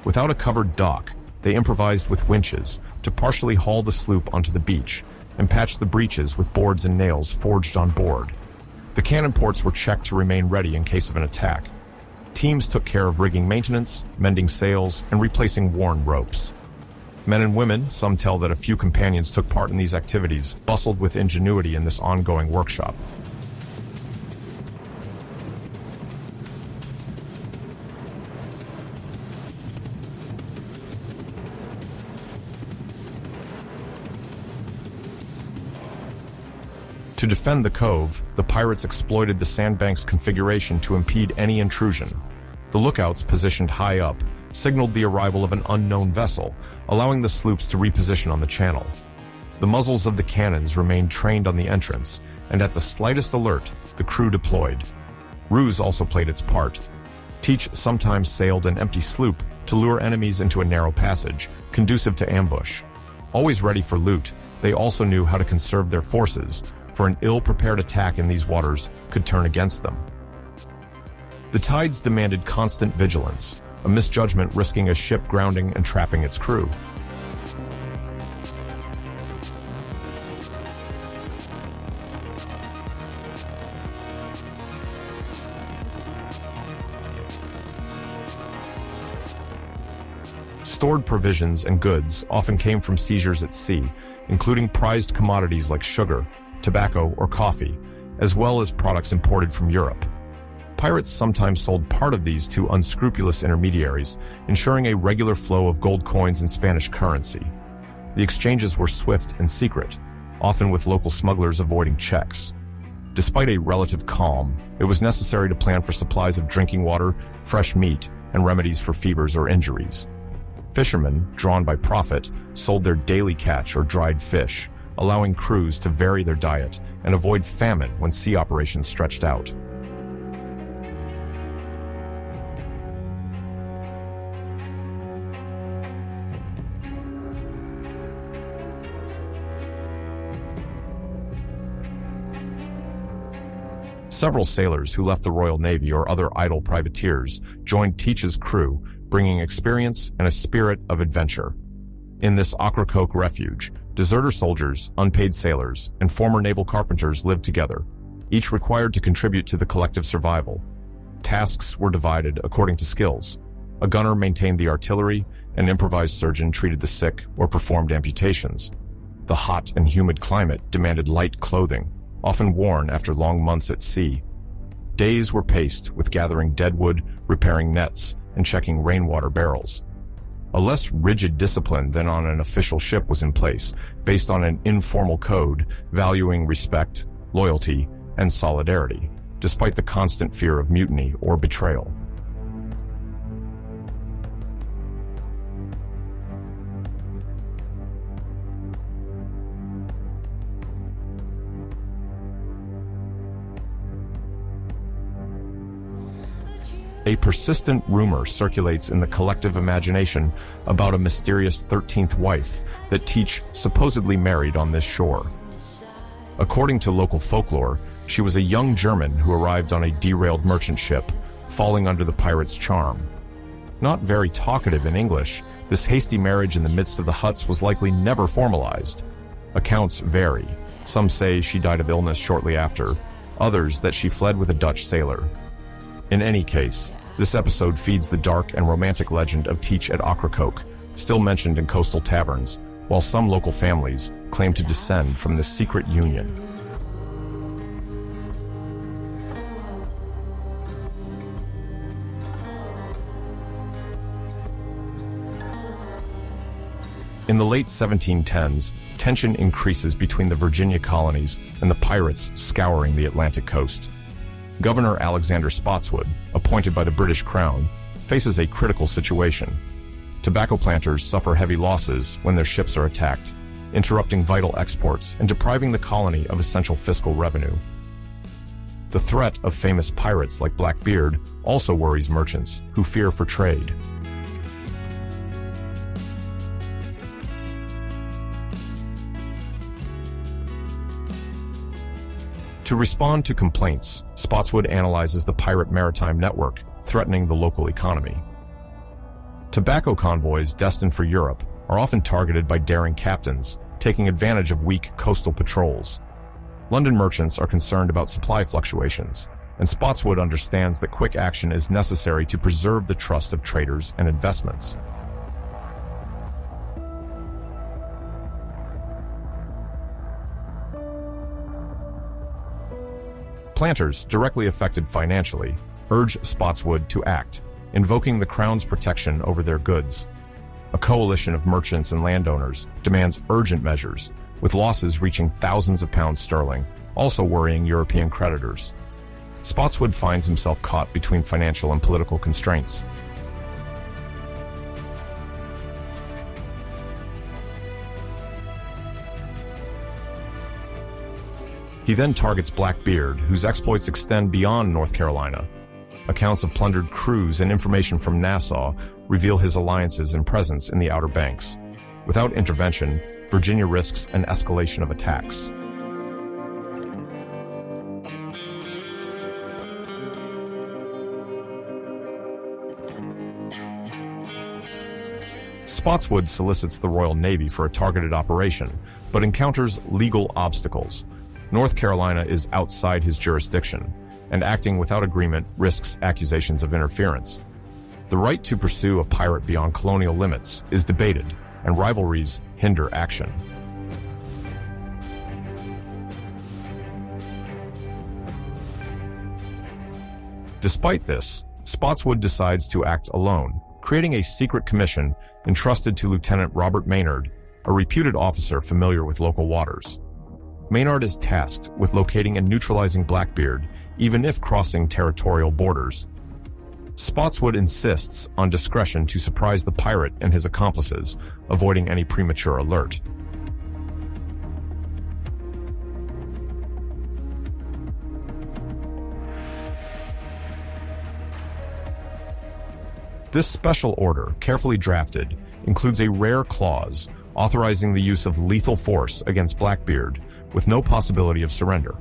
Without a covered dock, they improvised with winches to partially haul the sloop onto the beach and patch the breaches with boards and nails forged on board. The cannon ports were checked to remain ready in case of an attack. Teams took care of rigging maintenance, mending sails, and replacing worn ropes. Men and women, some tell that a few companions took part in these activities, bustled with ingenuity in this ongoing workshop. To defend the cove, the pirates exploited the sandbank's configuration to impede any intrusion. The lookouts, positioned high up, signaled the arrival of an unknown vessel, allowing the sloops to reposition on the channel. The muzzles of the cannons remained trained on the entrance, and at the slightest alert, the crew deployed. Ruse also played its part. Teach sometimes sailed an empty sloop to lure enemies into a narrow passage, conducive to ambush. Always ready for loot, they also knew how to conserve their forces, for an ill-prepared attack in these waters could turn against them. The tides demanded constant vigilance, a misjudgment risking a ship grounding and trapping its crew. Stored provisions and goods often came from seizures at sea, including prized commodities like sugar, tobacco, or coffee, as well as products imported from Europe. Pirates sometimes sold part of these to unscrupulous intermediaries, ensuring a regular flow of gold coins and Spanish currency. The exchanges were swift and secret, often with local smugglers avoiding checks. Despite a relative calm, it was necessary to plan for supplies of drinking water, fresh meat, and remedies for fevers or injuries. Fishermen, drawn by profit, sold their daily catch or dried fish, allowing crews to vary their diet and avoid famine when sea operations stretched out. Several sailors who left the Royal Navy or other idle privateers joined Teach's crew, bringing experience and a spirit of adventure. In this Ocracoke refuge, deserter soldiers, unpaid sailors, and former naval carpenters lived together, each required to contribute to the collective survival. Tasks were divided according to skills. A gunner maintained the artillery, an improvised surgeon treated the sick or performed amputations. The hot and humid climate demanded light clothing, often worn after long months at sea. Days were paced with gathering deadwood, repairing nets, and checking rainwater barrels. A less rigid discipline than on an official ship was in place, based on an informal code valuing respect, loyalty, and solidarity, despite the constant fear of mutiny or betrayal. A persistent rumor circulates in the collective imagination about a mysterious 13th wife that Teach supposedly married on this shore. According to local folklore, she was a young German who arrived on a derailed merchant ship, falling under the pirates' charm. Not very talkative in English, this hasty marriage in the midst of the huts was likely never formalized. Accounts vary. Some say she died of illness shortly after, others that she fled with a Dutch sailor. In any case, this episode feeds the dark and romantic legend of Teach at Ocracoke, still mentioned in coastal taverns, while some local families claim to descend from this secret union. In the late 1710s, tension increases between the Virginia colonies and the pirates scouring the Atlantic coast. Governor Alexander Spotswood, appointed by the British Crown, faces a critical situation. Tobacco planters suffer heavy losses when their ships are attacked, interrupting vital exports and depriving the colony of essential fiscal revenue. The threat of famous pirates like Blackbeard also worries merchants who fear for trade. To respond to complaints, Spotswood analyzes the pirate maritime network, threatening the local economy. Tobacco convoys destined for Europe are often targeted by daring captains, taking advantage of weak coastal patrols. London merchants are concerned about supply fluctuations, and Spotswood understands that quick action is necessary to preserve the trust of traders and investments. Planters, directly affected financially, urge Spotswood to act, invoking the Crown's protection over their goods. A coalition of merchants and landowners demands urgent measures, with losses reaching thousands of pounds sterling, also worrying European creditors. Spotswood finds himself caught between financial and political constraints. He then targets Blackbeard, whose exploits extend beyond North Carolina. Accounts of plundered crews and information from Nassau reveal his alliances and presence in the Outer Banks. Without intervention, Virginia risks an escalation of attacks. Spotswood solicits the Royal Navy for a targeted operation, but encounters legal obstacles. North Carolina is outside his jurisdiction, and acting without agreement risks accusations of interference. The right to pursue a pirate beyond colonial limits is debated, and rivalries hinder action. Despite this, Spotswood decides to act alone, creating a secret commission entrusted to Lieutenant Robert Maynard, a reputed officer familiar with local waters. Maynard is tasked with locating and neutralizing Blackbeard, even if crossing territorial borders. Spotswood insists on discretion to surprise the pirate and his accomplices, avoiding any premature alert. This special order, carefully drafted, includes a rare clause authorizing the use of lethal force against Blackbeard, with no possibility of surrender.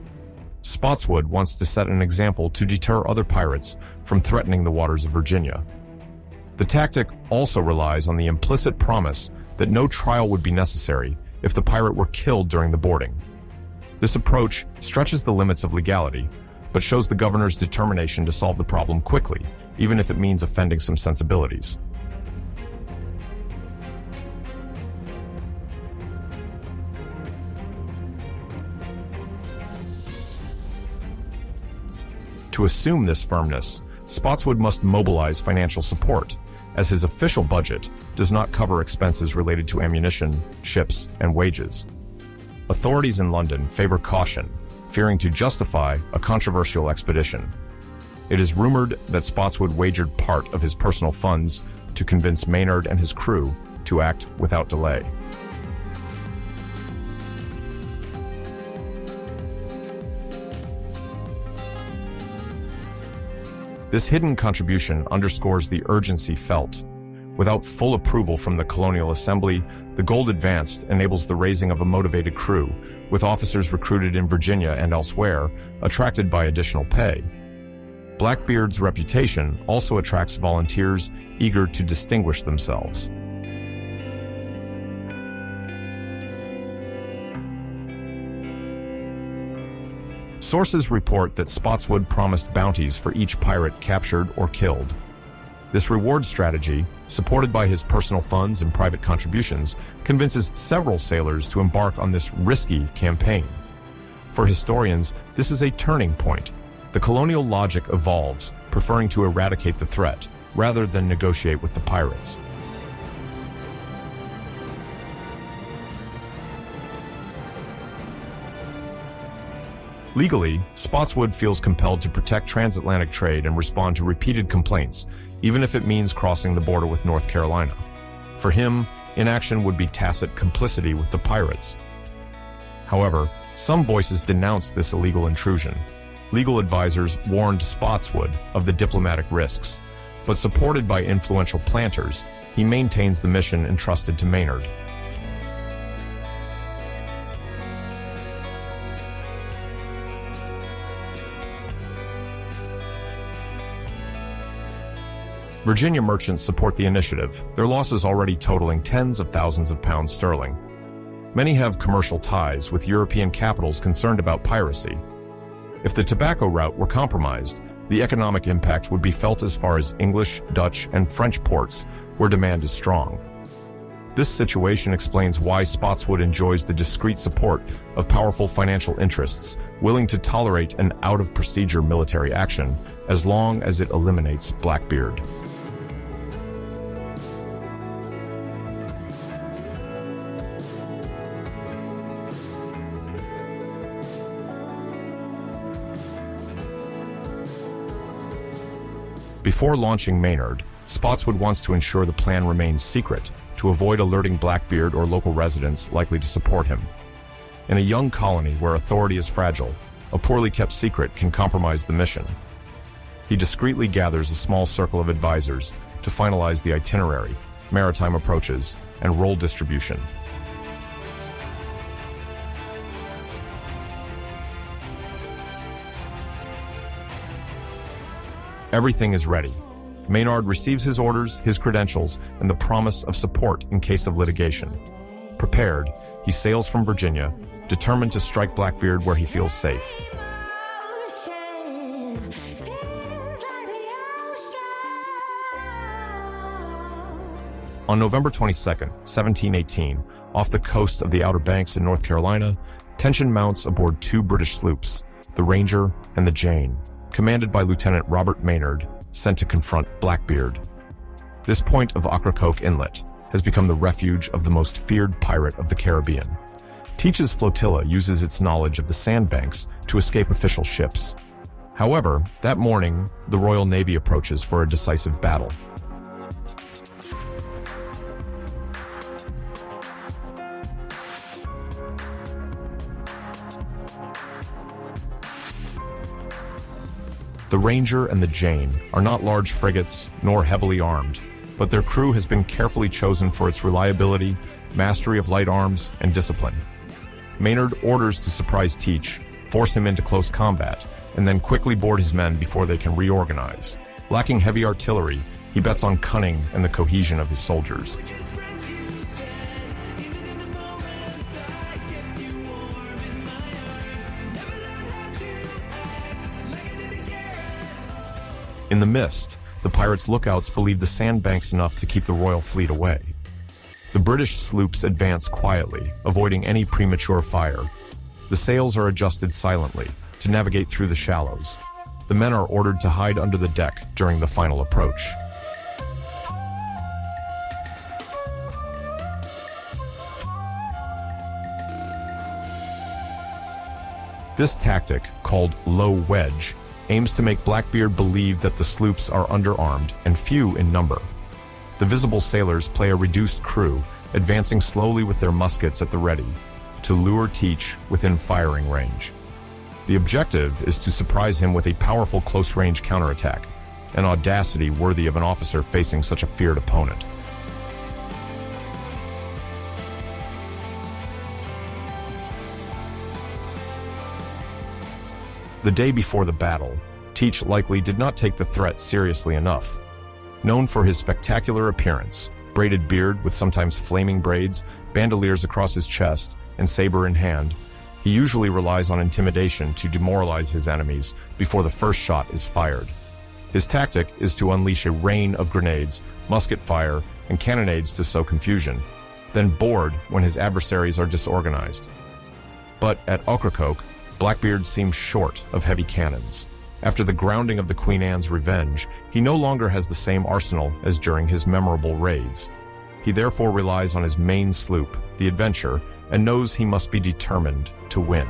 Spotswood wants to set an example to deter other pirates from threatening the waters of Virginia. The tactic also relies on the implicit promise that no trial would be necessary if the pirate were killed during the boarding. This approach stretches the limits of legality, but shows the governor's determination to solve the problem quickly, even if it means offending some sensibilities. To assume this firmness, Spotswood must mobilize financial support, as his official budget does not cover expenses related to ammunition, ships, and wages. Authorities in London favor caution, fearing to justify a controversial expedition. It is rumored that Spotswood wagered part of his personal funds to convince Maynard and his crew to act without delay. This hidden contribution underscores the urgency felt. Without full approval from the Colonial Assembly, the gold advanced enables the raising of a motivated crew, with officers recruited in Virginia and elsewhere, attracted by additional pay. Blackbeard's reputation also attracts volunteers eager to distinguish themselves. Sources report that Spotswood promised bounties for each pirate captured or killed. This reward strategy, supported by his personal funds and private contributions, convinces several sailors to embark on this risky campaign. For historians, this is a turning point. The colonial logic evolves, preferring to eradicate the threat, rather than negotiate with the pirates. Legally, Spotswood feels compelled to protect transatlantic trade and respond to repeated complaints, even if it means crossing the border with North Carolina. For him, inaction would be tacit complicity with the pirates. However, some voices denounce this illegal intrusion. Legal advisors warned Spotswood of the diplomatic risks, but supported by influential planters, he maintains the mission entrusted to Maynard. Virginia merchants support the initiative, their losses already totaling tens of thousands of pounds sterling. Many have commercial ties with European capitals concerned about piracy. If the tobacco route were compromised, the economic impact would be felt as far as English, Dutch, and French ports, where demand is strong. This situation explains why Spotswood enjoys the discreet support of powerful financial interests, willing to tolerate an out-of-procedure military action as long as it eliminates Blackbeard. Before launching Maynard, Spotswood wants to ensure the plan remains secret to avoid alerting Blackbeard or local residents likely to support him. In a young colony where authority is fragile, a poorly kept secret can compromise the mission. He discreetly gathers a small circle of advisors to finalize the itinerary, maritime approaches, and role distribution. Everything is ready. Maynard receives his orders, his credentials, and the promise of support in case of litigation. Prepared, he sails from Virginia, determined to strike Blackbeard where he feels safe. On November 22, 1718, off the coast of the Outer Banks in North Carolina, tension mounts aboard two British sloops, the Ranger and the Jane, commanded by Lieutenant Robert Maynard, sent to confront Blackbeard. This point of Ocracoke Inlet has become the refuge of the most feared pirate of the Caribbean. Teach's flotilla uses its knowledge of the sandbanks to escape official ships. However, that morning, the Royal Navy approaches for a decisive battle. The Ranger and the Jane are not large frigates nor heavily armed, but their crew has been carefully chosen for its reliability, mastery of light arms, and discipline. Maynard orders to surprise Teach, force him into close combat, and then quickly board his men before they can reorganize. Lacking heavy artillery, he bets on cunning and the cohesion of his soldiers. In the mist, the pirates' lookouts believe the sandbanks enough to keep the royal fleet away. The British sloops advance quietly, avoiding any premature fire. The sails are adjusted silently to navigate through the shallows. The men are ordered to hide under the deck during the final approach. This tactic, called low wedge, aims to make Blackbeard believe that the sloops are underarmed and few in number. The visible sailors play a reduced crew, advancing slowly with their muskets at the ready, to lure Teach within firing range. The objective is to surprise him with a powerful close-range counterattack, an audacity worthy of an officer facing such a feared opponent. The day before the battle, Teach likely did not take the threat seriously enough. Known for his spectacular appearance, braided beard with sometimes flaming braids, bandoliers across his chest, and saber in hand, he usually relies on intimidation to demoralize his enemies before the first shot is fired. His tactic is to unleash a rain of grenades, musket fire, and cannonades to sow confusion, then board when his adversaries are disorganized. But at Ocracoke, Blackbeard seems short of heavy cannons. After the grounding of the Queen Anne's Revenge, he no longer has the same arsenal as during his memorable raids. He therefore relies on his main sloop, the Adventure, and knows he must be determined to win.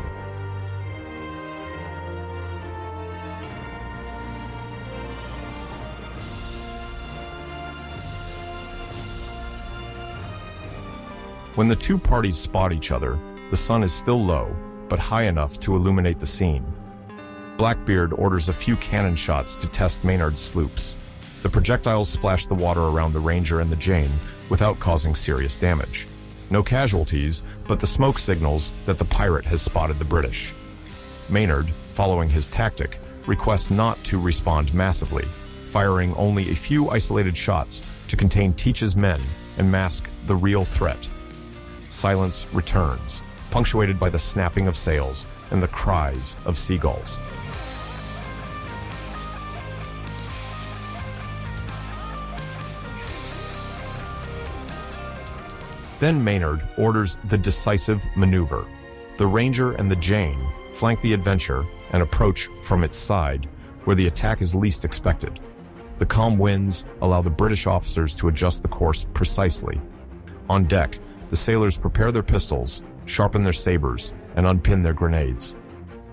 When the two parties spot each other, the sun is still low, but high enough to illuminate the scene. Blackbeard orders a few cannon shots to test Maynard's sloops. The projectiles splash the water around the Ranger and the Jane without causing serious damage. No casualties, but the smoke signals that the pirate has spotted the British. Maynard, following his tactic, requests not to respond massively, firing only a few isolated shots to contain Teach's men and mask the real threat. Silence returns, punctuated by the snapping of sails and the cries of seagulls. Then Maynard orders the decisive maneuver. The Ranger and the Jane flank the Adventure and approach from its side, where the attack is least expected. The calm winds allow the British officers to adjust the course precisely. On deck, the sailors prepare their pistols, sharpen their sabers, and unpin their grenades.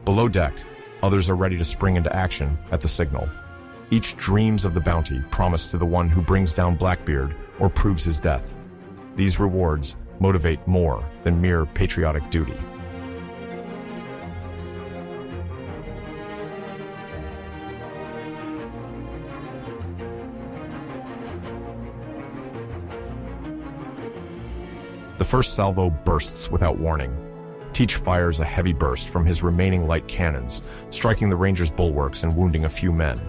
Below deck, others are ready to spring into action at the signal. Each dreams of the bounty promised to the one who brings down Blackbeard or proves his death. These rewards motivate more than mere patriotic duty. The first salvo bursts without warning. Teach fires a heavy burst from his remaining light cannons, striking the Ranger's bulwarks and wounding a few men.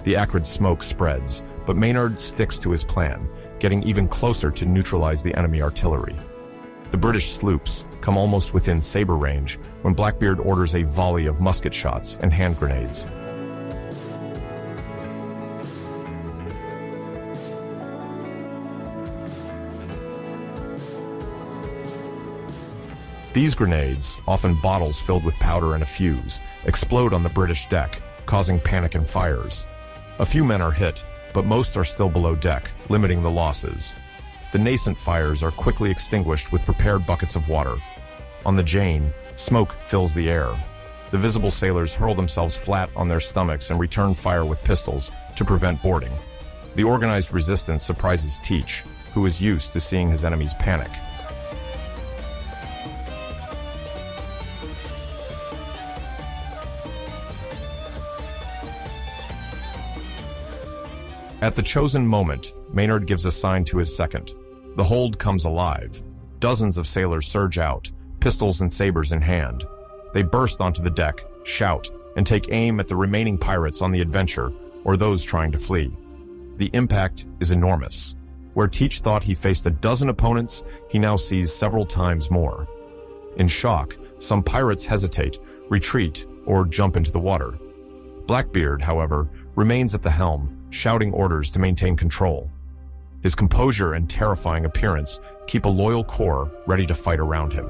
The acrid smoke spreads, but Maynard sticks to his plan, getting even closer to neutralize the enemy artillery. The British sloops come almost within saber range when Blackbeard orders a volley of musket shots and hand grenades. These grenades, often bottles filled with powder and a fuse, explode on the British deck, causing panic and fires. A few men are hit, but most are still below deck, limiting the losses. The nascent fires are quickly extinguished with prepared buckets of water. On the Jane, smoke fills the air. The visible sailors hurl themselves flat on their stomachs and return fire with pistols to prevent boarding. The organized resistance surprises Teach, who is used to seeing his enemies panic. At the chosen moment, Maynard gives a sign to his second. The hold comes alive. Dozens of sailors surge out, pistols and sabers in hand. They burst onto the deck, shout, and take aim at the remaining pirates on the Adventure or those trying to flee. The impact is enormous. Where Teach thought he faced a dozen opponents, he now sees several times more. In shock, some pirates hesitate, retreat, or jump into the water. Blackbeard, however, remains at the helm, shouting orders to maintain control. His composure and terrifying appearance keep a loyal corps ready to fight around him.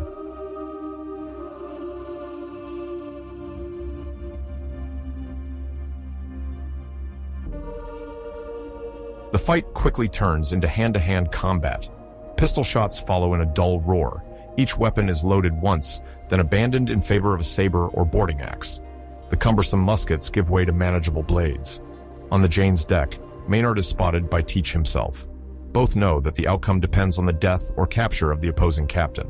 The fight quickly turns into hand-to-hand combat. Pistol shots follow in a dull roar. Each weapon is loaded once, then abandoned in favor of a saber or boarding axe. The cumbersome muskets give way to manageable blades. On the Jane's deck, Maynard is spotted by Teach himself. Both know that the outcome depends on the death or capture of the opposing captain.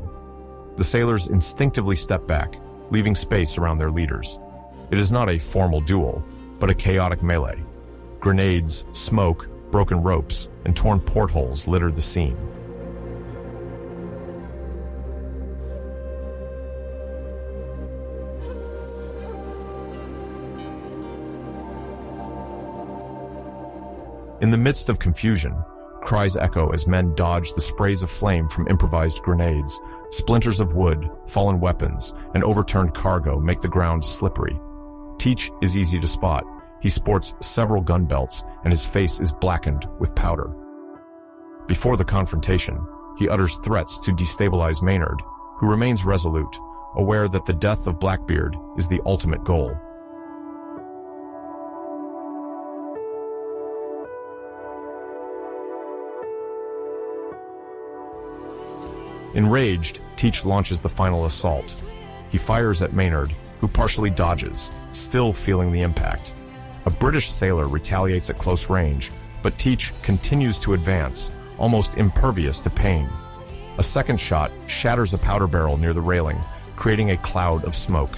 The sailors instinctively step back, leaving space around their leaders. It is not a formal duel, but a chaotic melee. Grenades, smoke, broken ropes, and torn portholes litter the scene. In the midst of confusion, cries echo as men dodge the sprays of flame from improvised grenades. Splinters of wood, fallen weapons, and overturned cargo make the ground slippery. Teach is easy to spot. He sports several gun belts, and his face is blackened with powder. Before the confrontation, he utters threats to destabilize Maynard, who remains resolute, aware that the death of Blackbeard is the ultimate goal. Enraged, Teach launches the final assault. He fires at Maynard, who partially dodges, still feeling the impact. A British sailor retaliates at close range, but Teach continues to advance, almost impervious to pain. A second shot shatters a powder barrel near the railing, creating a cloud of smoke.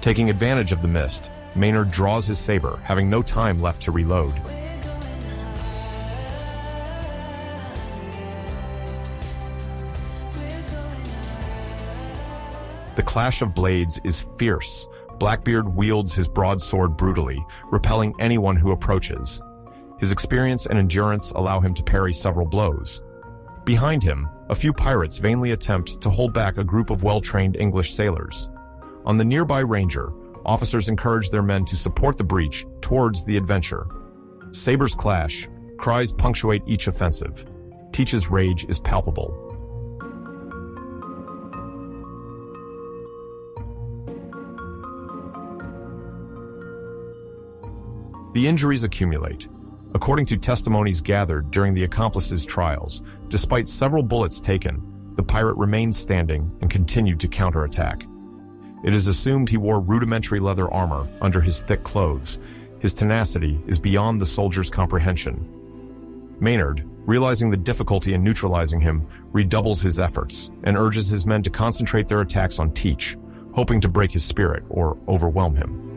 Taking advantage of the mist, Maynard draws his saber, having no time left to reload. The clash of blades is fierce. Blackbeard wields his broadsword brutally, repelling anyone who approaches. His experience and endurance allow him to parry several blows. Behind him, a few pirates vainly attempt to hold back a group of well-trained English sailors. On the nearby Ranger, officers encourage their men to support the breach towards the Adventure. Sabers clash, cries punctuate each offensive. Teach's rage is palpable. The injuries accumulate. According to testimonies gathered during the accomplices' trials, despite several bullets taken, the pirate remained standing and continued to counterattack. It is assumed he wore rudimentary leather armor under his thick clothes. His tenacity is beyond the soldier's comprehension. Maynard, realizing the difficulty in neutralizing him, redoubles his efforts and urges his men to concentrate their attacks on Teach, hoping to break his spirit or overwhelm him.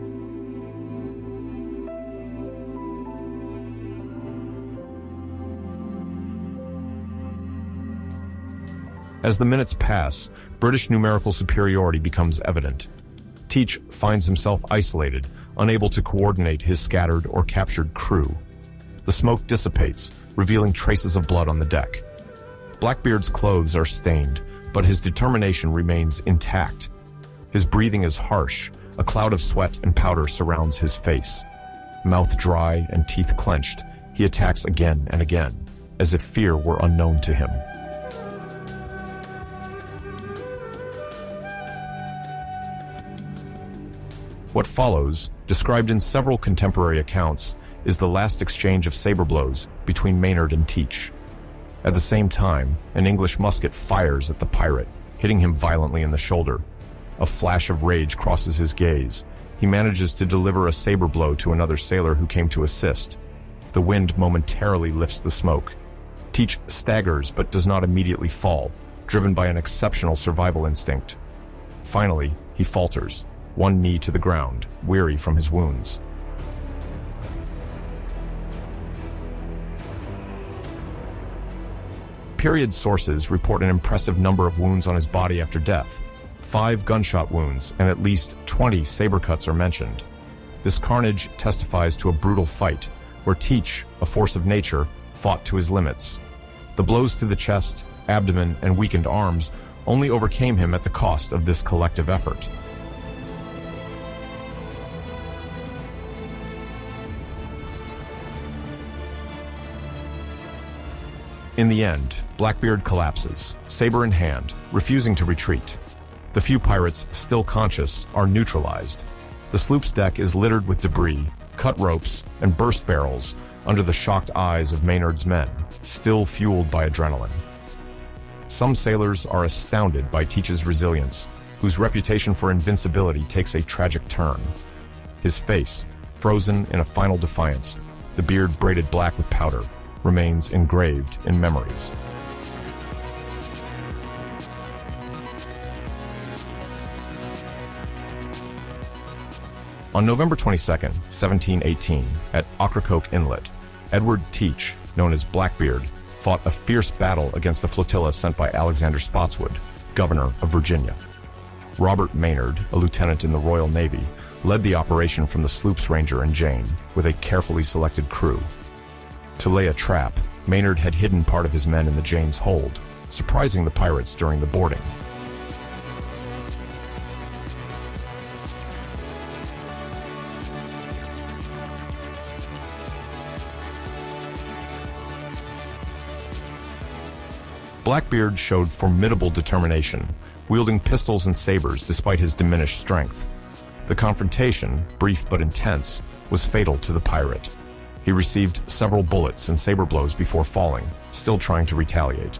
As the minutes pass, British numerical superiority becomes evident. Teach finds himself isolated, unable to coordinate his scattered or captured crew. The smoke dissipates, revealing traces of blood on the deck. Blackbeard's clothes are stained, but his determination remains intact. His breathing is harsh, a cloud of sweat and powder surrounds his face. Mouth dry and teeth clenched, he attacks again and again, as if fear were unknown to him. What follows, described in several contemporary accounts, is the last exchange of saber blows between Maynard and Teach. At the same time, an English musket fires at the pirate, hitting him violently in the shoulder. A flash of rage crosses his gaze. He manages to deliver a saber blow to another sailor who came to assist. The wind momentarily lifts the smoke. Teach staggers but does not immediately fall, driven by an exceptional survival instinct. Finally, he falters, one knee to the ground, weary from his wounds. Period sources report an impressive number of wounds on his body after death. 5 gunshot wounds and at least 20 saber cuts are mentioned. This carnage testifies to a brutal fight, where Teach, a force of nature, fought to his limits. The blows to the chest, abdomen, and weakened arms only overcame him at the cost of this collective effort. In the end, Blackbeard collapses, saber in hand, refusing to retreat. The few pirates still conscious are neutralized. The sloop's deck is littered with debris, cut ropes, and burst barrels under the shocked eyes of Maynard's men, still fueled by adrenaline. Some sailors are astounded by Teach's resilience, whose reputation for invincibility takes a tragic turn. His face, frozen in a final defiance, the beard braided black with powder, remains engraved in memories. On November 22, 1718, at Ocracoke Inlet, Edward Thatch, known as Blackbeard, fought a fierce battle against a flotilla sent by Alexander Spotswood, governor of Virginia. Robert Maynard, a lieutenant in the Royal Navy, led the operation from the sloop's Ranger and Jane, with a carefully selected crew. To lay a trap, Maynard had hidden part of his men in the Jane's hold, surprising the pirates during the boarding. Blackbeard showed formidable determination, wielding pistols and sabers despite his diminished strength. The confrontation, brief but intense, was fatal to the pirate. He received several bullets and saber blows before falling, still trying to retaliate.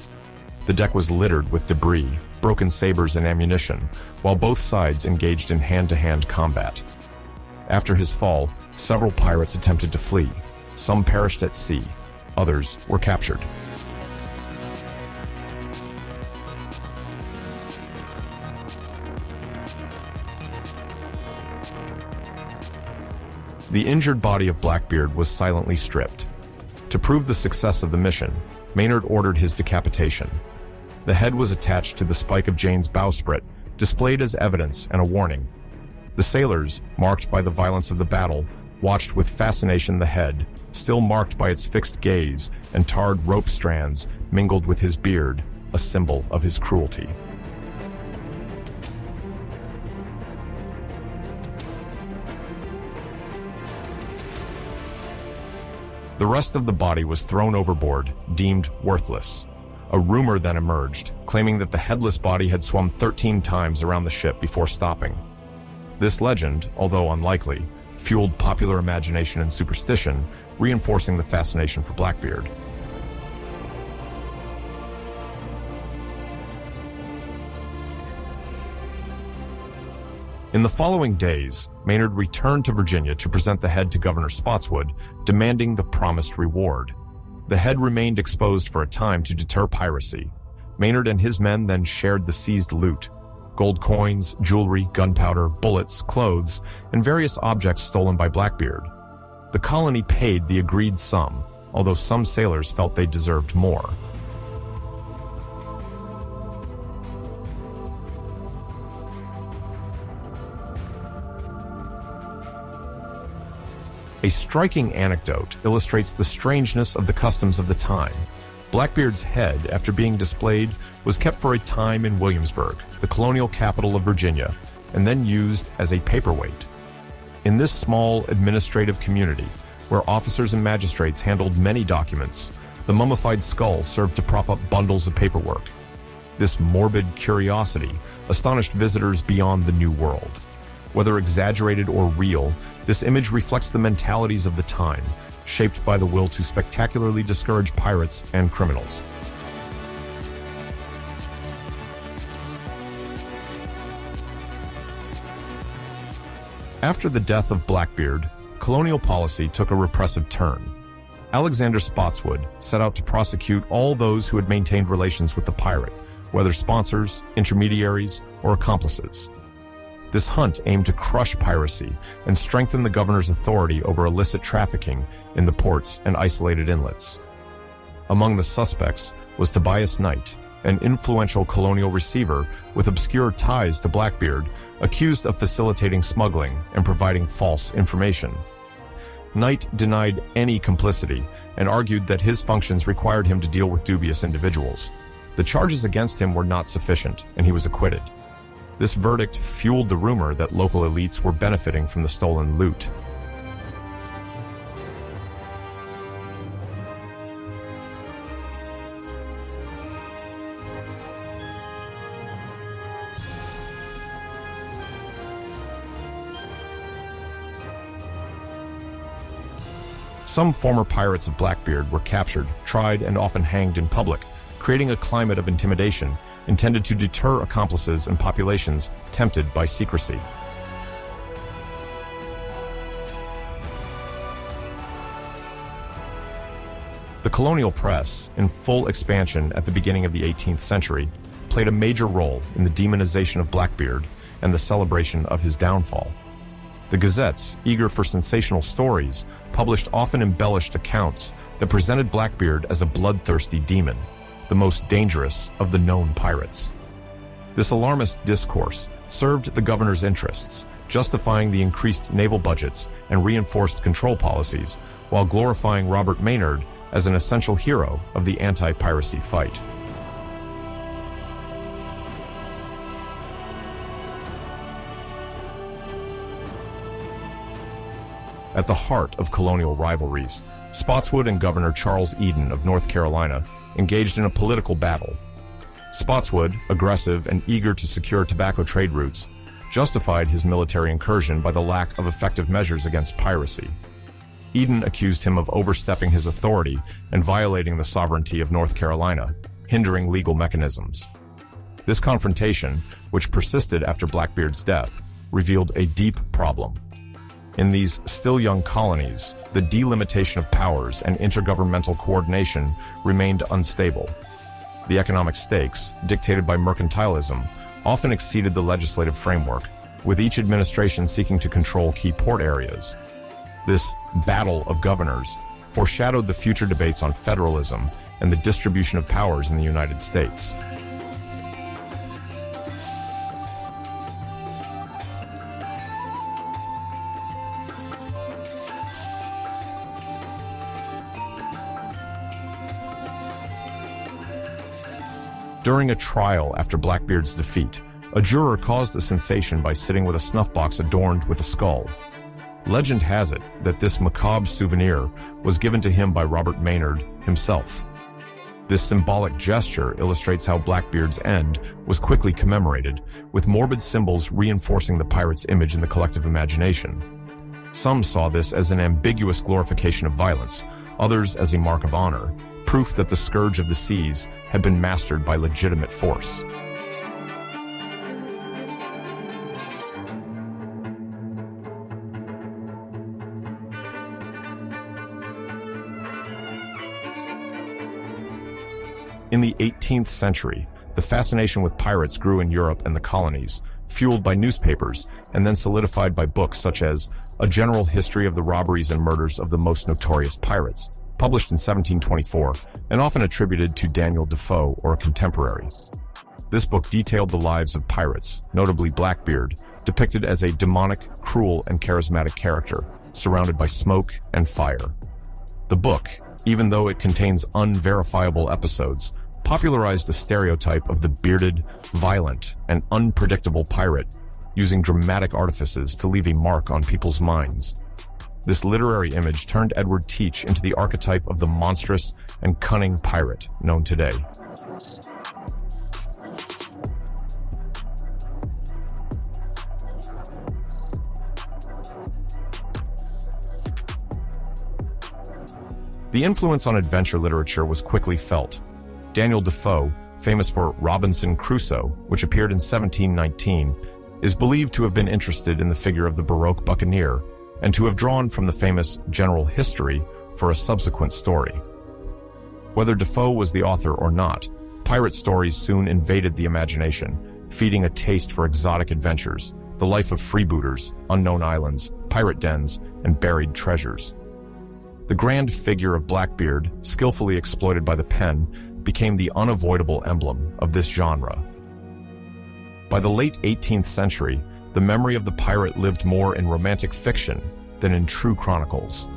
The deck was littered with debris, broken sabers and ammunition, while both sides engaged in hand-to-hand combat. After his fall, several pirates attempted to flee. Some perished at sea, others were captured. The injured body of Blackbeard was silently stripped. To prove the success of the mission, Maynard ordered his decapitation. The head was attached to the spike of Jane's bowsprit, displayed as evidence and a warning. The sailors, marked by the violence of the battle, watched with fascination the head, still marked by its fixed gaze and tarred rope strands mingled with his beard, a symbol of his cruelty. The rest of the body was thrown overboard, deemed worthless. A rumor then emerged, claiming that the headless body had swum 13 times around the ship before stopping. This legend, although unlikely, fueled popular imagination and superstition, reinforcing the fascination for Blackbeard. In the following days, Maynard returned to Virginia to present the head to Governor Spotswood, demanding the promised reward. The head remained exposed for a time to deter piracy. Maynard and his men then shared the seized loot: gold coins, jewelry, gunpowder, bullets, clothes, and various objects stolen by Blackbeard. The colony paid the agreed sum, although some sailors felt they deserved more. A striking anecdote illustrates the strangeness of the customs of the time. Blackbeard's head, after being displayed, was kept for a time in Williamsburg, the colonial capital of Virginia, and then used as a paperweight. In this small administrative community, where officers and magistrates handled many documents, the mummified skull served to prop up bundles of paperwork. This morbid curiosity astonished visitors beyond the New World. Whether exaggerated or real, this image reflects the mentalities of the time, shaped by the will to spectacularly discourage pirates and criminals. After the death of Blackbeard, colonial policy took a repressive turn. Alexander Spotswood set out to prosecute all those who had maintained relations with the pirate, whether sponsors, intermediaries, or accomplices. This hunt aimed to crush piracy and strengthen the governor's authority over illicit trafficking in the ports and isolated inlets. Among the suspects was Tobias Knight, an influential colonial receiver with obscure ties to Blackbeard, accused of facilitating smuggling and providing false information. Knight denied any complicity and argued that his functions required him to deal with dubious individuals. The charges against him were not sufficient, and he was acquitted. This verdict fueled the rumor that local elites were benefiting from the stolen loot. Some former pirates of Blackbeard were captured, tried, and often hanged in public, creating a climate of intimidation intended to deter accomplices and populations tempted by secrecy. The colonial press, in full expansion at the beginning of the 18th century, played a major role in the demonization of Blackbeard and the celebration of his downfall. The gazettes, eager for sensational stories, published often embellished accounts that presented Blackbeard as a bloodthirsty demon, the most dangerous of the known pirates. This alarmist discourse served the governor's interests, justifying the increased naval budgets and reinforced control policies, while glorifying Robert Maynard as an essential hero of the anti-piracy fight. At the heart of colonial rivalries, Spotswood and Governor Charles Eden of North Carolina engaged in a political battle. Spotswood, aggressive and eager to secure tobacco trade routes, justified his military incursion by the lack of effective measures against piracy. Eden accused him of overstepping his authority and violating the sovereignty of North Carolina, hindering legal mechanisms. This confrontation, which persisted after Blackbeard's death, revealed a deep problem. In these still young colonies, the delimitation of powers and intergovernmental coordination remained unstable. The economic stakes, dictated by mercantilism, often exceeded the legislative framework, with each administration seeking to control key port areas. This battle of governors foreshadowed the future debates on federalism and the distribution of powers in the United States. During a trial after Blackbeard's defeat, a juror caused a sensation by sitting with a snuff box adorned with a skull. Legend has it that this macabre souvenir was given to him by Robert Maynard himself. This symbolic gesture illustrates how Blackbeard's end was quickly commemorated, with morbid symbols reinforcing the pirate's image in the collective imagination. Some saw this as an ambiguous glorification of violence, others as a mark of honor, proof that the scourge of the seas had been mastered by legitimate force. In the 18th century, the fascination with pirates grew in Europe and the colonies, fueled by newspapers and then solidified by books such as A General History of the Robberies and Murders of the Most Notorious Pirates, published in 1724 and often attributed to Daniel Defoe or a contemporary. This book detailed the lives of pirates, notably Blackbeard, depicted as a demonic, cruel, and charismatic character, surrounded by smoke and fire. The book, even though it contains unverifiable episodes, popularized the stereotype of the bearded, violent, and unpredictable pirate, using dramatic artifices to leave a mark on people's minds. This literary image turned Edward Thatch into the archetype of the monstrous and cunning pirate known today. The influence on adventure literature was quickly felt. Daniel Defoe, famous for Robinson Crusoe, which appeared in 1719, is believed to have been interested in the figure of the Baroque buccaneer and to have drawn from the famous General History for a subsequent story. Whether Defoe was the author or not, pirate stories soon invaded the imagination, feeding a taste for exotic adventures, the life of freebooters, unknown islands, pirate dens, and buried treasures. The grand figure of Blackbeard, skillfully exploited by the pen, became the unavoidable emblem of this genre. By the late 18th century, the memory of the pirate lived more in romantic fiction than in true chronicles.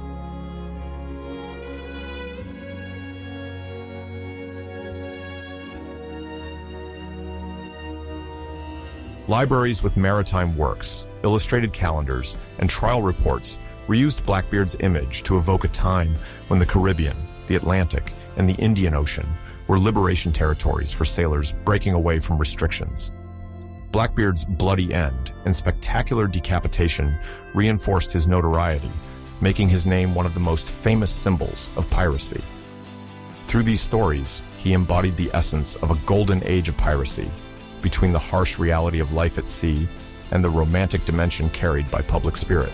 Libraries with maritime works, illustrated calendars, and trial reports reused Blackbeard's image to evoke a time when the Caribbean, the Atlantic, and the Indian Ocean were liberation territories for sailors breaking away from restrictions. Blackbeard's bloody end and spectacular decapitation reinforced his notoriety, making his name one of the most famous symbols of piracy. Through these stories, he embodied the essence of a golden age of piracy, between the harsh reality of life at sea and the romantic dimension carried by public spirit.